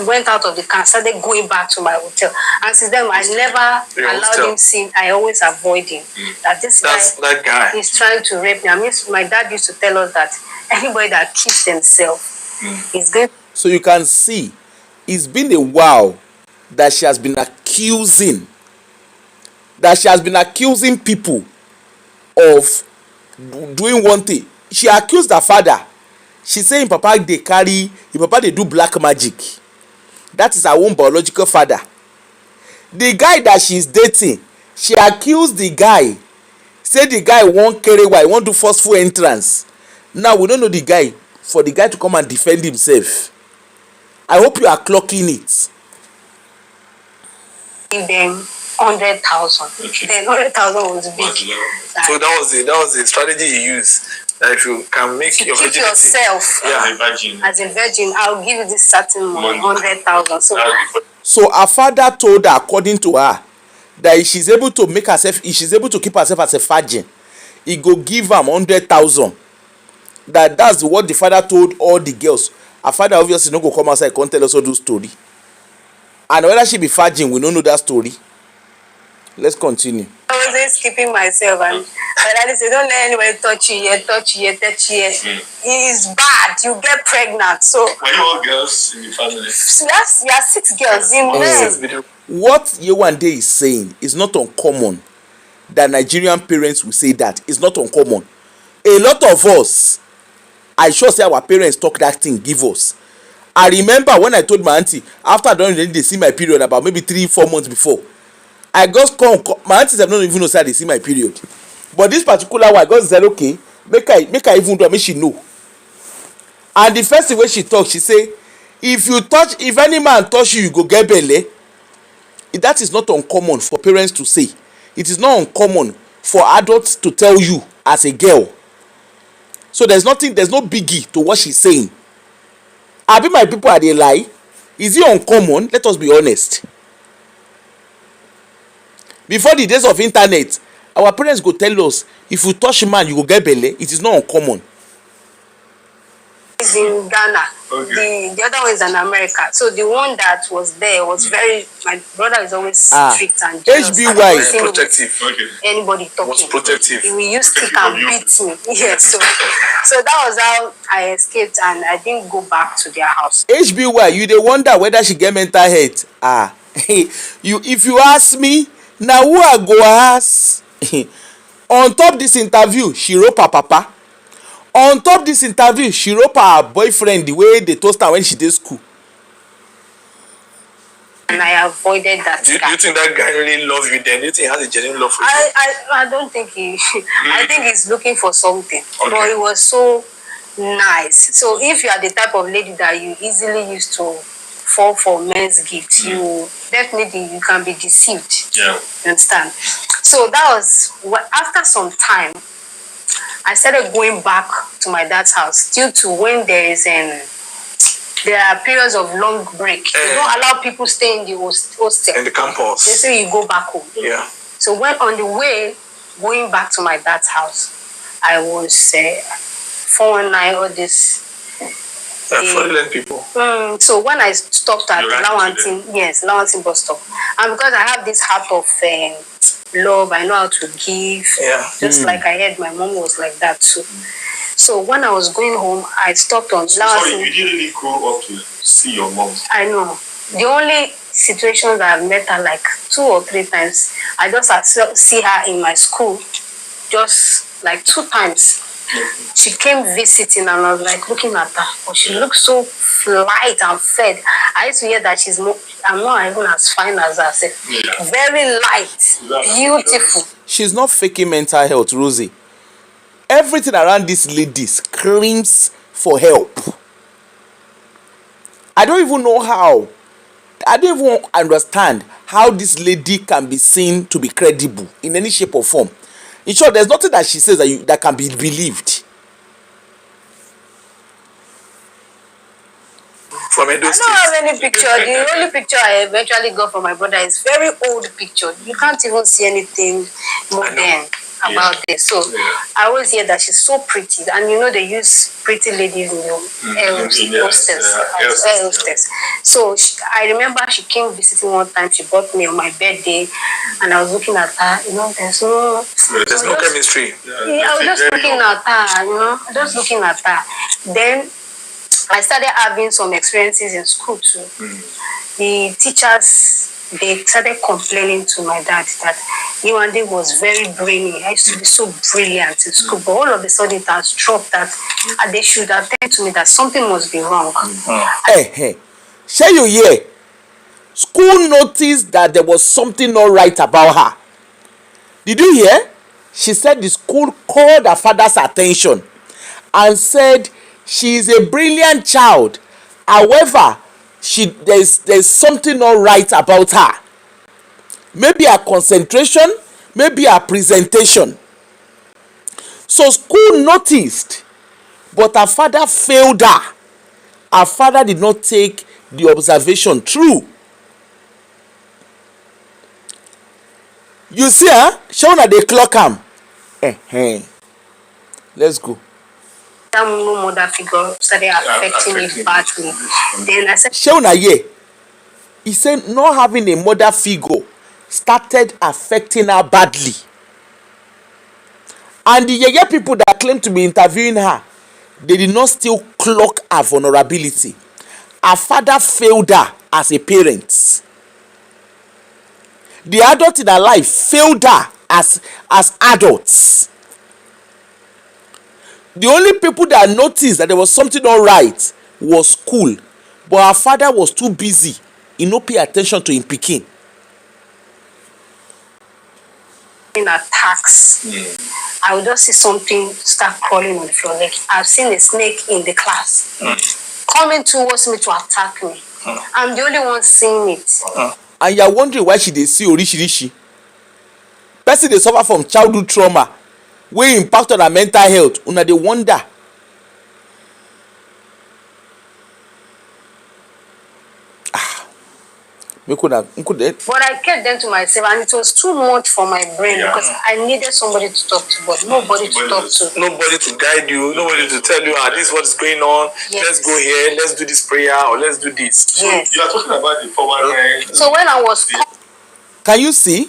went out of the car, started going back to my hotel. And since then, I never allowed him see. I always avoid him. That this guy is trying to rape me. I mean, my dad used to tell us that anybody that keeps themselves is going. So you can see, it's been a while that she has been accusing people of doing one thing. She accused her father. She say papa they do black magic. That is her own biological father. The guy that she's dating, she accused the guy. Say the guy won't carry why, won't do forceful entrance. Now we don't know the guy, for the guy to come and defend himself. I hope you are clocking it. Give them 100,000. Okay. Then 100,000 was big. So that was the strategy you used. That if you can make to your keep virginity yourself as a virgin, I'll give you this certain money, 100,000. So her father told her, according to her, that if she's able to make herself, if she's able to keep herself as a virgin, he go give her 100,000. That's what the father told all the girls. Her father obviously no go come outside and tell us all those story. And whether she be virgin, we don't know that story. Let's continue. I was just keeping myself, and my daddy said, don't let anybody touch you. It's bad. You get pregnant. So were you all girls in the family? We are 6 girls in there. What Yewande is saying is not uncommon. That Nigerian parents will say that. It's not uncommon. A lot of us, I sure say our parents talk that thing, give us. I remember when I told my auntie, after I don't really see my period about maybe 3-4 months before, I just come, my aunties have not even know say they see my period. But this particular one, I just said, okay, make her even do it, make she know. And the first thing when she talk, she say, if any man touch you, you go get belle. That is not uncommon for parents to say. It is not uncommon for adults to tell you as a girl. So there's no biggie to what she's saying. I be my people are they lie? Is it uncommon? Let us be honest. Before the days of internet, our parents go tell us, if you touch man, you go get belle. It is not uncommon. is in Ghana. Okay. The other one is in America. So the one that was there was very. My brother is always strict and jealous. HBY. Protective. Okay. Anybody talking? Was protective. He will use stick and beat me. Yes. So that was how I escaped, and I didn't go back to their house. HBY, you dey wonder whether she get mental health. If you ask me, na who I go ask? On top this interview, she rope her papa. On top this interview, she rope her boyfriend the way they toast her when she dey school. And I avoided that. Do you think that guy really loves you then? Do you think he has a genuine love for you? I don't think he. I think he's looking for something. Okay. But it was so nice. So if you are the type of lady that you easily used to fall for men's gifts, you definitely you can be deceived. Yeah. You understand? So that was after some time, I started going back to my dad's house due to when there are periods of long break. They don't allow people stay in the hostel. In the campus. They say you go back home. Yeah. So when on the way going back to my dad's house, I was 419 all this. Fraudulent people. So when I stopped at You ran Lawantin bus stop, and because I have this heart of love, I know how to give. Yeah. Just like I heard my mom was like that too. So when I was going home, I stopped on Sorry, Lawantin. you didn't really grow up to see your mom. I know. The only situations that I've met her like 2 or 3 times, I just see her in my school, just like 2 times. She came visiting and I was like looking at her, but she looks so light and fed. I used to hear that I'm not even as fine as her. I said, very light, beautiful. She's not faking mental health, Rosie. Everything around this lady screams for help. I don't even know how. I don't even understand how this lady can be seen to be credible in any shape or form. In short, there's nothing that she says that can be believed. From Edo I State. don't have any picture. The only picture I eventually got from my brother is very old picture. You can't even see anything modern about this. So I always hear that she's so pretty, and they use pretty ladies in the hostels. So I remember she came visiting one time. She brought me on my birthday, and I was looking at her. There's no chemistry. I was just looking at her. Just looking at her. Then I started having some experiences in school too. The teachers, they started complaining to my dad that Yewande was very brainy. I used to be so brilliant in school, but all of a sudden it has dropped that they should attend to me that something must be wrong. Hey, shall you hear? School noticed that there was something not right about her. Did you hear? She said the school called her father's attention and said she is a brilliant child. However, there's something not right about her. Maybe her concentration, maybe her presentation. So school noticed, but her father failed her. Her father did not take the observation true. You see, Shona dey clock am. Let's go. That no mother figure started affecting me badly. Then I said, Shona he said not having a mother figure started affecting her badly. And the yeye people that claim to be interviewing her, they did not still clock her vulnerability. Her father failed her as a parent. The adult in her life failed her as adults. The only people that noticed that there was something not right was school, but her father was too busy. He no pay attention to him pikin. in attacks. I will just see something start crawling on the floor. Like I've seen a snake in the class coming towards me to attack me. I'm the only one seeing it. And you are wondering why she dey see orishirishi. Person dey suffer from childhood trauma wey impact on her mental health. Una dey wonder. But I kept them to myself, and it was too much for my brain because I needed somebody to talk to, but nobody to talk to. Nobody to guide you, nobody to tell you, this is what is going on. Yes. Let's go here, let's do this prayer, or let's do this. Yes. So you are talking about the 419. So when I was... Can you see?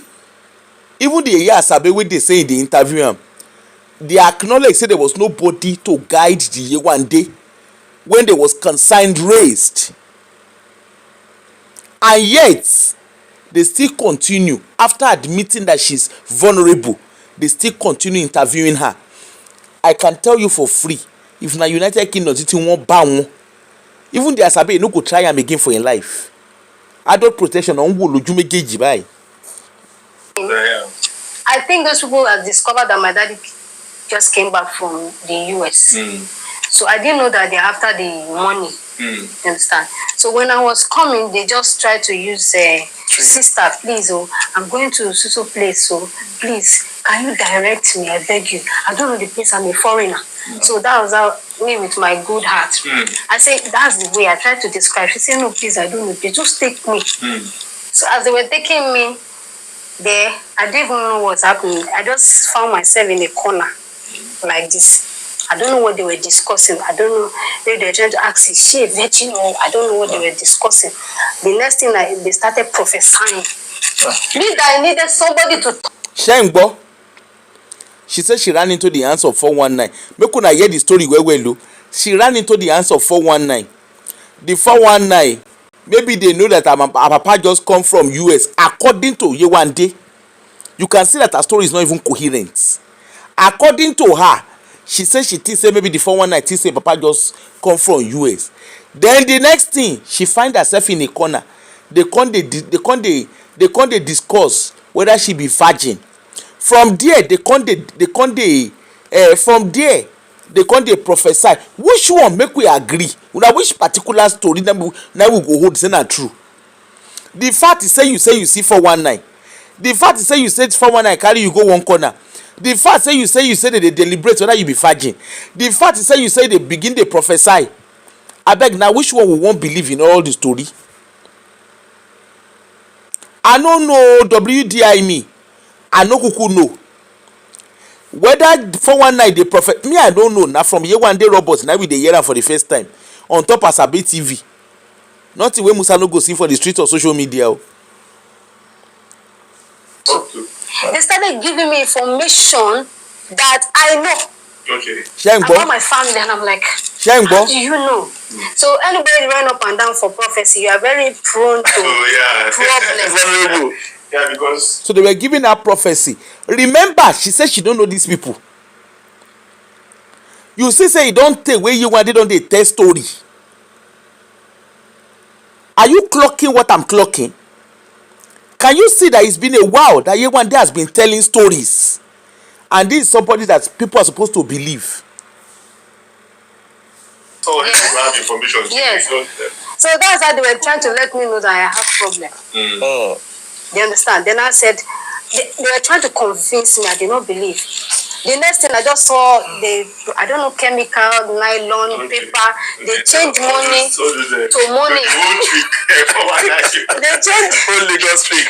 Even the Yasabe, when they say in the interview, they acknowledge say there was nobody to guide the Yewande when there was consigned raised. And yet, they still continue. After admitting that she's vulnerable, they still continue interviewing her. I can tell you for free, if na United Kingdom it won't ban, even the Asabe no go try am again for in life. Adult protection on wo loju mejeji báyìí. I think those people have discovered that my daddy just came back from the US. So I didn't know that they're after the money. You understand? So when I was coming, they just tried to use sister, please, I'm going to Suso place, so please, can you direct me? I beg you. I don't know the place, I'm a foreigner. So that was how me with my good heart. I said, that's the way I tried to describe. She said, no, please, I don't know. They just take me. So as they were taking me there, I didn't even know what's happening. I just found myself in a corner like this. I don't know what they were discussing. I don't know. They were trying to ask, is she a virgin? Or I don't know what they were discussing. The next thing, they started prophesying. Me, I needed somebody to talk. Shengbo. She said she ran into the hands of 419. Make una hear the story well. She ran into the hands of 419. The 419, maybe they know that our papa just come from US. According to Yewande, you can see that her story is not even coherent. According to her, she said she thinks maybe the 419 thinks say papa just come from US. Then the next thing, she find herself in a corner. They can't discuss whether she be virgin. From there, they can't prophesy. Which one make we agree? Una which particular story now we go hold say na true? The fact is say you see 419. The fact is say you say 419 carry you go one corner. The fact say you say that they deliberate whether you be virgin. The fact is say you say they begin to prophesy. I beg now, which one we won't believe in all the story? I don't know WDI me. I know kuku know. Whether 419 they prophet me, I don't know. Now from Yewande robots, now we dey hear am for the first time on top Asabe TV. Nothing wey Musa no go see for the streets of social media. They started giving me information that I know. Okay. About my family, and I'm like, how do you know? So anybody run up and down for prophecy, you are very prone to problems. Yeah, because so they were giving her prophecy. Remember, she said she don't know these people. You see, say you don't take where you want, they don't they tell story. Are you clocking what I'm clocking? Can you see that it's been a while that Yewande has been telling stories? And this is somebody that people are supposed to believe. so you have information. Yes. So that's how they were trying to let me know that I have problem. You understand? Then I said, they were trying to convince me. I did not believe. The next thing I just saw, I don't know, chemical, nylon, paper. They changed money to money. They changed. Lagos trick.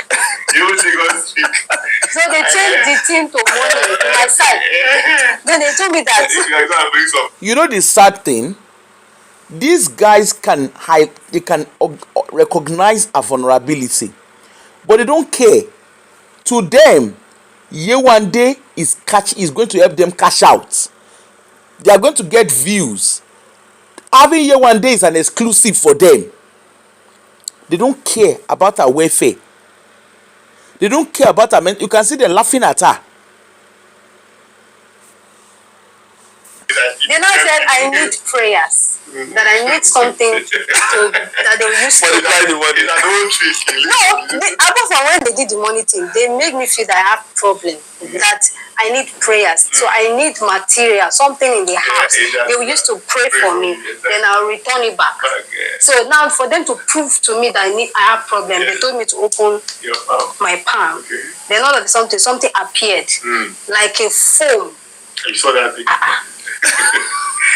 So they changed the thing to money to my side. Then they told me that. You know the sad thing? These guys can hide, they can recognize a vulnerability, but they don't care. To them, Yewande is going to help them cash out. They are going to get views. Having Yewande is an exclusive for them. They don't care about her welfare. They don't care about her. You can see them laughing at her. Then I said, I need prayers. That I need something that they will use to multiply the money. No, apart from when they did the money thing, they made me feel that I have problem. That I need prayers. So I need material, something in the house. They will used to pray for me. Then I'll return it back. So now for them to prove to me that I have problem, they told me to open my palm. Then all of a sudden something appeared like a foam. You saw that thing?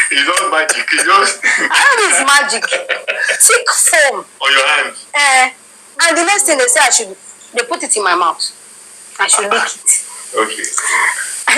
It's not magic. It's just I know it's magic. Thick foam. On your hands. And the next thing they say they put it in my mouth. I should lick it. Okay.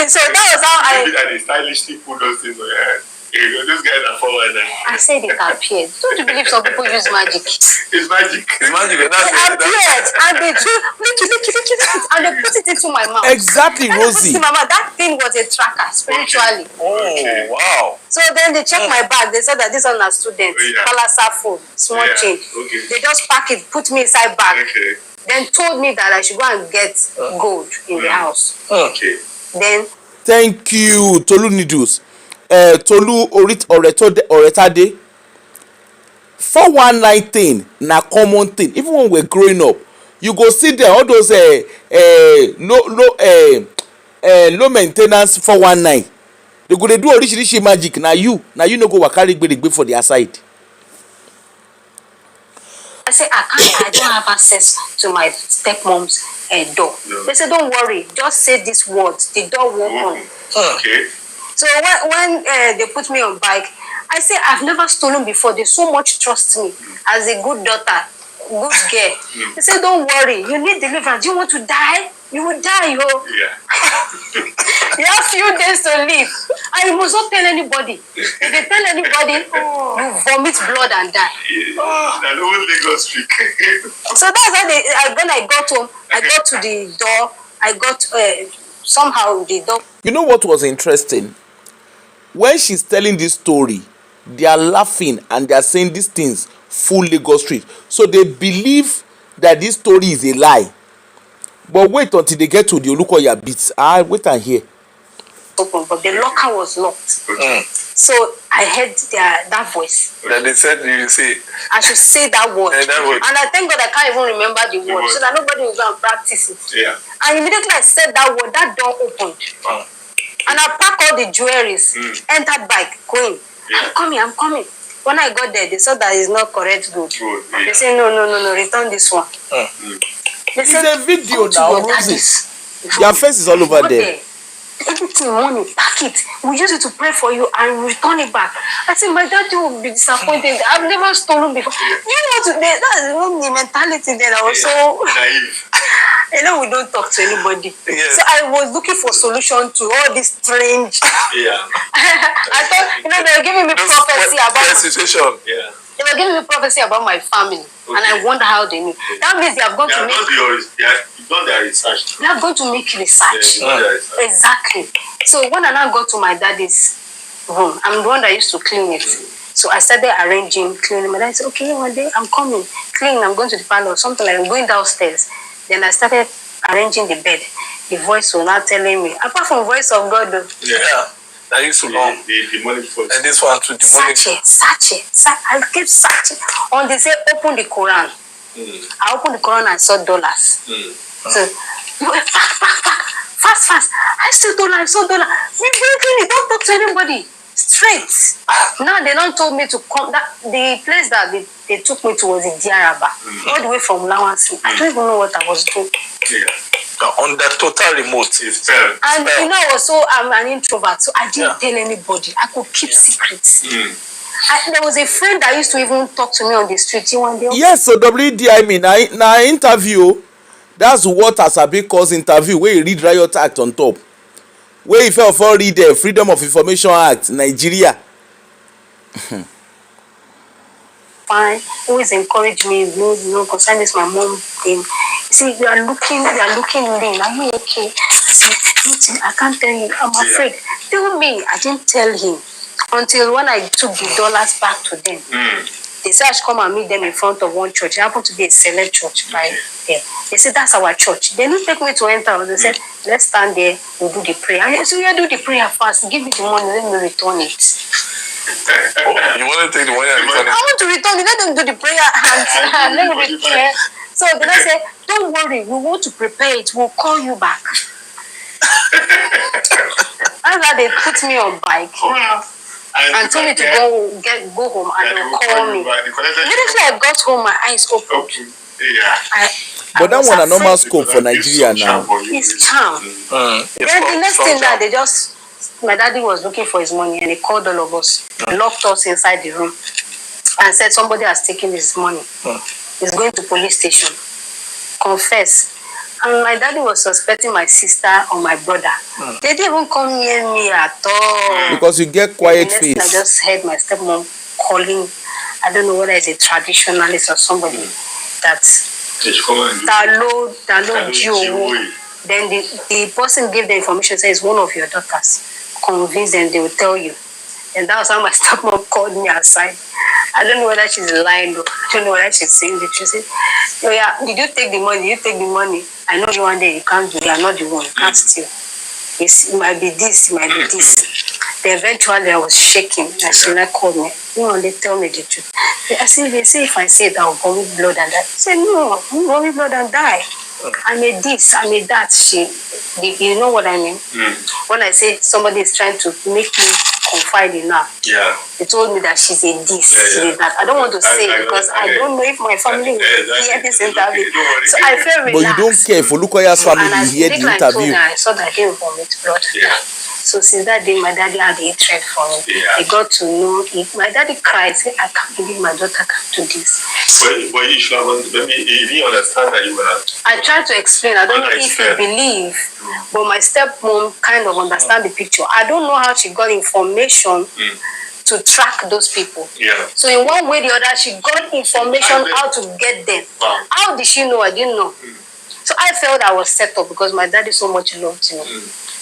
So that was how I stylishly put those things on your head. Those guys are forward. I said it appeared. Don't you believe some people use magic? It's magic. It's magic. It appeared and they lick it, and they put it into my mouth. Exactly, Rosie. My mouth. That thing was a tracker spiritually. Oh, wow. So then they checked my bag. They said that this one a student. Palasa food, small change. Okay. They just pack it, put me inside bag. Okay. Then told me that I should go and get gold in the house. Okay. Then. Thank you, Tolu Needles. Tolu Oretade. 419 thing na common thing. Even when we're growing up, you go see there all those low maintenance 419. They go dey do orishi magic. Na you no go waka rigbe for their side. I say I don't have access to my stepmom's door. No. They say don't worry, just say these words. The door will open. Okay. So when they put me on bike, I say I've never stolen before. They so much trust me as a good daughter, good girl. They say don't worry, you need deliverance. You want to die? You will die, yo. Yeah. You have few days to live, and you must not tell anybody. If you tell anybody, you vomit blood and die. That old Lagos street. So that's how when I got home, I got to the door. I got somehow the door. You know what was interesting? When she's telling this story, they are laughing and they are saying these things full Lagos street. So they believe that this story is a lie. But wait until they get to the Olukoya bits. Wait and hear. Open, but the locker was locked. So I heard that voice. Then they said you say. I should say that word. And I thank God I can't even remember the word, so that nobody will go and practice it. Yeah. And immediately I said that word, that door opened. And I packed all the jewelries, entered bike, going. Yeah. I'm coming. When I got there, they saw that it's not correct good. Yeah. They say no, return this one. It's a video now, Rosie. Your face is all over there. Anything money, pack it. We use it to pray for you and return it back. I said, my daddy will be disappointed. I've never stolen before. You know, that's the mentality there. I was so naive. We don't talk to anybody. Yeah. So I was looking for solution to all this strange. Yeah. I thought, they were giving me prophecy about the situation. Yeah. They were giving me prophecy about my family, and I wonder how they knew. That means they have gone to make. You've done their research. They are going to make research. Exactly. So when I now got to my daddy's room, I'm the one that used to clean it. So I started arranging, cleaning. My dad said, "Okay, one day I'm coming, cleaning. I'm going to the parlor, something like I'm going downstairs." Then I started arranging the bed. The voice was not telling me, apart from voice of God, though. Yeah. I used to know the money voice. And this one too, the money. Searching. I kept searching. On they say open the Quran. I opened the Quran and saw dollars. So fast. I saw dollar. We breaking it. Don't talk to anybody. Straight. Now they don't told me to come. The place that they took me to was in Diaraba, all the way from Lawansi. I don't even know what I was doing. Yeah. On the total remote. And I'm an introvert, so I didn't tell anybody. I could keep secrets. There was a friend that used to even talk to me on the street. Yewande. Yes, so WDI na interview. That's what Asabi calls interview, where you read Riot Act on top. Where you fell for read the Freedom of Information Act, Nigeria. Fine, always encourage me, concerning this my mom thing. You see, you are looking lean. Are you okay? I can't tell you. I'm afraid. Tell me. I didn't tell him until when I took the dollars back to them. They said I should come and meet them in front of one church. It happened to be a select church by there. They said that's our church. They didn't take me to enter. They said let's stand there. We'll do the prayer. I said we do the prayer first. Give me the money. Let me return it. You want to take the money and return it? I want to return it. Let them do the prayer and let me return it. So then I said, don't worry, we want to prepare it. We'll call you back. After they put me on bike and told me to go home and they'll call me. Immediately I got home, my eyes opened. But that one a normal scope for Nigeria now. It's charm. Then the next thing that my daddy was looking for his money and he called all of us, locked us inside the room and said somebody has taken his money. He's going to police station. confess. And my daddy was suspecting my sister or my brother. They didn't even come near me at all. Because you get quiet face. I just heard my stepmom calling, I don't know whether it's a traditionalist or somebody, that then the person gave the information, says one of your daughters. Convince them, they will tell you. And that was how my stepmom called me aside. I don't know whether she's lying or I don't know whether she's saying the truth. She said, oh yeah, did you take the money? You take the money. I know you one day you can't do it. You are not the one. You can't steal. It might be this, it might be this. Then eventually I was shaking and she like called me. They tell me the truth. I said, they say if I say it, I'll vomit blood and die. She said, no, you vomit blood and die. I made this, I made that. You know what I mean? When I say somebody is trying to make me confide in her, they told me that she's a this, she's that. I don't want to say it because I don't know if my family will hear this interview. So I felt relaxed. But you don't care for Lukoya's family to hear the interview. I saw that I didn't vomit blood. So since that day, my daddy had a hatred for me. I got to know it. My daddy cried, said, I can't believe my daughter can do this. But you should have, he didn't understand that you were. I tried to explain. I don't know if he believe, but my stepmom kind of understand the picture. I don't know how she got information to track those people. So in one way or the other, she got information how to get them. How did she know? I didn't know. So I felt I was set up because my daddy so much loved me.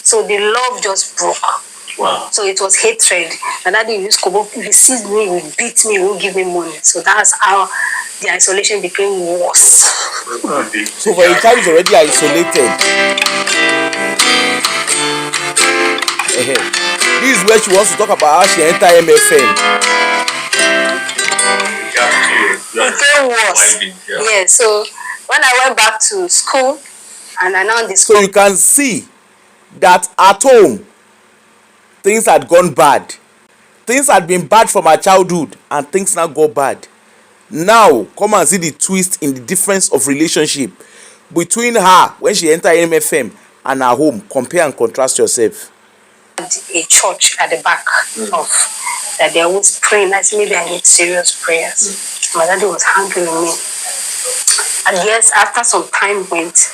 So the love just broke. Wow. So it was hatred. My daddy used to go, if he sees me, he will beat me, he won't give me money. So that's how the isolation became worse. So for a child is already isolated. This is where she wants to talk about how she entered MFM. It became worse. Yeah, so when I went back to school and I now discovered. So you can see that at home things had gone bad. Things had been bad from her childhood and things now go bad. Now come and see the twist in the difference of relationship between her when she entered MFM and her home. Compare and contrast yourself. A church at the back of that they always praying. I said, maybe I need serious prayers. My daddy was handling me. And yes, after some time went,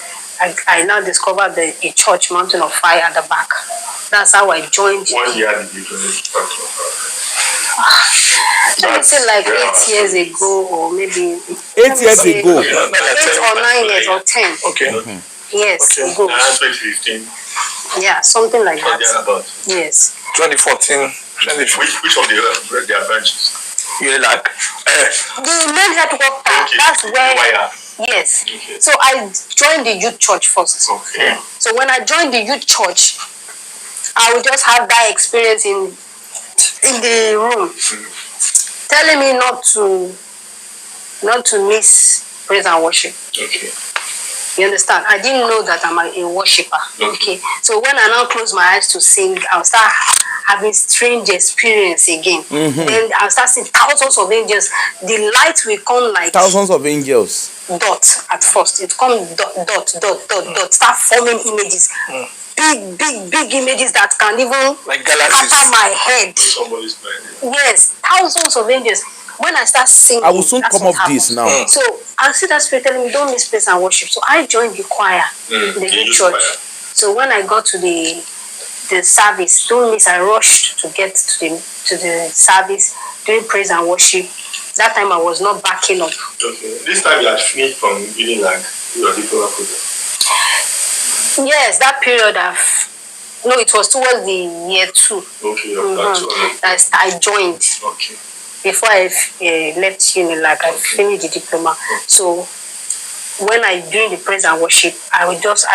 I now discovered a church, Mountain of Fire at the back. That's how I joined. 1 year did you join Let me say like 8 years ago, or maybe 8 years ago. 8 or 9 years or 10. Okay. Yes, ago. 2015. Yeah, something like that. About. Yes. 2014. Which of their branches? Unilag. The main headquarters. Okay. That's where. Wire. Yes. Okay. So I joined the youth church first. Okay. So when I joined the youth church, I would just have that experience in the room, telling me not to miss praise and worship. Okay. You understand? I didn't know that I'm a worshiper. Okay. So when I now close my eyes to sing, I'll start having strange experience again. Then I'll start seeing thousands of angels. The light will come like thousands of angels. Dot at first. It comes dot, start forming images. Big images that can even like galaxies. scatter my head. Somebody's blind. Yes, thousands of angels. When I start singing, I will soon come off this now. So I see that spirit telling me, don't miss praise and worship. So I joined the choir in the youth church. So when I got to the service, don't miss, I rushed to get to the service during praise and worship. That time I was not backing up. Okay. This time you had finished from Unilag, your diploma program. Yes, that period no, it was towards the year 2. Okay, I joined. Okay. Before I left Unilag, I finished the diploma. So when during the praise and worship, I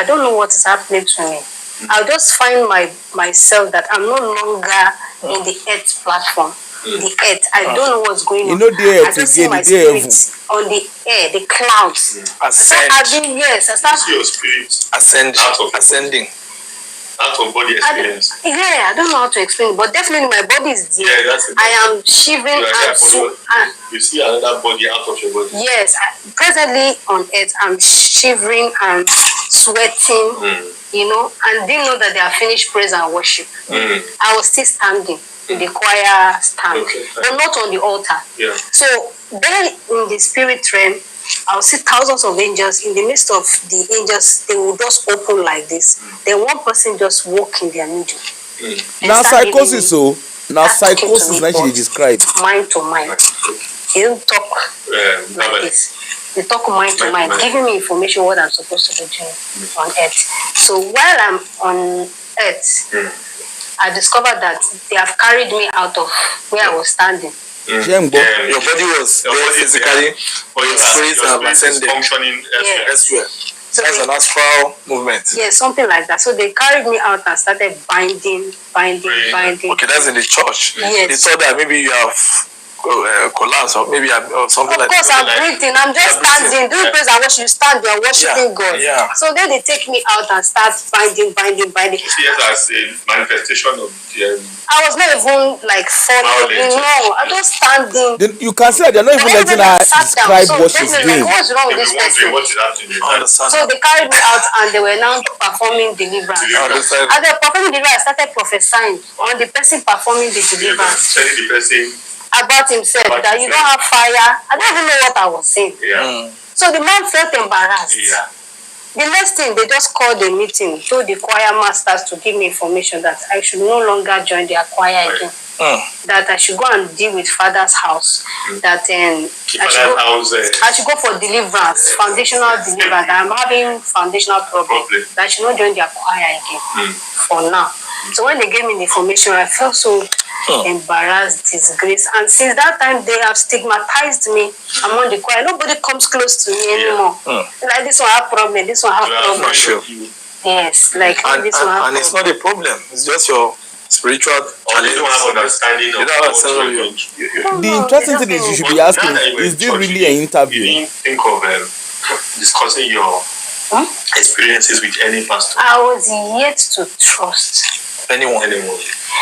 don't know what is happening to me. I'll just find myself that I'm no longer in the earth platform. The earth, I don't know what's going on. You know the earth I just see again, my the heaven. spirit on the air, the clouds. I start See your spirit ascending. Out of body experience. I don't know how to explain, but definitely my body is there. Yeah, that's it. I am shivering and you see another body out of your body. Yes, presently on earth, I'm shivering and sweating, and didn't know that they are finished praise and worship. I was still standing in the choir stand, but not on the altar. Yeah. So then in the spirit realm, I'll see thousands of angels. In the midst of the angels, they will just open like this. Then one person just walk in their middle. Now psychosis, so now psychosis that she described. Mind to mind. He don't talk like this. They talk mind to mind, giving me information what I'm supposed to be doing on earth. So while I'm on earth, I discovered that they have carried me out of where I was standing. Your body was there physically, but your spirit have ascended functioning elsewhere. So that's an astral movement. Yeah, something like that. So they carried me out and started binding. Okay, that's in the church. Yes. They thought that maybe you have collapsed or maybe or something like that. Of course, I'm breathing. I'm just standing. Doing praise and worship. You stand there worshiping God. Yeah. So then they take me out and start binding. See it as a manifestation of I was not even like falling. No, I just standing. Then you can see that they're not even letting her describe what she's doing. Like, what's wrong with this person? So they carried me out and they were now performing deliverance. As they were performing deliverance, I started prophesying on the person performing the deliverance. Telling the person about himself that you don't have fire. I don't even know what I was saying. So the man felt embarrassed. The next thing, they just called a meeting, told the choir masters to give me information that I should no longer join their choir again. That I should go and deal with Father's house. That I should go for deliverance, foundational deliverance. That I'm having foundational problem. That I should not join their choir again for now. So when they gave me the information, I felt so embarrassed, disgraced. And since that time, they have stigmatized me among the choir. Nobody comes close to me anymore. Like this one have problem, this one have problem. Sure. Yes, like this one have problem. And it's not a problem. It's just your spiritual challenge. You don't have understanding of the interesting thing is you should be asking, is this really an interview? You didn't think of discussing your experiences with any pastor? I was yet to trust anyone.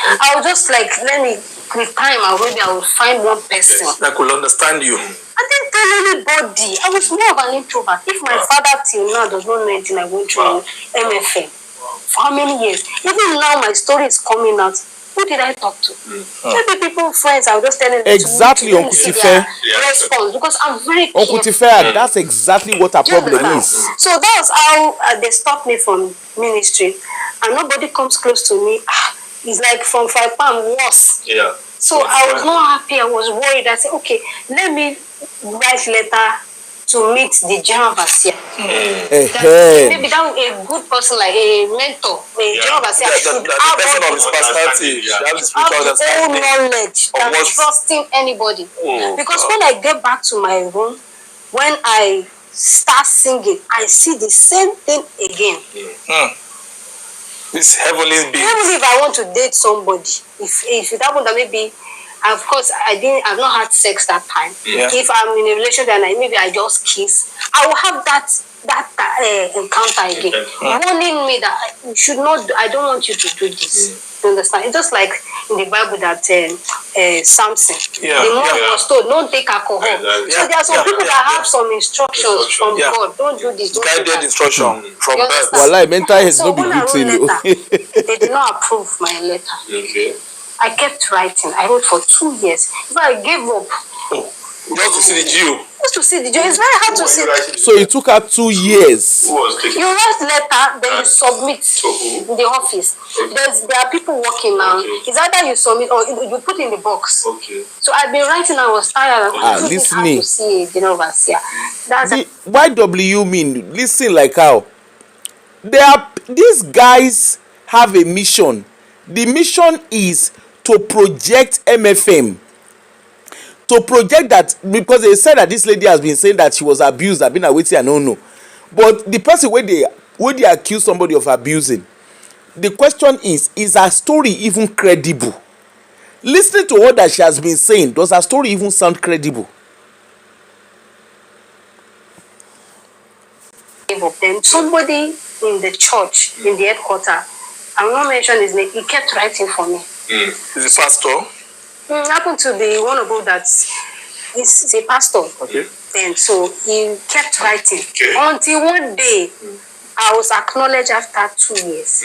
I was just like, let me, with time, maybe I will find one person that could understand you. I didn't tell anybody. I was more of an introvert. If my father till now does not know anything, I went through MFM. For how many years? Even now, my story is coming out. Who did I talk to? Maybe people, friends, I was just telling them exactly, to Uncle Tife. Response, because I'm very careful. Uncle Tife, that's exactly what our problem is. So that was how they stopped me from ministry. And nobody comes close to me. It's like from 5 pounds worse. So I was not happy. I was worried. I said, okay, let me write letter to meet the general overseer. Maybe that would be a good person, like a mentor. A general overseer should have the person of his personality. Have the spiritual understanding. Knowledge than trusting anybody. Because when I get back to my room, when I start singing, I see the same thing again. This heavenly being. Even if I want to date somebody, if it happened that maybe, of course, I've not had sex that time. If I'm in a relationship and maybe I just kiss, I will have that encounter again, warning me that you should not. I don't want you to do this. You understand? It's just like in the Bible that Samson, the mom was told, don't take alcohol. So there are some people that have some instructions from God. Don't do this. Guided instruction from birth. Well, mental health so no be good thing. They did not approve my letter. I kept writing. I wrote for 2 years. But I gave up. Just to see the Jew. Just to see the Jew. It's very hard to see. So it took her 2 years. You write letter, then you submit in the office. There are people working now. It's either you submit or you put in the box. So I've been writing. I was tired. Listening. To see the overseer. YW mean listen like how these guys have a mission. The mission is to project MFM, to project that, because they said that this lady has been saying that she was abused, I've been awaiting, I don't know. But the person where they accuse somebody of abusing, the question is her story even credible? Listening to what that she has been saying, does her story even sound credible? Then somebody in the church, in the headquarters, I will not mention his name, he kept writing for me. Is he pastor? Happened to be one of those that is a pastor. And so he kept writing until one day I was acknowledged after 2 years.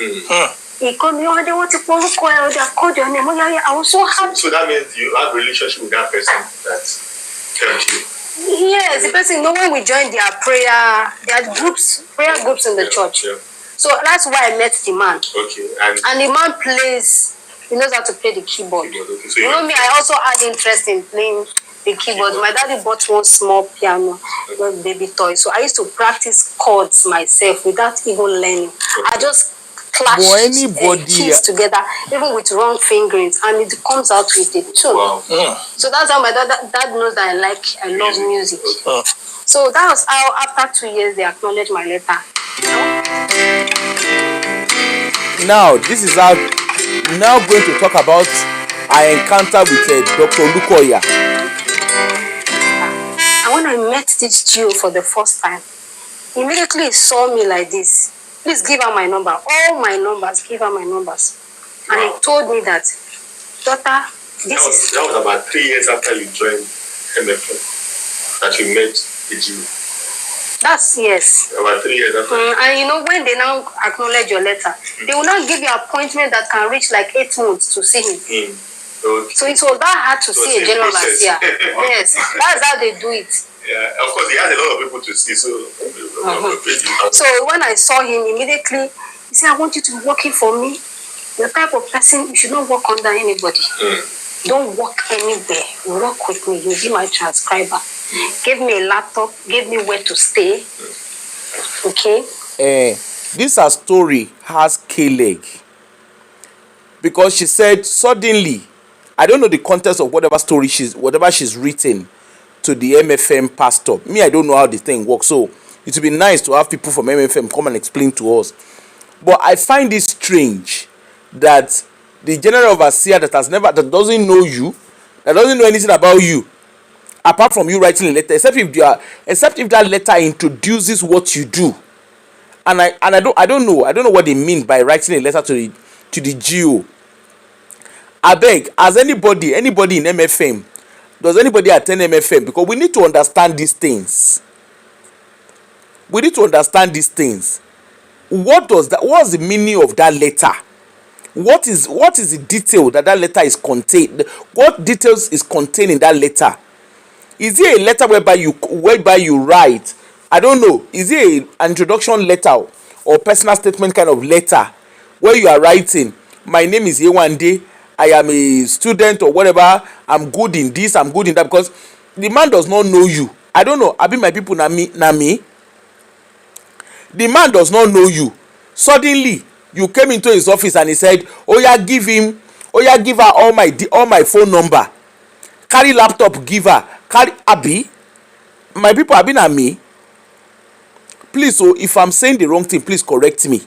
He called me, they want to call you, they have called your name. I was so happy. So that means you have a relationship with that person that helped you. Yes, the person, when we joined their prayer groups in the church. Yeah. So that's why I met the man. Okay. And the man he knows how to play the keyboard. Okay. So Me, I also had interest in playing the keyboard. My daddy bought one small piano, one baby toy. So I used to practice chords myself without even learning. Okay. I just clashed keys together, even with wrong fingerings, and it comes out with a tune. Wow. So that's how my dad knows that I love music. Okay. So that was how after 2 years they acknowledged my letter. Now this is how now going to talk about our encounter with Dr. Lukoya. And when I met this Jew for the first time, immediately he saw me like this. Please give her my number. All my numbers, give her my numbers. Wow. And he told me that, daughter, that was about 3 years after you joined MFM that you met the Jew. That's yes. About 3 years after. And when they now acknowledge your letter, they will now give you an appointment that can reach like 8 months to see him. Okay. So it's all that hard to see a general overseer. Yes, that's how they do it. Yeah, of course, he has a lot of people to see. So, So when I saw him immediately, he said, "I want you to be working for me. You're the type of person you should not work under anybody. Don't work anywhere. Work with me. You'll be my transcriber. Give me a laptop. Give me where to stay. Okay." This her story has K-leg because she said suddenly, I don't know the context of whatever she's written to the MFM pastor. Me, I don't know how the thing works, so it would be nice to have people from MFM come and explain to us. But I find it strange that the general overseer that doesn't know you, that doesn't know anything about you, apart from you writing a letter, except if that letter introduces what you do. And I don't know what they mean by writing a letter to the GO. I beg, as anybody in MFM, does anybody attend MFM? Because we need to understand these things. What's the meaning of that letter? What is the detail that letter is contained? What details is contained in that letter? Is it a letter whereby you write? I don't know. Is it an introduction letter or personal statement kind of letter where you are writing, my name is Yewande, I am a student or whatever, I'm good in this, I'm good in that, because the man does not know you. I don't know. I be my people na me. The man does not know you. Suddenly, you came into his office and he said, give her all my phone number. Carry laptop, give her. Carry Abi. My people have been at me. Please, so if I'm saying the wrong thing, please correct me.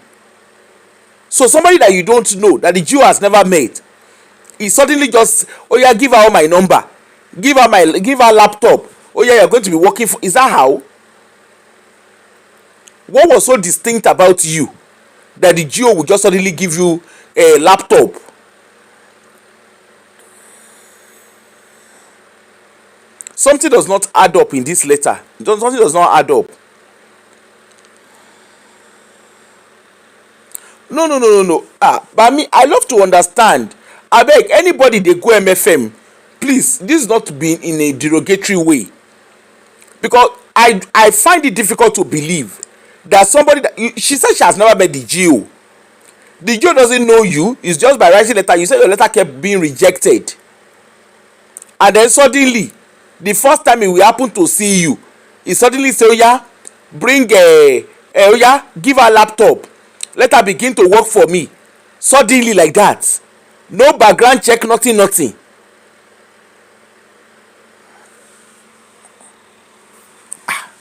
So somebody that you don't know, that the Jew has never met, he suddenly just, give her all my number. Give her laptop. You're going to be working for. Is that how? What was so distinct about you that the Jew would just suddenly give you a laptop? Something does not add up in this letter. Something does not add up. No. But me, I love to understand. I beg anybody they go MFM, please. This is not to be in a derogatory way, because I find it difficult to believe that somebody she said she has never met the GO. The GO doesn't know you. It's just by writing letter. You said your letter kept being rejected, and then suddenly, the first time he will happen to see you, he suddenly say, bring give her laptop. Let her begin to work for me. Suddenly like that. No background check, nothing.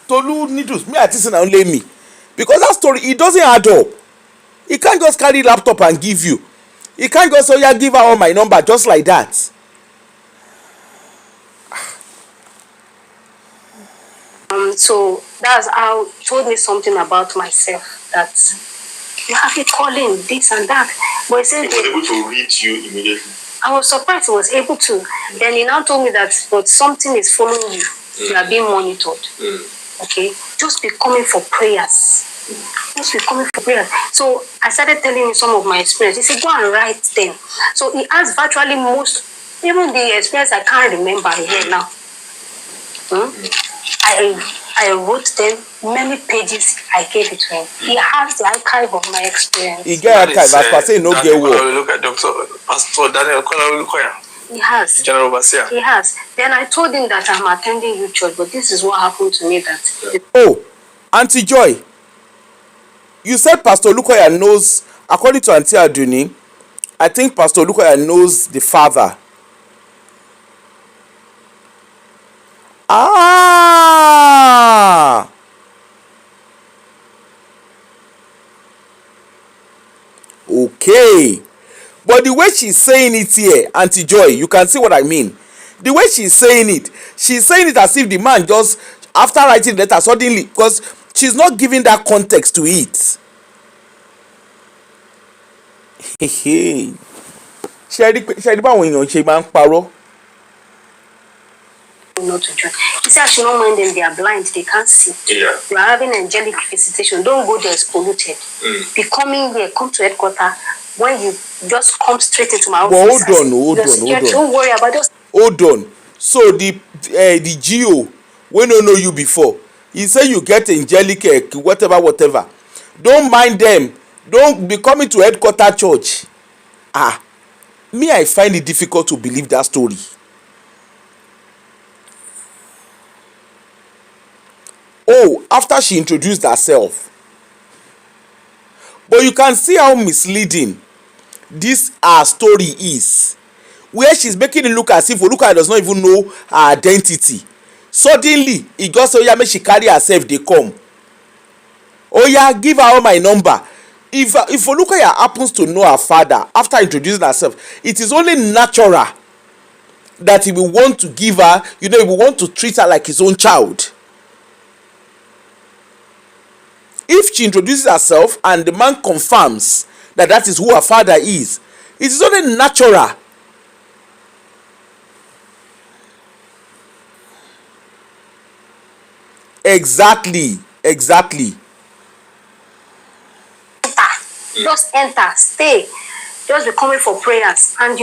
Tolu needles. Me, I think only me. Because that story, it doesn't add up. He can't just carry laptop and give you. He can't just say, give her all my number just like that. So that's how he told me something about myself, that you have a calling, this and that. But he said he was able to read you immediately. I was surprised he was able to. Then he now told me that, but something is following you. You are being monitored. Okay? Just be coming for prayers. Just be coming for prayers. So I started telling him some of my experience. He said, go and write them. So he has virtually most, even the experience I can't remember here now. I wrote them many pages. I gave it to him. He has the archive of my experience. He get archive as per say no get work. Look at Dr. Pastor Daniel Kola. He has. General Overseer. He has. Then I told him that I'm attending youth church, but this is what happened to me. That oh, Auntie Joy, you said Pastor Lukoya knows. According to Auntie Aduni, I think Pastor Lukoya knows the father. Ah. Okay. But the way she's saying it here, Auntie Joy, you can see what I mean. The way she's saying it as if the man just, after writing the letter, suddenly, because she's not giving that context to it. Ṣé rí báwọn èèyàn ṣe máa ń parọ́? Not to join. He said I should not mind them, they are blind, they can't see. Yeah. You are having angelic visitation. Don't go there, it's polluted. Be coming here, come to headquarters. When you just come straight into my office. But hold on. Don't worry about this. Hold on. So the GO wey no know you before, he say you get angelic whatever. Don't mind them. Don't be coming to headquarters church. Me, I find it difficult to believe that story. Oh, after she introduced herself. But you can see how misleading this her story is, where she's making it look as if Olukoya does not even know her identity. Suddenly e just say oya make she carry herself dey come. Oya give her all my number. If Olukoya happens to know her father after introducing herself, it is only natural that he will want to give her, he will want to treat her like his own child. If she introduces herself and the man confirms that is who her father is, it is only natural. Exactly. Just enter, stay. Just be coming for prayers. And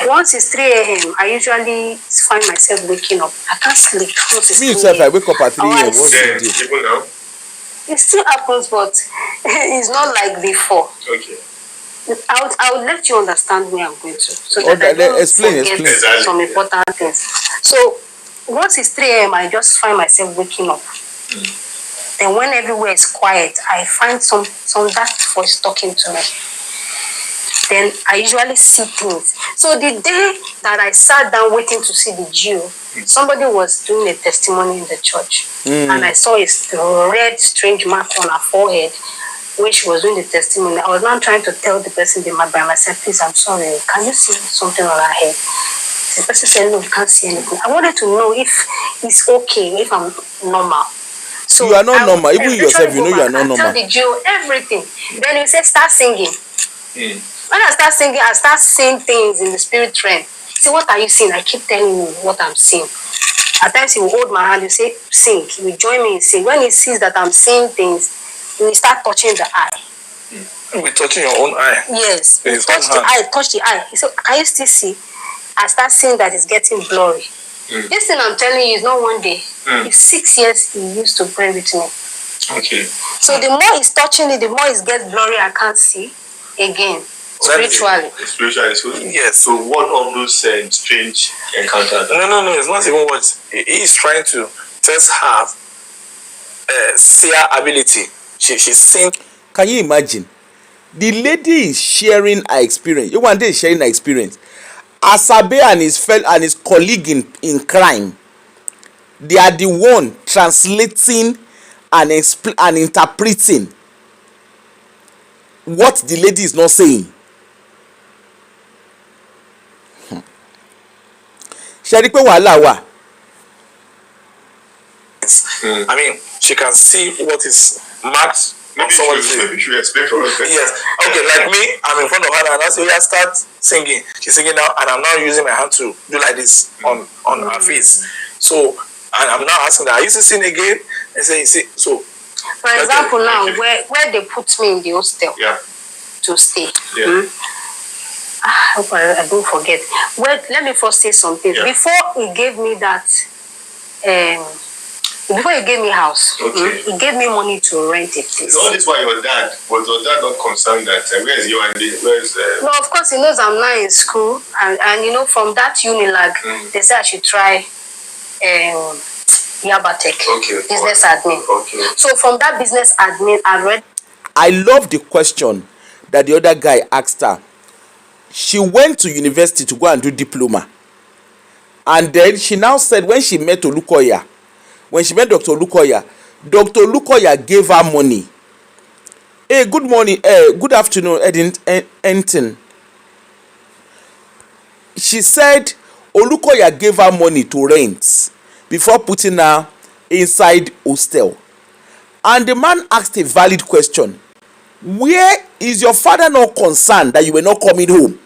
once it's 3 a.m., I usually find myself waking up. I can't sleep. Me itself, I wake up at 3 a.m. What's the deal? Even now? It still happens, but it's not like before. Okay. I would let you understand where I'm going to, so that I don't explain. Some important things. So once it's 3 a.m., I just find myself waking up. Then when everywhere is quiet, I find some that voice talking to me. Then I usually see things. So the day that I sat down waiting to see the Jew, somebody was doing a testimony in the church, and I saw a red strange mark on her forehead when she was doing the testimony. I was not trying to tell the person by myself, please, I'm sorry, can you see something on her head? The person said, no, you can't see anything. I wanted to know if it's okay, if I'm normal. So you are not normal. Even yourself, you know you are not normal. I tell the Jew everything. Then he said, start singing. When I start singing, I start saying things in the spirit realm. He said, what are you seeing? I keep telling him what I'm seeing. At times he will hold my hand, he say, sing. He will join me and sing. When he sees that I'm saying things, he will start touching the eye. You will be touching your own eye? Yes. Touch the eye. He said, can you still see? I start seeing that it's getting blurry. This thing I'm telling you is not one day. It's 6 years he used to pray with me. Okay. So the more he's touching it, the more it gets blurry. I can't see again. Spiritually. Yes. So what of those strange encounters? No. It's not even what he's trying to test her seer ability. She's seeing. Can you imagine? The lady is sharing her experience. Yewande is sharing her experience. Asabe and his colleague in crime, they are the one translating and interpreting what the lady is not saying. Ṣé rí pé wàhálà wà? I mean, she can see what is marked. Maybe you should explain for us. Yes. Okay, like me, I'm in front of her and I say, yeah, start singing. She's singing now, and I'm now using my hand to do like this on her face. So, and I'm now asking her, are you still sing again? And say, see, so. For example, now, where they put me in the hostel to stay. Yeah. I hope I don't forget. Well, let me first say something. Yeah. Before he gave me that before he gave me house, he gave me money to rent a place. All this while your dad, was your dad not concerned that where is Yewande? Where is No, of course he knows I'm now in school, and you know, from that Unilag, they said I should try Yabatech, business admin. Okay. So from that business admin, I read. I love the question that the other guy asked her. She went to university to go and do diploma, and then she now said when she met Olukoya, when she met Dr. Olukoya, Dr. Olukoya gave her money. Hey, good morning, good afternoon, Enton. She said Olukoya gave her money to rent before putting her inside hostel. And the man asked a valid question. Where is your father not concerned that you were not coming home?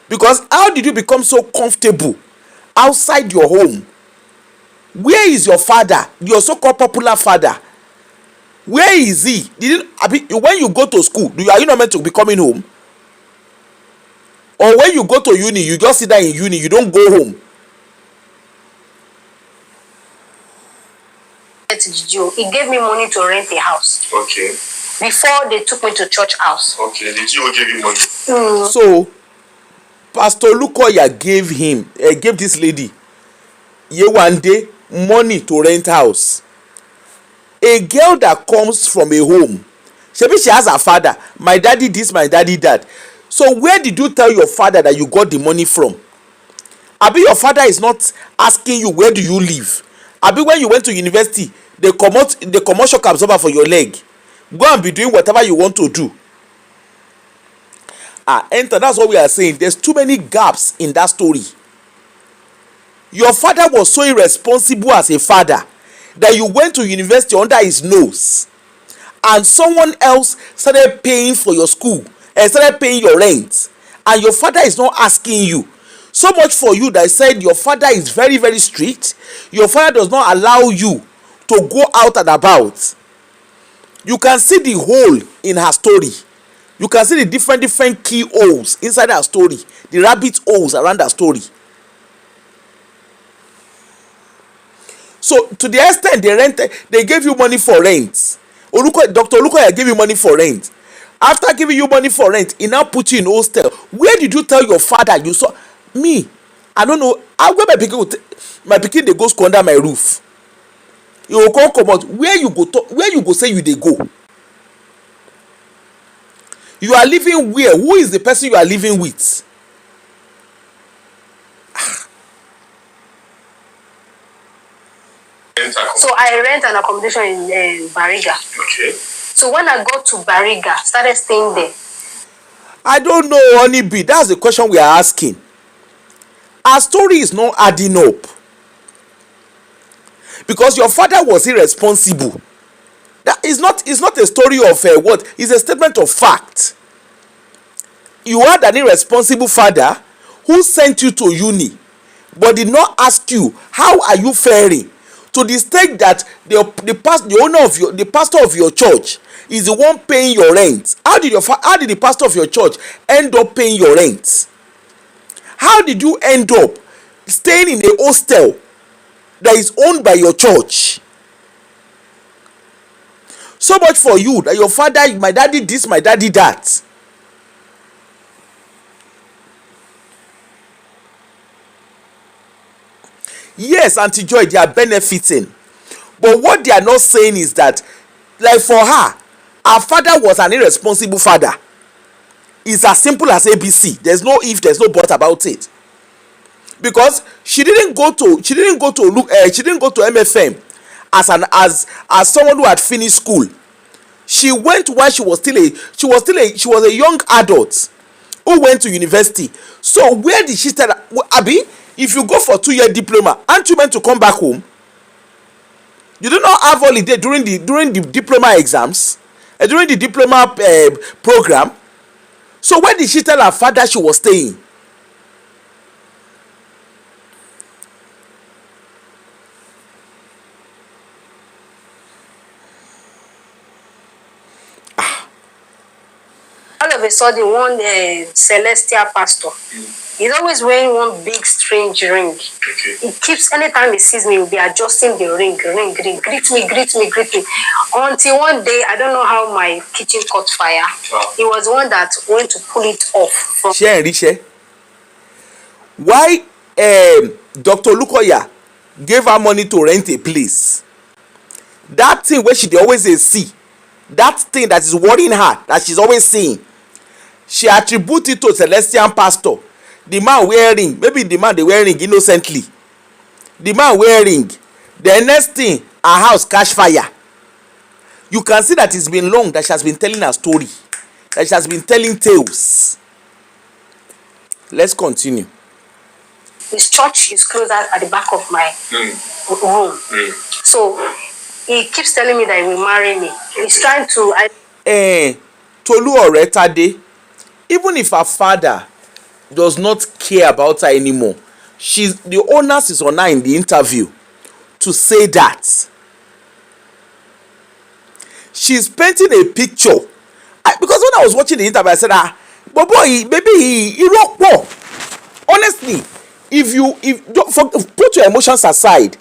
Because how did you become so comfortable outside your home? Where is your father, your so-called popular father? Where is he? When you go to school, are you not meant to be coming home? Or when you go to uni, you just sit there in uni, you don't go home? He gave me money to rent a house. Okay. Before they took me to church house. Okay. The GO gave you money. So Pastor Lukoya gave this lady Yewande money to rent house. A girl that comes from a home, she has a father, my daddy this, my daddy that. So where did you tell your father that you got the money from? Abi your father is not asking you where do you live. Abi when you went to university, they comot shock absorber for your leg. Go and be doing whatever you want to do. Enter, that's what we are saying. There's too many gaps in that story. Your father was so irresponsible as a father that you went to university under his nose, and someone else started paying for your school and started paying your rent, and your father is not asking you. So much for you that said your father is very, very strict. Your father does not allow you to go out and about. You can see the hole in her story. You can see the different key holes inside her story, the rabbit holes around her story. So to the extent they gave you money for rent. Dr. Olukoya gave you money for rent. After giving you money for rent, he now put you in hostel. Where did you tell your father you saw me? I don't know. I where my pikin they go school under my roof. You will come out. Where you go say you they go? You are living where? Who is the person you are living with? So I rent an accommodation in Bariga. Okay. So when I got to Bariga, started staying there. I don't know, Honeybee. That's the question we are asking. Our story is not adding up. Because your father was irresponsible. That is not, it's not a story of what? It's a statement of fact. You had an irresponsible father who sent you to uni, but did not ask you how are you faring, to the stage that the pastor of your church is the one paying your rent. How did the pastor of your church end up paying your rent? How did you end up staying in a hostel that is owned by your church? So much for you that your father, my daddy this, my daddy that. Yes, Auntie Joy, they are benefiting. But what they are not saying is that, like for her father was an irresponsible father. It's as simple as ABC. There's no if, there's no but about it. Because she didn't go to MFM as someone who had finished school. She went while she was a young adult who went to university. So where did she start? Abi, if you go for 2-year diploma, aren't you meant to come back home? You do not have holiday during the diploma exams, during the diploma program. So where did she tell her father she was staying? All of a sudden, one celestial pastor He's always wearing one big strange ring. Okay. He keeps, anytime he sees me, he'll be adjusting the ring. Greet me. Until one day, I don't know how my kitchen caught fire. Wow. He was the one that went to pull it off from. Why Dr. Lukoya gave her money to rent a place? That thing where she dey always dey see, that thing that is worrying her, that she's always seeing, she attribute it to Celestial pastor. The man wearing, maybe the man dey wear ring innocently. The man wear ring. The next thing, her house catch fire. You can see that it's been long that she has been telling her story, that she has been telling tales. Let's continue. His church is closer at the back of my room. So he keeps telling me that he will marry me. He's trying to. Tolu Oretade, even if her father does not care about her anymore, the onus is on her in the interview to say that. She's painting a picture. Because when I was watching the interview, I said, but boy, maybe he rock more. Honestly, if put your emotions aside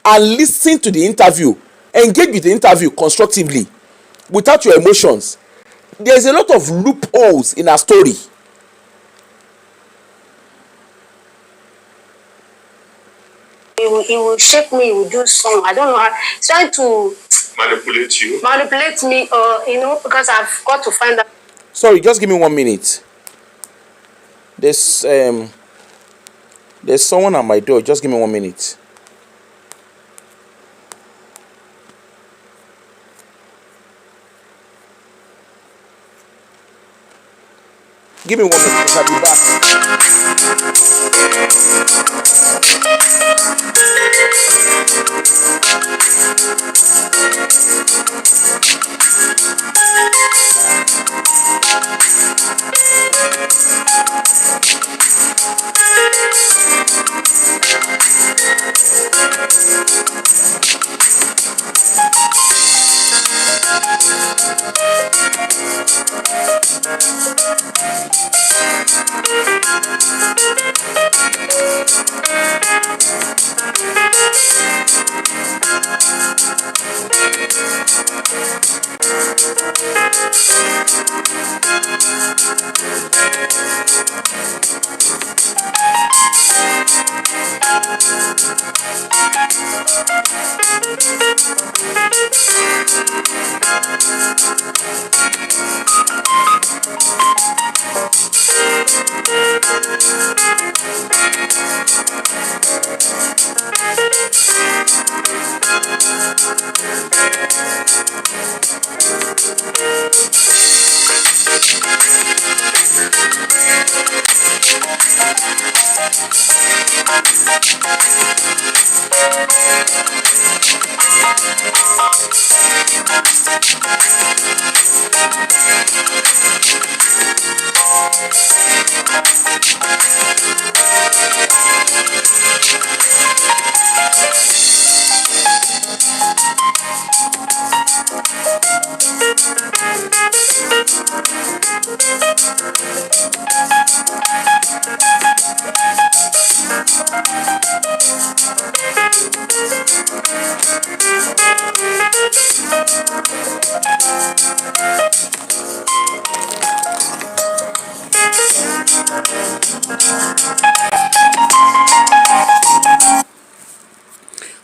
and listen to the interview, engage with the interview constructively without your emotions, there's a lot of loopholes in her story. He will shake me, he will do some, I don't know how. He's trying to manipulate me, because I've got to find out. Sorry, just give me 1 minute. There's someone at my door. Just give me 1 minute. Give me 1 minute, I'll be back.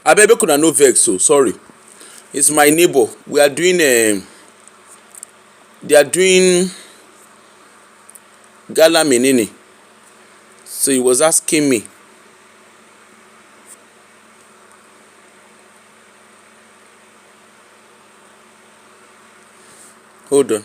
Abebe kuna no vex, so sorry. It's my neighbor. We are doing they are doing gala menene. So he was asking me. Hold on.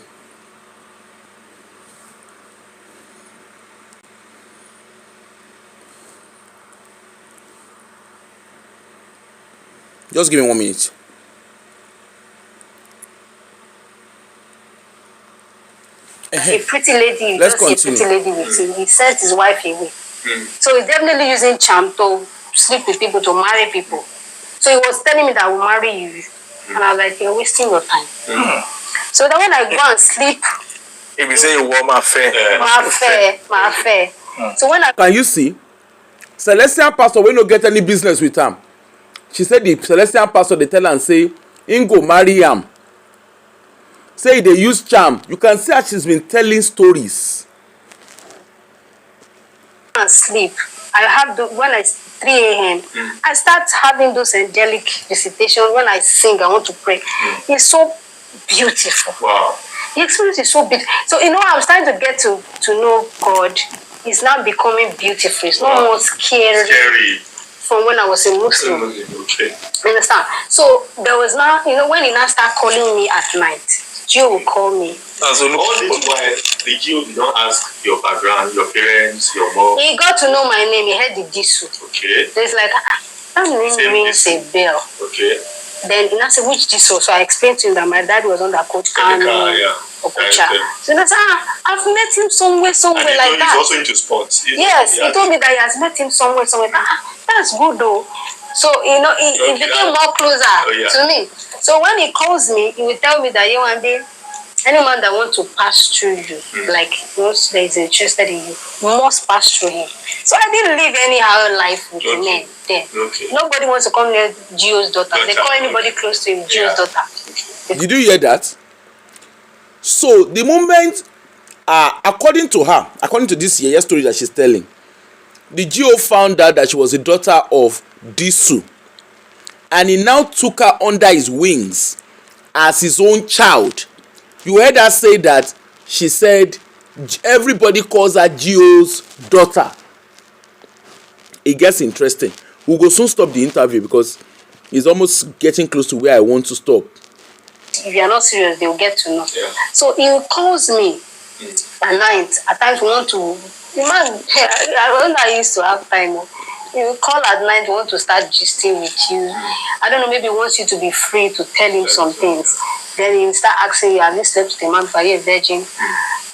Just give me 1 minute. A pretty lady, Let's just continue. a pretty lady with him. He sent his wife away. So he's definitely using charm to sleep with people, to marry people. So he was telling me that I will marry you. And I was like, you're wasting your time. So then when I go and sleep, If you say you want my affair. my affair, So when I can you see? Celestial pastor wey no get any business with am. She said the celestial pastor dey tell am say him go marry am. Say e dey use charm. You can see how she's been telling stories. sleep, I have when I 3 a.m. I start having those angelic visitations. When I sing, I want to pray. It's so beautiful. Wow. The experience is so beautiful. So I was trying to get to know God. It's now becoming beautiful. It's not more scary from when I was a Muslim. Okay. You understand? So there was now, when he now started calling me at night, Gio will call me. So all this while, the Gio did not ask your background, your parents, your mom. He got to know my name. He heard the Disu. Okay. So it's like, that name rings a bell. Okay. Then he asked, which Disu? So I explained to him that my dad was under Coach Kano. Okocha. So that's I've met him somewhere and like that. He's also into sports. Yes, he told me that he has met him somewhere. That's good though. So it became more closer to me. So when he calls me, he will tell me that Yewande, any man that wants to pass through you, like once there is interested in you, must pass through him. So I didn't live anyhow life with the men then. Nobody wants to come near Gio's daughter. They call anybody close to him Gio's daughter. Did you hear that? So the moment, according to this Yeye story that she's telling, the Gio found out that she was the daughter of Disu, and he now took her under his wings as his own child. You heard her say that she said everybody calls her Gio's daughter. It gets interesting. We will soon stop the interview because it's almost getting close to where I want to stop. If you are not serious, they will get to know. Yeah. So he calls me at night. At times we want to. The man, I used to have time. He will call at night. We want to start gisting with you. I don't know. Maybe he wants you to be free to tell him some things. Then he will start asking you, "Have you slept with a man? Are you a virgin?"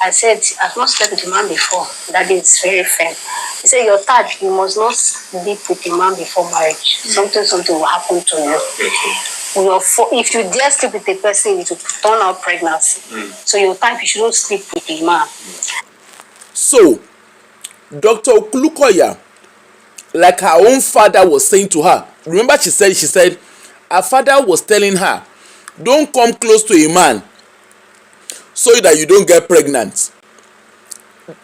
I said, "I've not slept with a man before." That is very fair. He said, "You're tired. You must not sleep with a man before marriage. Something will happen to you." If you dare sleep with a person, it will turn out pregnancy. So your type, you shouldn't sleep with a man. So, Dr. Okulukoya, like her own father was saying to her, remember she said, her father was telling her, don't come close to a man so that you don't get pregnant.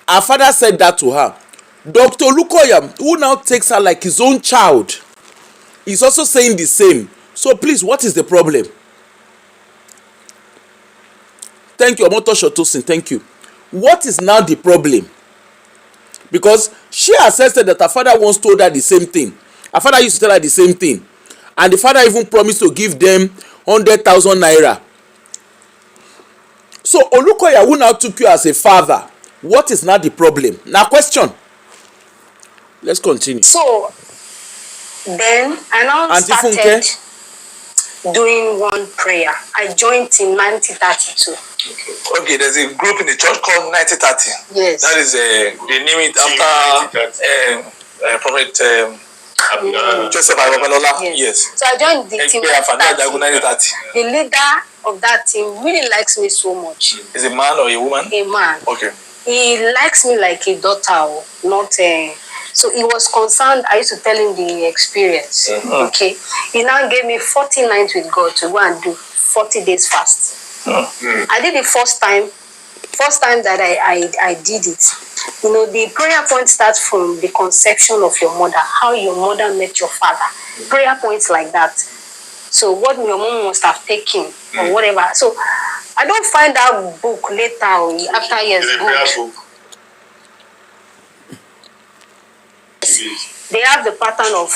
Her father said that to her. Dr. Olukoya, who now takes her like his own child, is also saying the same. So please, what is the problem? Thank you, Omoto Shotosin. Thank you. What is now the problem? Because she has said that her father once told her the same thing. Her father used to tell her the same thing. And the father even promised to give them 100,000 naira. So Olukoya, who now took you as a father, what is now the problem? Now question. Let's continue. So then I now started doing one prayer. I joined in 1932. Okay, there's a group in the church called 1930. Yes. That is they name it after Prophet Joseph Ayobalola. Yes. So I joined the team. The leader of that team really likes me so much. Is a man or a woman? A man. Okay. He likes me like a daughter, not a. So he was concerned. I used to tell him the experience. Okay. He now gave me 40 nights with God to go and do 40 days fast. I did the first time that I did it. The prayer point starts from the conception of your mother, how your mother met your father. Prayer points like that. So what your mom must have taken or whatever. So I don't find that book later or after years. Good. They have the pattern of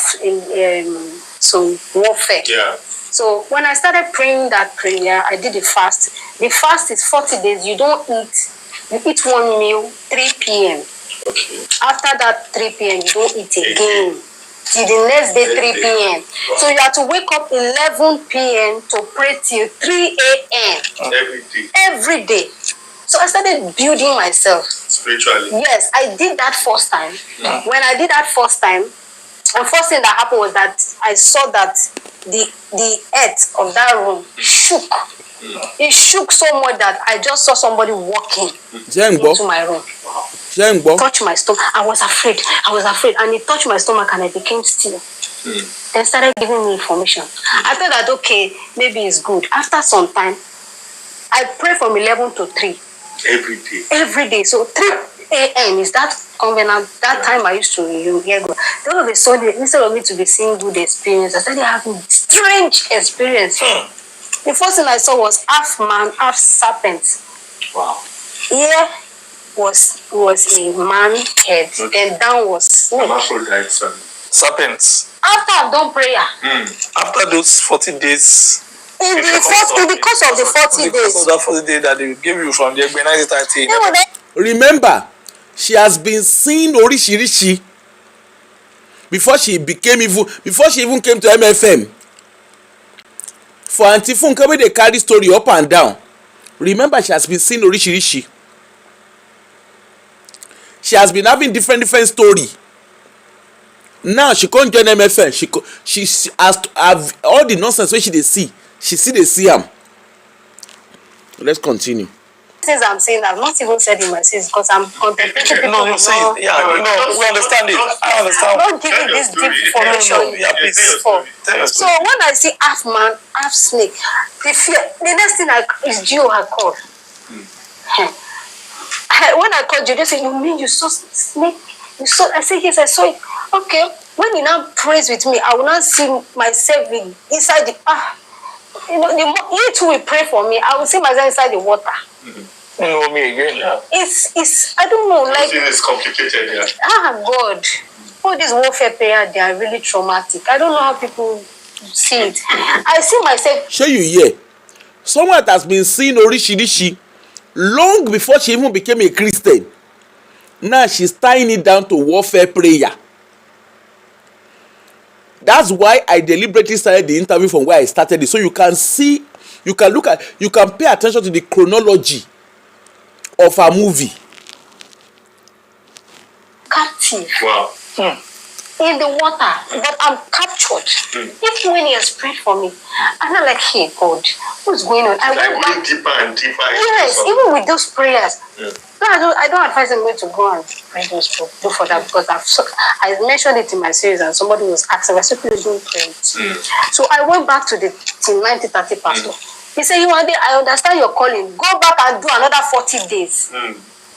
some warfare. Yeah. So when I started praying that prayer, I did the fast. The fast is 40 days. You don't eat. You eat one meal, 3 p.m. Okay. After that 3 p.m., you don't eat again. Till the next day, 3 p.m. Wow. So you have to wake up 11 p.m. to pray till 3 a.m. Every day. Every day. So I started building myself. Spiritually. Yes, I did that first time. When I did that first time, the first thing that happened was that I saw that the earth of that room shook. It shook so much that I just saw somebody walking into my room. touched my stomach. I was afraid, and he touched my stomach and I became still. Then started giving me information. I thought that, okay, maybe it's good. After some time, I pray from 11 to 3. Every day. So 3 a.m. is that covenant. That time I used to hear God. Then all of a sudden, instead of me to be seeing good experience, I started having strange experience. The first thing I saw was half man, half serpent. Wow. Here was a man head, and down was snake. Serpents. After I've done prayer. After those 40 days. In the course of the 40 days. Because of that 40 days that they gave you from the Yewande 30. Remember, she has been seeing Orishirishi before she even came to MFM. For Auntie Funke, when they carry story up and down, remember she has been seeing Orishirishi. She has been having different story. Now she can't join MFM. She has to have all the nonsense wey she dey see. She dey see am. Let's continue. Things I'm saying, I've not even said in my sins because I'm contemplating. No, you say it. Yeah, we understand it. I understand. I'm not giving this deep information before. So when I see half man, half snake, the next thing is Gio I call. When I called you, they say, you mean you saw snake? You saw? I say, yes, I saw it. Okay. When you now praise with me, I will not see myself inside the you two will pray for me. I will see myself inside the water. You know me again. Yeah. It's I don't know, like it's complicated, yeah. God. All these warfare prayer, they are really traumatic. I don't know how people see it. I see myself. Show you here. Someone that has been seeing Orishirishi long before she even became a Christian. Now she's tying it down to warfare prayer. That's why I deliberately started the interview from where I started it. So you can see, you can look at, you can pay attention to the chronology of a movie. Captive. Wow. In the water, but I'm captured. Even when he has prayed for me, I'm not like, hey, God, what's going on? I went back deeper and deeper. Yes, even with those prayers. Yeah. No, I don't advise them to go and pray those do for that because I mentioned it in my series and somebody was asking, I said, please don't pray it. So I went back to the Team 9030 pastor. He said, Yewande, I understand your calling. Go back and do another 40 days.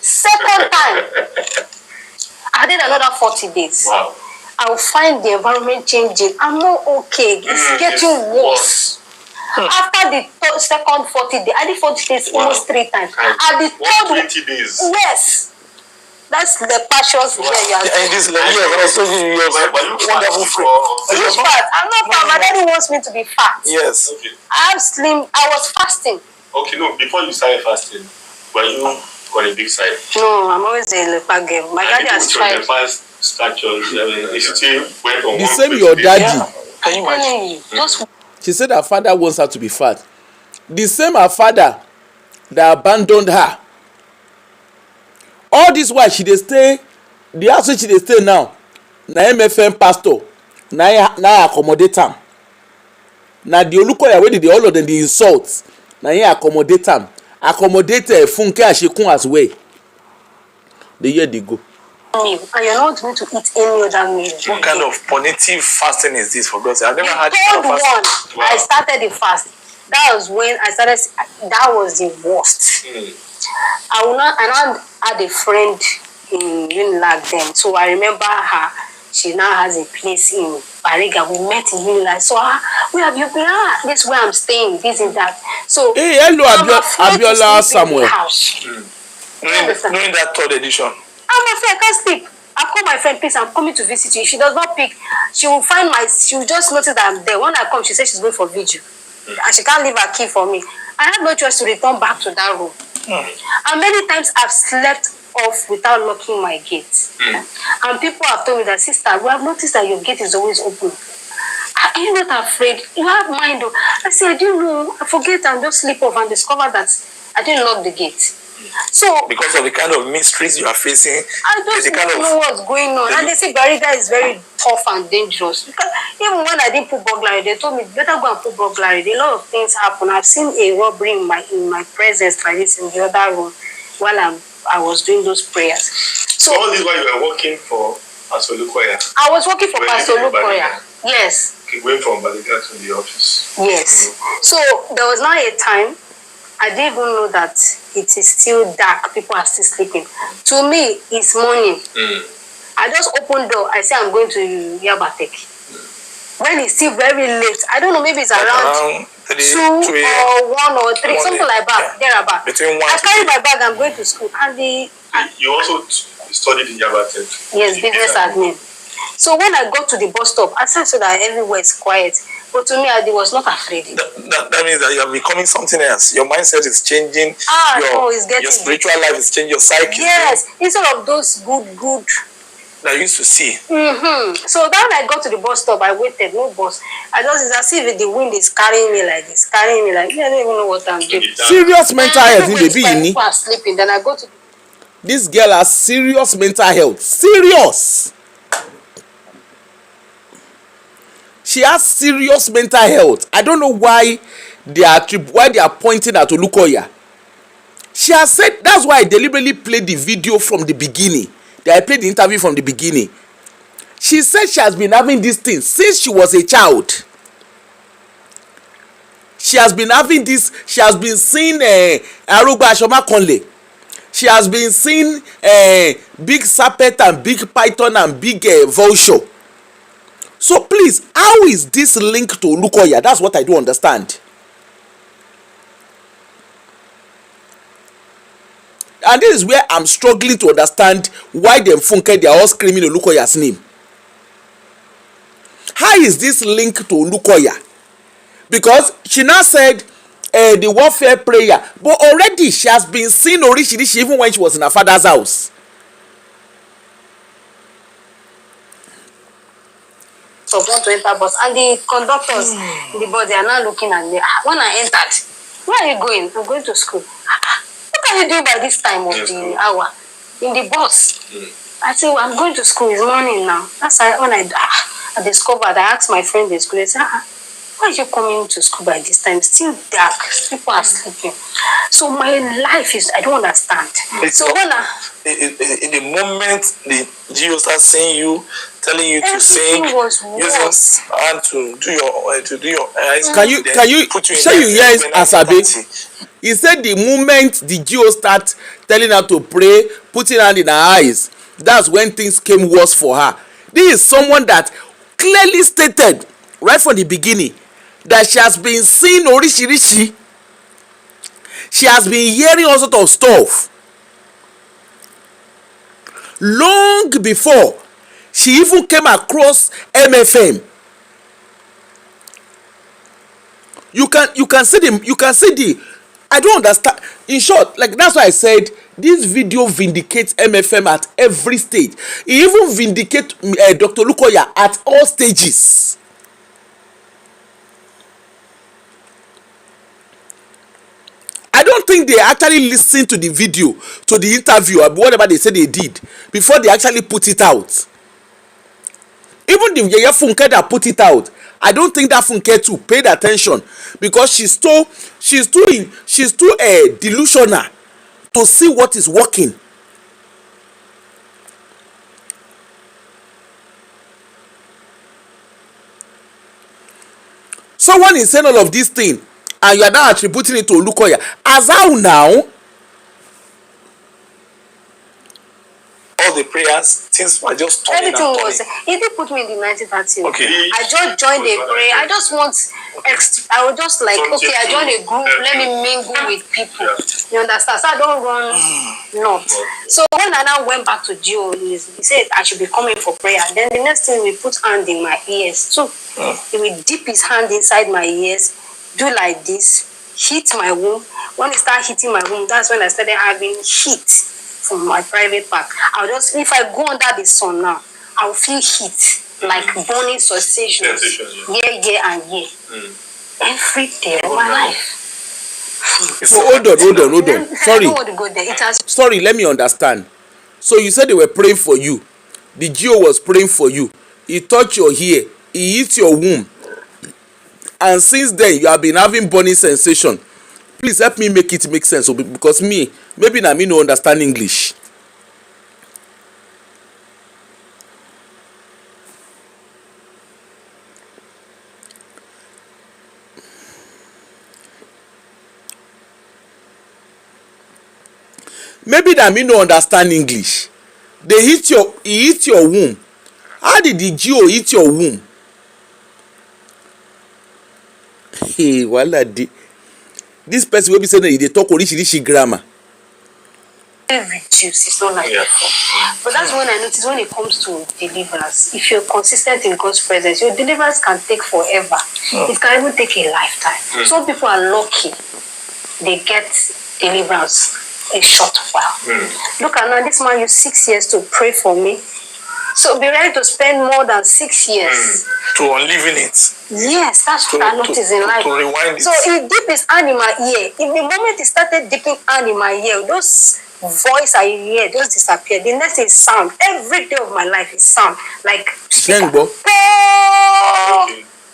Second time, I did another 40 days. Wow. I'll find the environment changing. I'm not okay. It's getting worse. After the second 40 days, I did 40 days almost 3 times. At the third 20 days. Yes. That's the passions there. And this lady has also been wonderful friend. Which part? I'm not fat. My daddy wants me to be fat. Yes. Okay. I'm slim. I was fasting. Okay, no, before you started fasting, were you on a big side? No, I'm always a leper girl. My daddy has tried. Statues, went on the same your daddy. Yeah. Can you imagine? Just She said her father wants her to be fat. The same her father that abandoned her. All this while she dey stay, the house wey she dey stay now, na MFM pastor, na accommodate am. Na the Olukoya wey dey all of them dey insult, na him accommodate am. Accommodate Funke Ashekun as well. The year they go. and you're not going to eat any other meal. What kind of punitive fasting is this, for God's sake? I've never had The third one, Wow. I started the fast. That was when I started. That was the worst. I now had a friend in Unilag then, so I remember her. She now has a place in Bariga. We met in Unilag. So where have you been? This is where I'm staying. This is that. So hey, hello, Abiola Samuel. Knowing that third edition. I'm afraid I can't sleep. I call my friend, please, I'm coming to visit you. She does not pick. She will just notice that I'm there. When I come, she says she's going for vigil. And she can't leave her key for me. I have no choice to return back to that room. And many times I've slept off without locking my gate. And people have told me that, sister, we have noticed that your gate is always open. Are you not afraid? You have mind. I said, I didn't know. I forget and just sleep off and discover that I didn't lock the gate. So because of the kind of mysteries you are facing, I just don't know what's going on. And they say Bariga is very tough and dangerous. Because even when I didn't put burglary, they told me better go and put burglary. A lot of things happen. I've seen a robbery in my presence like this in the other room while I was doing those prayers. So all this while you were working for Pastor Olukoya? I was working for Pastor Olukoya. Yes. Okay, going from Baliga to the office. Yes. So there was not a time I didn't even know that it is still dark. People are still sleeping. To me, it's morning. I just opened door. I say I'm going to Yabatek. When it's still very late, I don't know, maybe it's around 2 or 1 or 3, something like that. Thereabout. I carry my bag. I'm going to school, and you also studied in Yabatek. Yes, business admin. So when I got to the bus stop, I saw so that everywhere is quiet. But to me, I was not afraid. That means that you are becoming something else. Your mindset is changing. Your spiritual life is changing. Your psyche. Yes, instead of those good that you used to see. So then I got to the bus stop, I waited, no bus. It's as if the wind is carrying me like this, I don't even know what I'm doing. Serious mental health in the beginning. People are sleeping. Then I go to. This girl has serious mental health. Serious. She has serious mental health. I don't know why they are pointing at Olukoya. She has said, that's why I deliberately played the video from the beginning. I played the interview from the beginning. She said she has been having this thing since she was a child. She has been having this. She has been seeing Arugba Ashoma Conle. She has been seeing big serpent and big python and big vulture. So please, how is this linked to Olukoya? That's what I don't understand. And this is where I'm struggling to understand why them Funke, they are all screaming Olukoya's name. How is this linked to Olukoya? Because she now said the warfare prayer, but already she has been seeing Orishirishi even when she was in her father's house. So want to enter bus, and the conductors in the bus, they are now looking at me. When I entered, where are you going? I'm going to school. What are you doing by this time of the hour in the bus? I said, well, I'm going to school. It's morning now. That's when I discovered. I asked my friend in school. They said, why are you coming to school by this time? It's still dark. People are sleeping. So my life is, I don't understand. In the moment the GO starts saying you, telling you to sing, using hand to do your eyes. Can you say you hear Asabe? He said the moment the GO start telling her to pray, putting hand in her eyes, that's when things came worse for her. This is someone that clearly stated right from the beginning that she has been seeing Orishirishi. She has been hearing all sorts of stuff. Long before she even came across MFM. You can see the I don't understand. In short, like that's why I said this video vindicates MFM at every stage. It even vindicates Dr. Olukoya at all stages. I don't think they actually listened to the video, to the interview, or whatever they said they did before they actually put it out. Even the Yeye Funke that put it out, I don't think that Funke too paid attention because she's too delusional to see what is working. Someone is saying all of these things and you are now attributing it to Olukoya. As how now? All the prayers, things were just turning. Everything was. He did put me in the 1930. Okay. I just joined a prayer. I just want. I was just like, okay, I joined a group. Let me mingle with people. You understand? So I don't run nuts. So when I now went back to Gio, he said I should be coming for prayer. Then the next thing we put hand in my ears too. He will dip his hand inside my ears, do like this, hit my womb. When he started hitting my womb, that's when I started having heat from my private part. I'll just, if I go under the sun now, I'll feel heat, like burning sensations. Yeah. Every day of my life. Hold on. Sorry. I don't want to go there. Sorry, let me understand. So you said they were praying for you. The GO was praying for you. He touched your ear. He hit your womb. And since then, you have been having burning sensation. Please help me make it make sense. Because me, Maybe na me no understand English. Maybe na me no understand English. He hit your womb. How did the Geo hit your womb? Hey, wala dey. This person wey be say na e dey talk orishirishi grammar. Reduce, it's not like before. But that's when I notice when it comes to deliverance, if you're consistent in God's presence, your deliverance can take forever. It can even take a lifetime. Some people are lucky, they get deliverance a short while. Look at now, this man used 6 years to pray for me. So be ready to spend more than 6 years to unleaven it. Yes, that's what I noticed in life. To rewind it. So he dip his hand in my ear. In the moment he started dipping hand in my ear, those voice I hear just disappeared. The next is sound. Every day of my life is sound. Like Shengbo.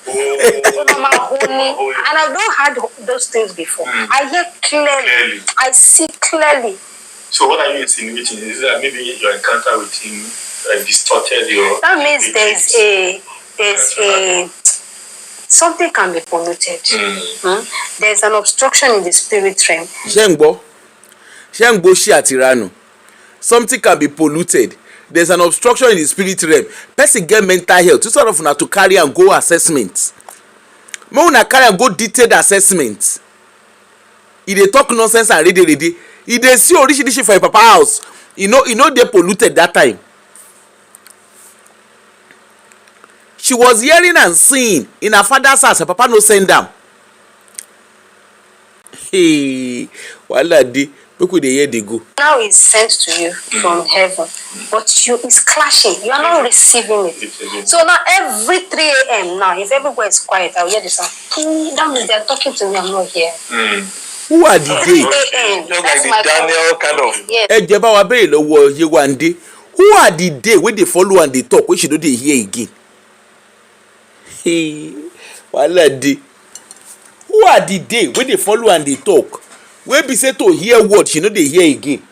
And I've not had those things before. I hear clearly. I see clearly. So what are you insinuating? Is that maybe your encounter with him distorted your... That means there's a something can be polluted. There's an obstruction in the spirit realm. Shengbo shi atirano. Something can be polluted. There's an obstruction in the spirit realm. Person get mental health. You sort of na to carry and go assessment. Mo una carry and go detailed assessment. He dey talk nonsense and ready. He dey see orishirishi for your papa house. You know they polluted that time. She was hearing and seeing in her father's house. Her papa no send them. Hey, wala dey. Make we dey hear dey go. Now it's sent to you from heaven, but it's clashing. You are not receiving it. So now every 3 a.m. now, if everywhere is quiet, I will hear the sound. That means they are talking to me. I'm not here. Who are the 3 a.m. Just like the Daniel kind of. Yeah. Ẹ jẹ́ bá wa béèrè lọ́wọ́ Yewande. Who are the day wey dey follow and dey talk wey she no dey hear again? Hey, wala dey. Who are the day wey dey follow and dey talk wey be say to hear word she no dey hear again?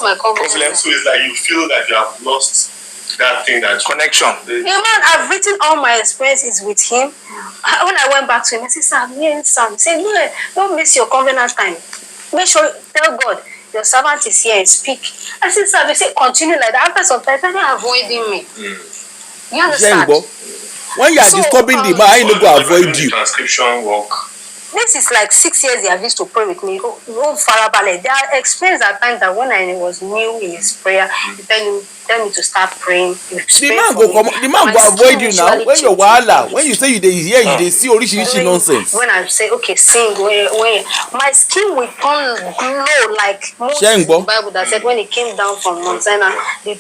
My problem so is that you feel that you have lost that thing, that connection. Yeah, man, I've written all my experiences with him. When I went back to him, I said, "Sir, I'm hearing sound." He said, "No, don't miss your covenant time. Make sure, tell God, your servant is here and speak." I said, "Sir," they say, "Continue like that." After some time, they're avoiding me. You understand? When you are disturbing the man, I no go avoid you. Transcription work. This is like 6 years they have used to pray with me. No farabale. There are experiences at times that when I was new in his prayer, he tell me to start praying. The man go avoid you now. When you're wahala, when you say you dey hear, you dey see orishirishi nonsense. When I say okay, sing, when my skin will turn glow like most Shengbo. Bible that said when he came down from Mount Sinai, the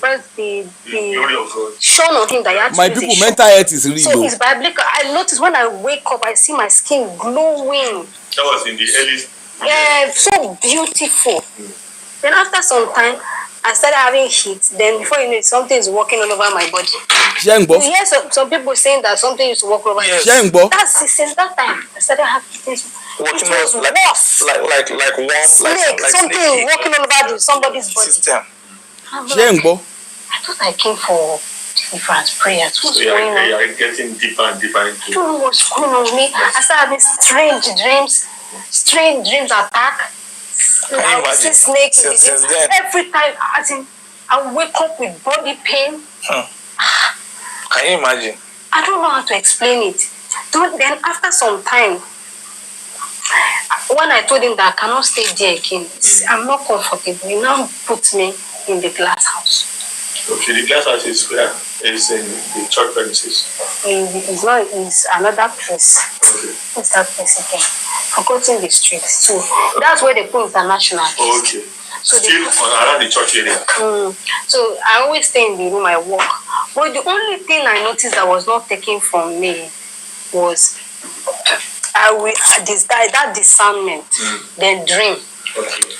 shone on him that he had to My use people, his mental health is real. So it's biblical. I notice when I wake up, I see my skin glowing. That was in the early... Yeah, so beautiful. Then after some time, I started having heat. Then before you know it, something is walking all over my body. Shengbo. You hear some people saying that something used to walk over your body. Shengbo. That's since that time. I started having things. Walking It was like worse. like warm, Snake, like something snaky. walking all over somebody's body. System. Shengbo. I thought I came for deliverance prayers. What's going on? You are getting deeper and deeper into... I don't know what's going on with me. I started having strange dreams attack. I would see snakes in the Since dream. then. Every time, as in, I wake up with body pain. Can you imagine? I don't know how to explain it. Then after some time, when I told him that I cannot stay there again, I'm not comfortable. He now put me in the glass house. Okay, the glass house is where? It's in the church premises. It's not. It's another place. Okay. What's that place again? Forgotten the street. So that's where they put international. Okay. So Still around the church area. So I always stay in the room I work. But the only thing I noticed that was not taken from me was that discernment, then dream.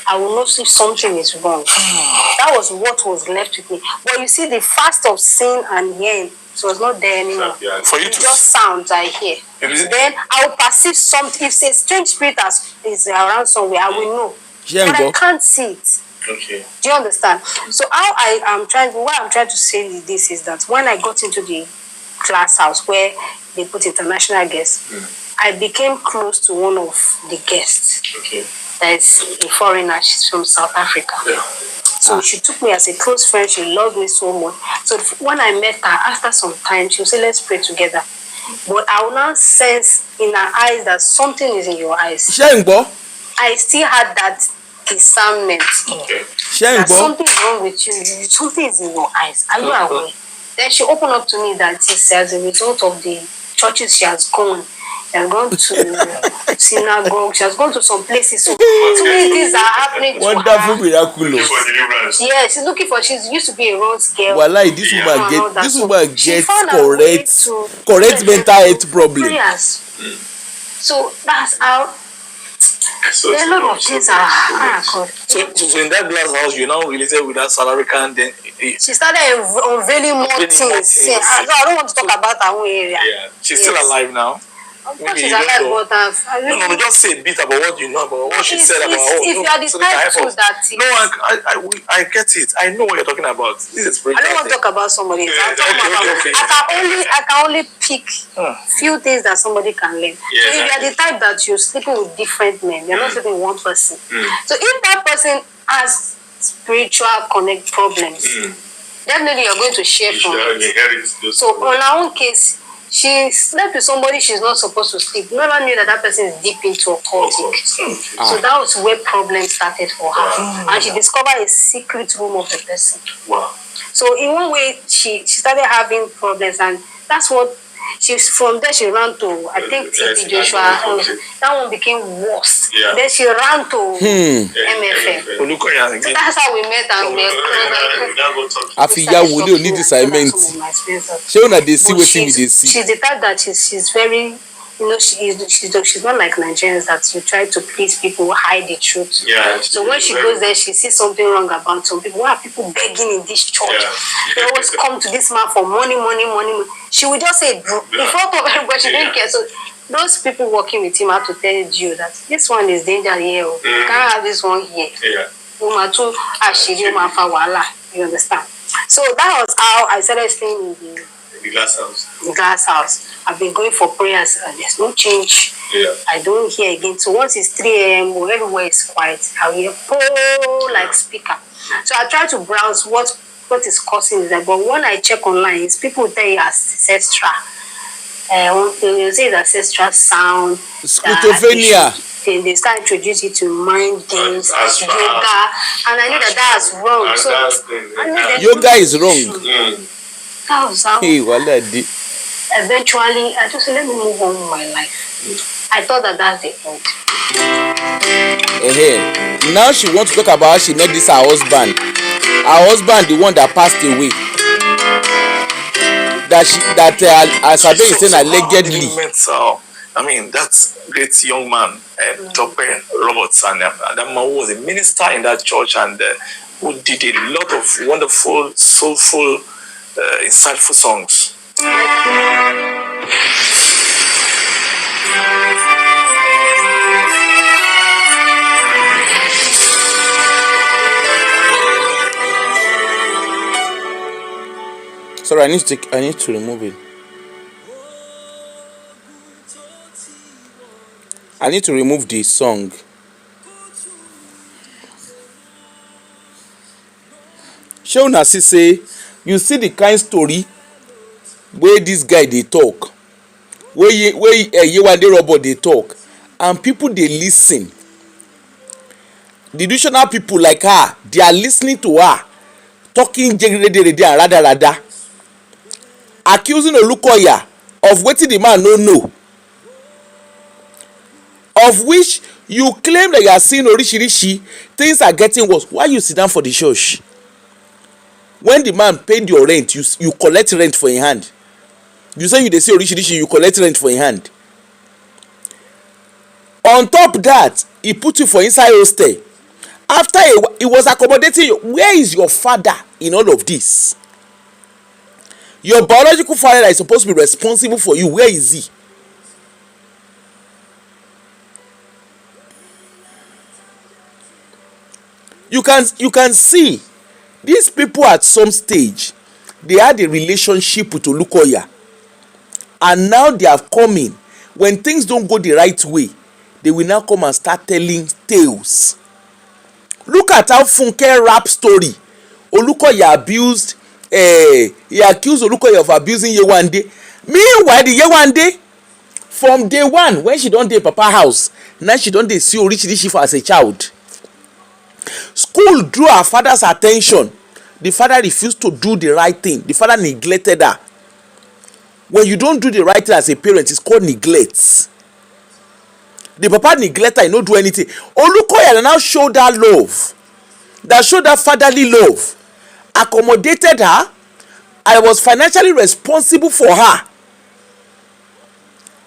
I will know if something is wrong. That was what was left with me. But you see, the fast of sin and hearing, it was not there anymore. For you It to just sounds I hear. Then I will perceive something. If a strange spirit is around somewhere, I will know. But I can't see it. Okay. Do you understand? So what I'm trying to say with this is that when I got into the class house where they put international guests, I became close to one of the guests. Okay. That's a foreigner. She's from South Africa. Yeah. So she took me as a close friend. She loved me so much. So when I met her, after some time, she would say, let's pray together. But I will now sense in her eyes that something is in your eyes. I still had that discernment. Okay. That something is wrong with you. Something is in your eyes. Are you aware? Then she opened up to me that it's as a result of the churches she has gone. She has gone to synagogue. She has gone to some places. So too many things are happening to Wonderful, her. miraculous. Yeah, she's looking for. She used to be a rose girl. Wallahi, this woman gets correct mental health problem. So that's how. There are a lot of things are good. So in that glass house, you now related with that South African. Then she started unveiling more things. I don't want to talk about her own area. Yeah, she's still alive now. Of course she's alive, but no, just say a bit about what you know about what she said about. If you are the type to that. No, I get it. I know what you're talking about. This is spiritual. I don't want to talk about somebody. I can only pick few things that somebody can learn. So if you are the type that you're sleeping with different men, you're not sleeping with one person. So if that person has spiritual connect problems, definitely you're going to share from it. So on our own case, she slept with somebody she's not supposed to sleep. Never knew that person is deep into occultic. So that was where problems started for her. And she discovered a secret room of the person. Wow. So in one way, she started having problems, and that's what from there she ran to, I think, TB Joshua. That one became worse. Yeah. Then she ran to MFM. So that's how we met, and we need assignment. She una dey see wetin we dey see. She's the type that she's very, she's not like Nigerians that you try to please people, hide the truth. Yeah. So when she goes there, she sees something wrong about some people. Why are people begging in this church? Yeah. They always come to this man for money. She would just say, in front of everybody, she didn't care. So those people working with him have to tell you that this one is danger here. You can't have this one here. Yeah. You understand? So that was how I started staying in The glass house. the glass house. I've been going for prayers and there's no change. Yeah. I don't hear again. So once it's 3 a.m. everywhere is quiet, I'll hear like speaker. So I try to browse what is causing that. But when I check online, it's people tell you ancestral. They say the ancestral sound. Schizophrenia. They start introducing you to mind games, yoga, and I know that's wrong. Yoga is wrong. That was how. Eventually, I just said, let me move on with my life. I thought that's the end. Now she wants to talk about how she met this her husband. Her husband, the one that passed away. As Abe is saying, allegedly. I mean, that great young man, Dr. Roberts, and that man was a minister in that church and who did a lot of wonderful, soulful, insightful songs. Sorry, I need to remove it. I need to remove the song. Shey una see say you see the kind story wey this guy dey talk, wey Yewande robot dey talk, and people dey listen. The traditional people like her, they are listening to her talking jegede and rada, accusing Olukoya of wetin the man no know, of which you claim that you are seeing orishirishi, things are getting worse. Why you sit down for the church? When the man paid your rent, you collect rent for in hand. You say you dey see orishirishi, you collect rent for in hand. On top that, he put you for inside hostel. After he was accommodating you, where is your father in all of this? Your biological father that is supposed to be responsible for you, where is he? You can see these people at some stage, they had a relationship with Olukoya, and now they have come in. When things don't go the right way, they will now come and start telling tales. Look at how Funke rap story. Olukoya abused, he accused Olukoya of abusing Yewande. Meanwhile, the Yewande, from day one, when she don dey papa house, now she don dey see Orishirishi for as a child. School drew her father's attention. The father refused to do the right thing. The father neglected her. When you don't do the right thing as a parent, it's called neglect. The papa neglect her, he no do anything. Olukoya now showed that love, that showed that fatherly love, accommodated her, and was financially responsible for her.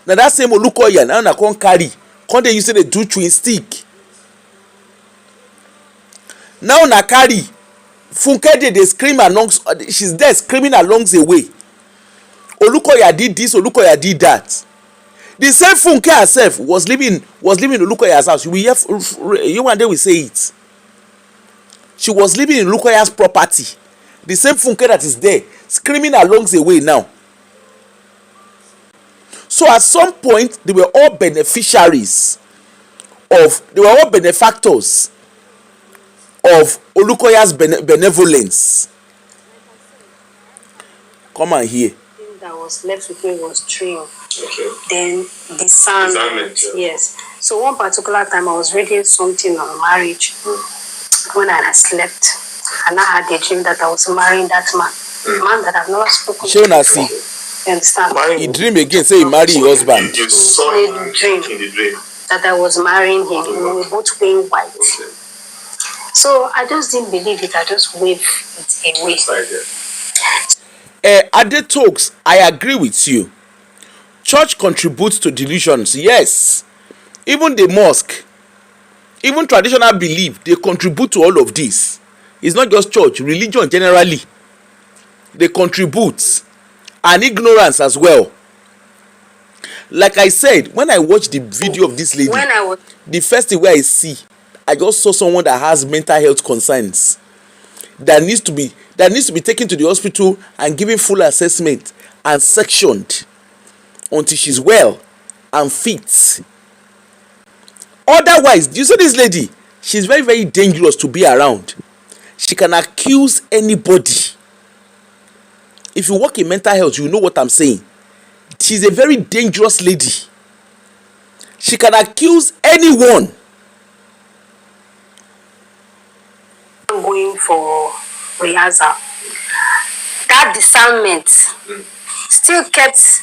Now that same Olukoya now come carry, come dey use dey do chewing stick. Now na carry Funke dey scream along, she's there screaming along the way. Olukoya did this, Olukoya did that. The same Funke herself was living in Olukoya's house. You will hear Yewande will say it. She was living in Olukoya's property. The same Funke that is there screaming along the way now. So at some point they were all beneficiaries they were all benefactors of Olukoya's benevolence. Come and hear. That was left with me was dream. Okay. Then discernment. Yes. So one particular time I was reading something on marriage when I had slept, and I had a dream that I was marrying that man, a man that I've never spoken to before. You understand? He dream again, say he marry his husband. You saw him in the dream that I was marrying him. We were both wearing white. Okay. So I just didn't believe it. I just waved it away. Ade talks, I agree with you. Church contributes to delusions, yes. Even the mosque, even traditional belief, they contribute to all of this. It's not just church, religion generally. They contribute. And ignorance as well. Like I said, when I watched the video of this lady, the first thing where I see, I just saw someone that has mental health concerns that needs to be taken to the hospital and given full assessment and sectioned until she's well and fit. Otherwise, do you see this lady? She's very, very dangerous to be around. She can accuse anybody. If you work in mental health, you know what I'm saying. She's a very dangerous lady. She can accuse anyone. I'm going for rehearsal. That discernment still kept,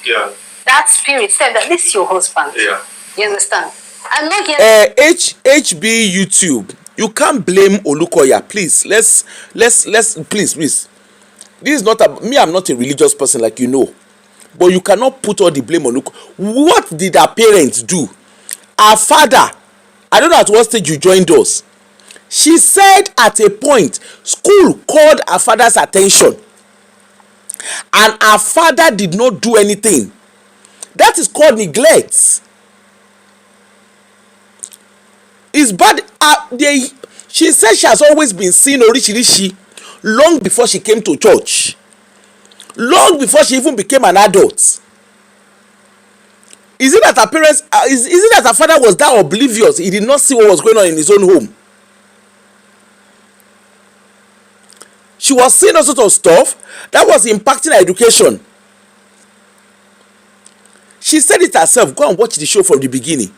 Yeah. that spirit said that this is your husband. Yeah. You understand? I'm not here. HB YouTube, you can't blame Olukoya. Please, let's please. This is not me. I'm not a religious person, like you know, but you cannot put all the blame on Olukoya. What did our parents do? Our father, I don't know at what stage you joined us. She said at a point, school called her father's attention, and her father did not do anything. That is called neglect. It's bad. She said she has always been seeing Orishirishi long before she came to church, long before she even became an adult. Is it that her parents, is it that her father was that oblivious? He did not see what was going on in his own home. She was seeing all sorts of stuff that was impacting her education. She said it herself. Go and watch the show from the beginning.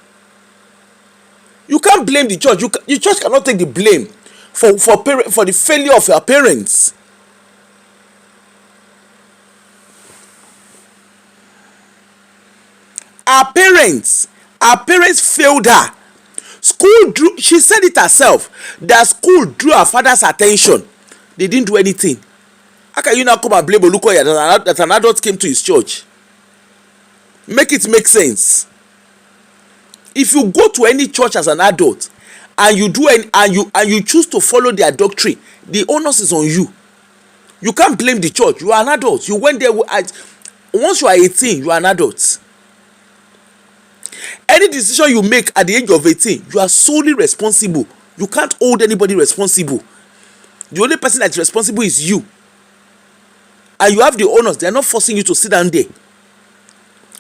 You can't blame the church. The church cannot take the blame for the failure of her parents. Her parents failed her. She said it herself, that school drew her father's attention. They didn't do anything. How can you now come and blame Olukoya that an adult came to his church? Make it make sense. If you go to any church as an adult and you do and you choose to follow their doctrine, the onus is on you. You can't blame the church. You are an adult. You went there once you are 18, you are an adult. Any decision you make at the age of 18, you are solely responsible. You can't hold anybody responsible. The only person that's responsible is you. And you have the onus. They are not forcing you to sit down there.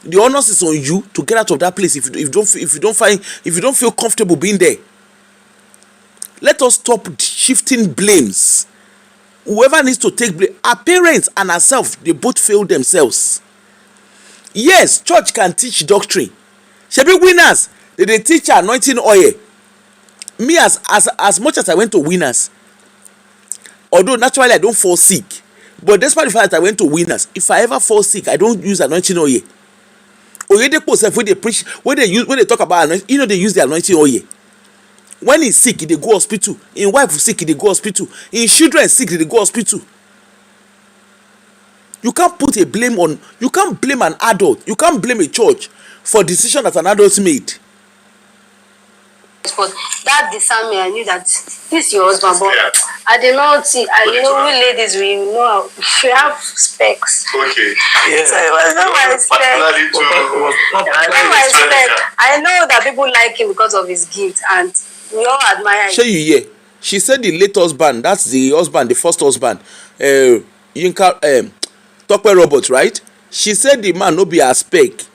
The onus is on you to get out of that place if you don't feel comfortable being there. Let us stop shifting blames. Whoever needs to take blame, our parents and ourselves, they both fail themselves. Yes, church can teach doctrine. Shebi Winners, they teach anointing oil. Me as much as I went to Winners, although naturally I don't fall sick, but despite the fact that I went to Winners, if I ever fall sick, I don't use anointing oil. Oyedepo sef when they preach, when they talk about anointing, they use the anointing oil. When he's sick, they go hospital. In wife sick, they go hospital. In children sick, they go hospital. You can't put a blame on. You can't blame an adult. You can't blame a church for decision that an adult made. But that disarmed me. I knew that this is your husband, but I did not see. We ladies, we know we have specs. Okay. Yeah. So it was not my spec. I know that people like him because of his gift, and we all admire him. Shey you hear? She said the late husband, that's the husband, the first husband, Yinka Tope Robert, right? She said the man no be her spec.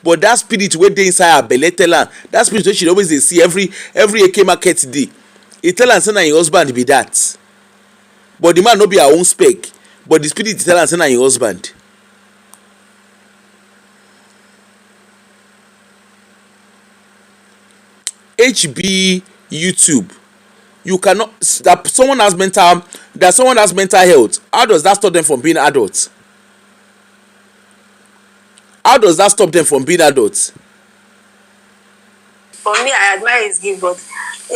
But that spirit wey dey inside her belle tell am, that spirit wey she always dey see every Eke market day, e tell am say na im husband be that. But the man no be her own spec, but the spirit tell am say na im husband. HB YouTube, you cannot, that someone has mental health. How does that stop them from being adults? How does that stop them from being adults? For me, I admire his gift, but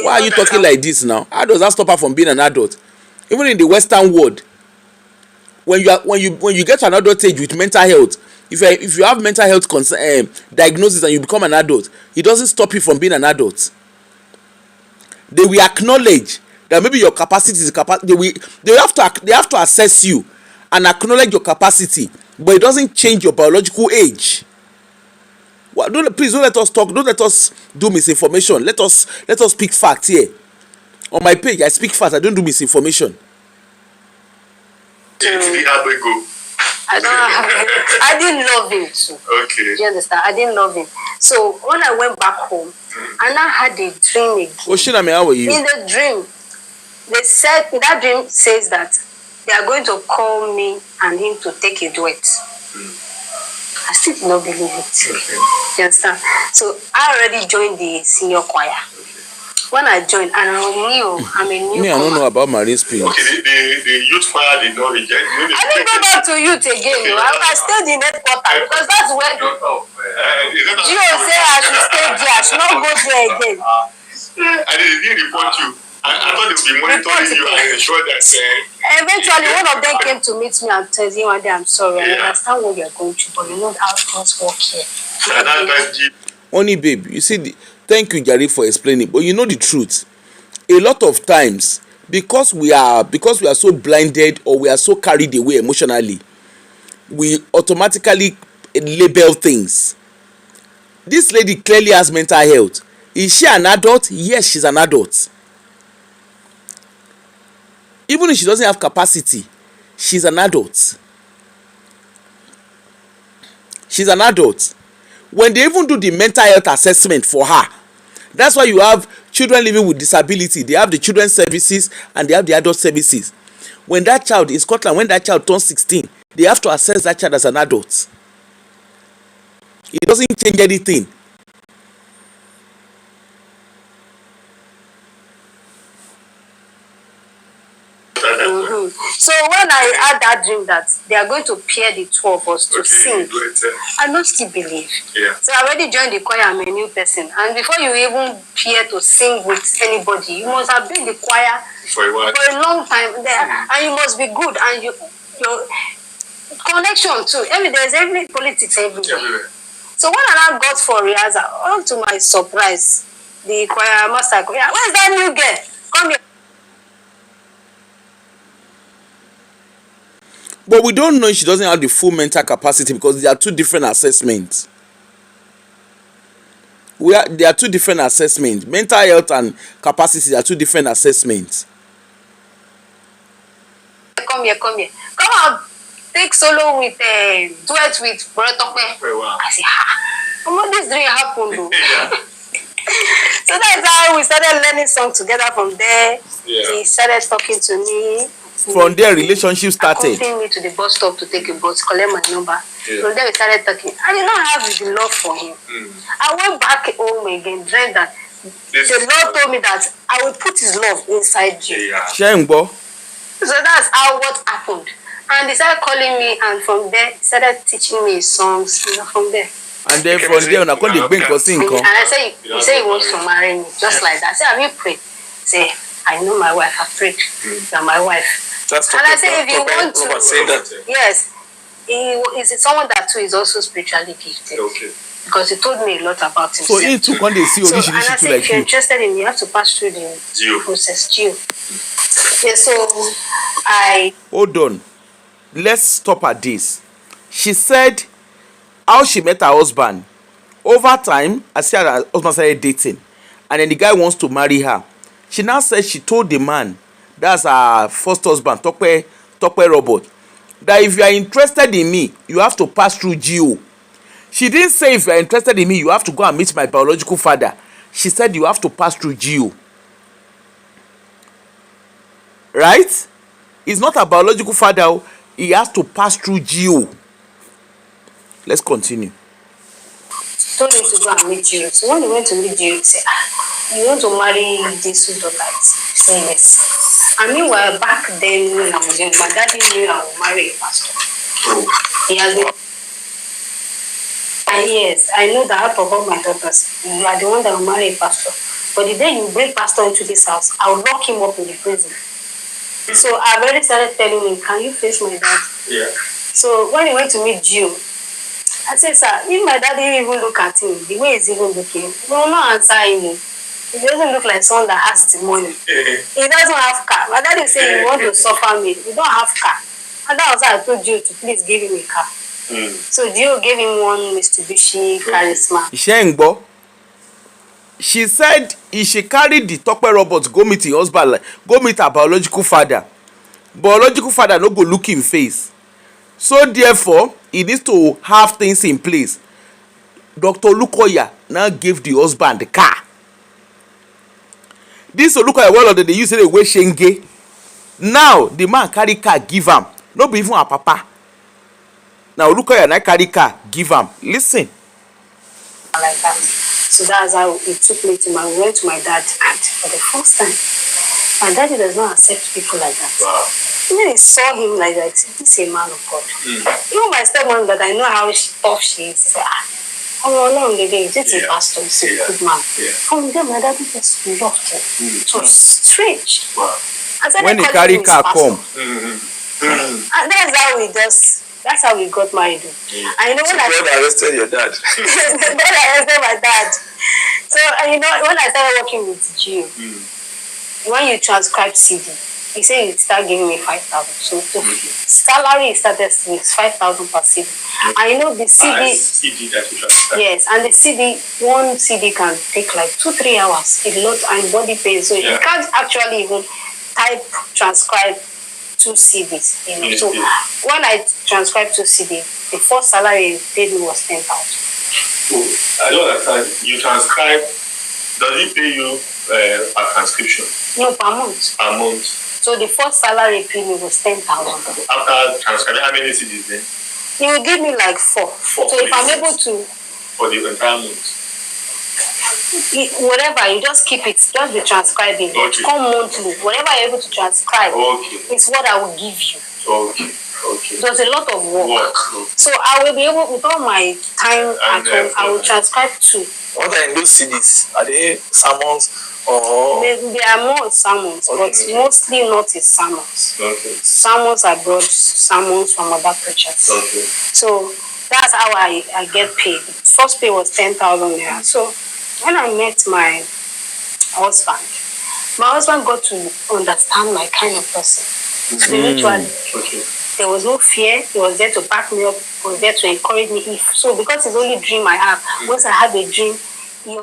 why are you talking like this now? How does that stop her from being an adult? Even in the Western world, when you get to an adult age with mental health, if you have mental health diagnosis and you become an adult, it doesn't stop you from being an adult. They will acknowledge that maybe your capacity is they have to assess you and acknowledge your capacity, but it doesn't change your biological age. Well, please don't let us talk. Don't let us do misinformation. Let us speak facts here. On my page, I speak facts. I don't do misinformation. I didn't love him too. Okay. You understand? I didn't love him. So when I went back home, and I had a dream again. Oshinami, how are you? In the dream, they said that dream says that they are going to call me and him to take a duet. I still do not believe it. Okay. You understand? So I already joined the senior choir. When I joined, and I'm a new. Me, I don't know about Marine Spirit. Okay, the youth choir did not reject. I didn't go back to youth again. Okay, I stayed in headquarters because that's where Gio said I should stay there. I should not go there again. And they didn't report you. I thought they would be monitoring you and ensure that. Eventually, one of them came to meet me and told me one day, I'm sorry, I understand what you're going through, but you know how things work here. Only babe, you see, thank you, Gary, for explaining. But you know the truth. A lot of times, because we are so blinded or we are so carried away emotionally, we automatically label things. This lady clearly has mental health. Is she an adult? Yes, she's an adult. Even if she doesn't have capacity, she's an adult. She's an adult. When they even do the mental health assessment for her, that's why you have children living with disability. They have the children's services and they have the adult services. When that child in Scotland, when that child turns 16, they have to assess that child as an adult. It doesn't change anything. So when I had that dream that they are going to pair the two of us to sing, I don't still believe. Yeah. So I already joined the choir. I'm a new person, and before you even pair to sing with anybody, you must have been in the choir for a long time there, and you must be good, and your connection too. There's politics everywhere. So when I got for rehearsal, all to my surprise, the choir master, where's that new girl? Come here. But we don't know if she doesn't have the full mental capacity because there are two different assessments. There are two different assessments. Mental health and capacity are two different assessments. Come here. Come out, take solo with duet with Brotokwe. I say, what this dream happened though? So that's how we started learning songs together. From there, he started talking to me. From there, relationship started. Accompanying me to the bus stop to take a bus, collect my number. From there, we started talking. I did not have the love for him. I went back home again, dreamt that the Lord told me that I will put his love inside you. So that's how what happened. And he started calling me, and from there, he started teaching me songs, from there. And then from there, and I said, he said he wants to marry me, just like that. I said, have you prayed? Say, I know my wife, I've prayed. You're my wife. And I said, if you want to, yes, he is someone that too is also spiritually gifted. Okay. Because he told me a lot about himself. So he took when they see and I said, if you're interested in me, you have to pass through the process. Yeah, so hold on. Let's stop at this. She said how she met her husband. Over time, I said her husband started dating. And then the guy wants to marry her. She now said she told the man, that's her first husband, Tope Robert, that if you are interested in me, you have to pass through GO. She didn't say if you are interested in me, you have to go and meet my biological father. She said you have to pass through GO. Right? He's not a biological father. He has to pass through GO. Let's continue. Told him to go and meet you. So when he went to meet you, he said, you want to marry these two daughters? He said, yes. And meanwhile, back then, when I was young, my daddy knew I would marry a pastor. He has been. And yes, I know that out of all my daughters, you are the one that will marry a pastor. But the day you bring pastor into this house, I will lock him up in the prison. So I've already started telling him, can you face my dad? Yeah. So when he went to meet Gio, I said, sir, if my daddy even look at him, the way he's even looking, he will not answer him. He doesn't look like someone that has the money. He doesn't have car. My daddy said, you want to suffer me. You don't have car. And that was why I told Gio to please give him a car. So Gio gave him one Mitsubishi Charisma. She said if she carried the Tope Robert go meet her husband, go meet her biological father. Biological father no go look him face. So therefore, he needs to have things in place. Dr. Olukoya now gave the husband the car. This Olukoya well they use it away shenge. Now the man carry car give am. No be even a papa. Now Olukoya na carry car give am. Listen. Like that. So that's how it took me to we went to my dad, and for the first time, my daddy does not accept people like that. Wow. When I saw him like that, this is a man of God. Even my stepmom that I know how tough she is, said, oh, long the day, just a pastor, he's a good man. From there, my daddy just loved him. It was strange. Wow. When the carry car come. And that's how we got married. And you know when God arrested your dad. God arrested my dad. So you know when I started working with Gio, when you transcribe CD, he said you start giving me 5,000. So salary started with 5,000 per CD. And you know the CD. CD that you transcribe. Yes, and the CD, one CD can take like 2-3 hours. A lot and body pain. So you can't actually even transcribe 2 CDs, you know. So when I transcribed 2 CD, the first salary he paid me was 10,000. I don't understand. You transcribe, does he pay you a transcription? No, per month. Per month. So the first salary he paid me was 10,000. After transcribing, how many CDs then? He will give me like 4. So if I'm able to. For the entire month. Whatever, you just keep it, just be transcribing. Okay. Come monthly, whatever you're able to transcribe is what I will give you. Okay. There's a lot of work. So I will be able, with all my time at home, I will transcribe 2. What are in those CDs? Are they sermons or? They are more sermons, but mostly not is sermons. Sermons I brought sermons from other preachers. So that's how I get paid. First pay was 10,000 naira. So when I met my husband. My husband got to understand my kind of person spiritually. There was no fear. He was there to back me up. He was there to encourage me. So because it's the only dream I have, once I have a dream, he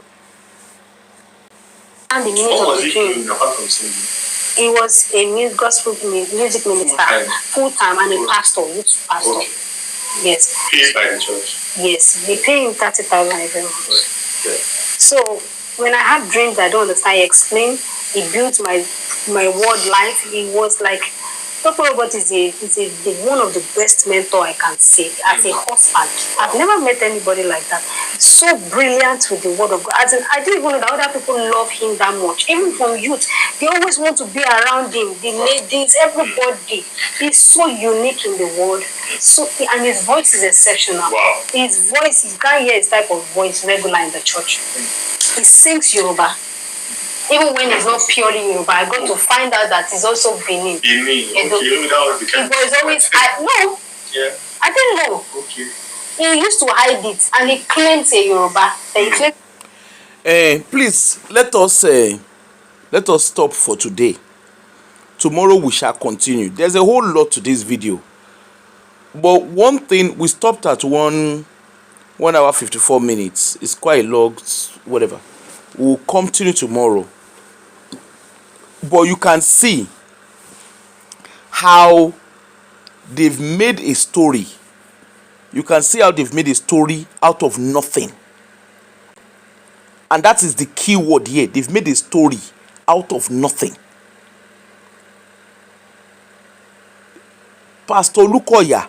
understands the meaning of the dream. He was a gospel music minister, full time, and a pastor, youth pastor. Okay. Yes. Paid by the church. Yes, they pay him 30,000 every month. Okay. So when I have dreams I don't understand, he explained. He built my word life. He was like, Dr. Robert is one of the best mentor I can say as a husband. I've never met anybody like that. So brilliant with the word of God. As in, I didn't even know that other people love him that much. Even from youth, they always want to be around him. The ladies, everybody. He's so unique in the world. So, and his voice is exceptional. Wow. His voice, you can't hear his type of voice regular in the church. He sings Yoruba. Even when it's not purely Yoruba, I got to find out that it's also Benin. Benin, okay. It was always, Yeah. I didn't know. Okay. He used to hide it, and he claims a Yoruba. Please, let us stop for today. Tomorrow we shall continue. There's a whole lot to this video. But one thing, we stopped at 1 hour 54 minutes. It's quite long, whatever. We'll continue tomorrow. But you can see how they've made a story. You can see how they've made a story out of nothing. And that is the key word here. They've made a story out of nothing. Pastor Lukoya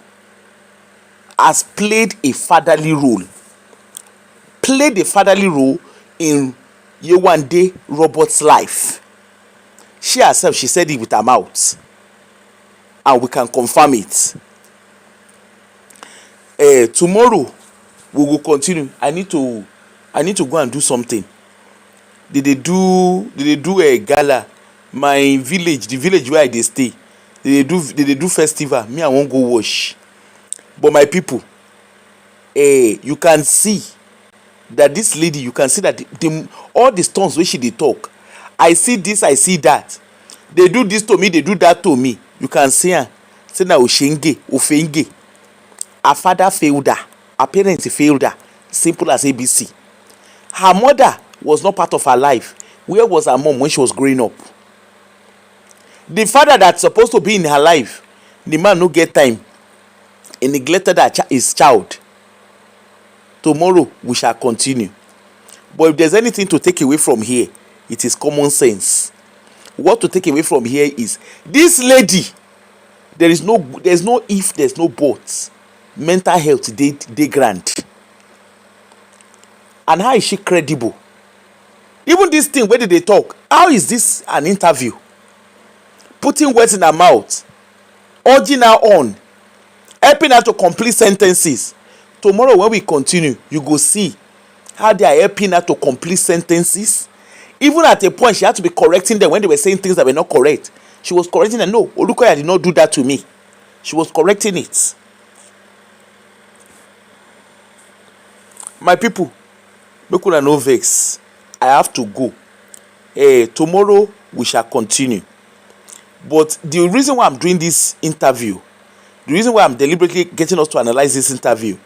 has played a fatherly role. Played a fatherly role in Yewande Robert's life. She herself, she said it with her mouth. And we can confirm it. Tomorrow, we will continue. I need to go and do something. Did they do a gala? My village, the village where I stay, did they do festival? Me, I won't go wash. But my people, you can see that this lady, you can see that all the stones where she dey talk, I see this, I see that. They do this to me, they do that to me. You can see her. Say na Oshenge, Ofenge. Her father failed her. Her parents failed her. Simple as ABC. Her mother was not part of her life. Where was her mom when she was growing up? The father that's supposed to be in her life, the man no get time. He neglected his child. Tomorrow we shall continue. But if there's anything to take away from here, it is common sense. What to take away from here is this lady. There's no if, there's no buts. Mental health they grant. And how is she credible? Even this thing, where did they talk? How is this an interview? Putting words in her mouth, urging her on, helping her to complete sentences. Tomorrow when we continue, you go see how they are helping her to complete sentences. Even at a point, she had to be correcting them when they were saying things that were not correct. She was correcting them. No, Olukoya did not do that to me. She was correcting it. My people, make una no vex. I have to go. Tomorrow we shall continue. But the reason why I'm doing this interview, the reason why I'm deliberately getting us to analyze this interview,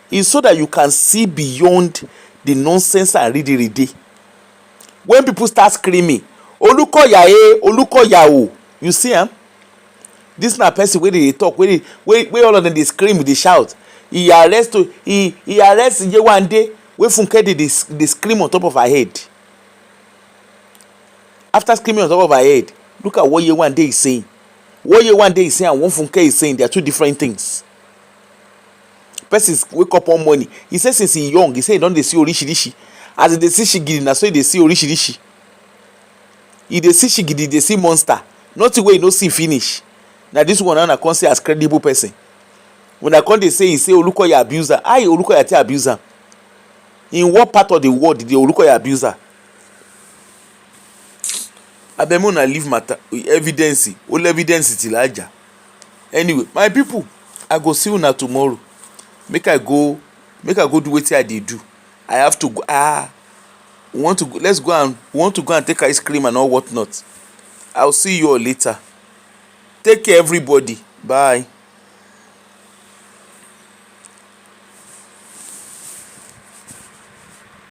is so that you can see beyond the nonsense and ready. When people start screaming, Olukoya Olukoya o, you see this na person where they talk, where all of them they scream, they shout. He arrest Yewande, where Funke they scream on top of her head. After screaming on top of her head, look at what Yewande is saying. What Yewande is saying and what Funke is saying, they are two different things. Persons wake up one morning, he says since he's young, he said he don't they see Orishi. As they see Shigidi, na so they see Orishi. If they see Shigidi, they see monster. Not the way you no see finish. Now this one I can't say as credible person. When I come they say, he say Olukoya abuser. I Olukoya te abuser. In what part of the world did the Olukoya abuser? Abemo na leave matter evidence. All evidence till aja. Anyway, my people, I go see you now tomorrow. Make I go do wetin I dey do. I have to go. we want to go and take ice cream and all whatnot. I'll see you all later. Take care everybody. Bye.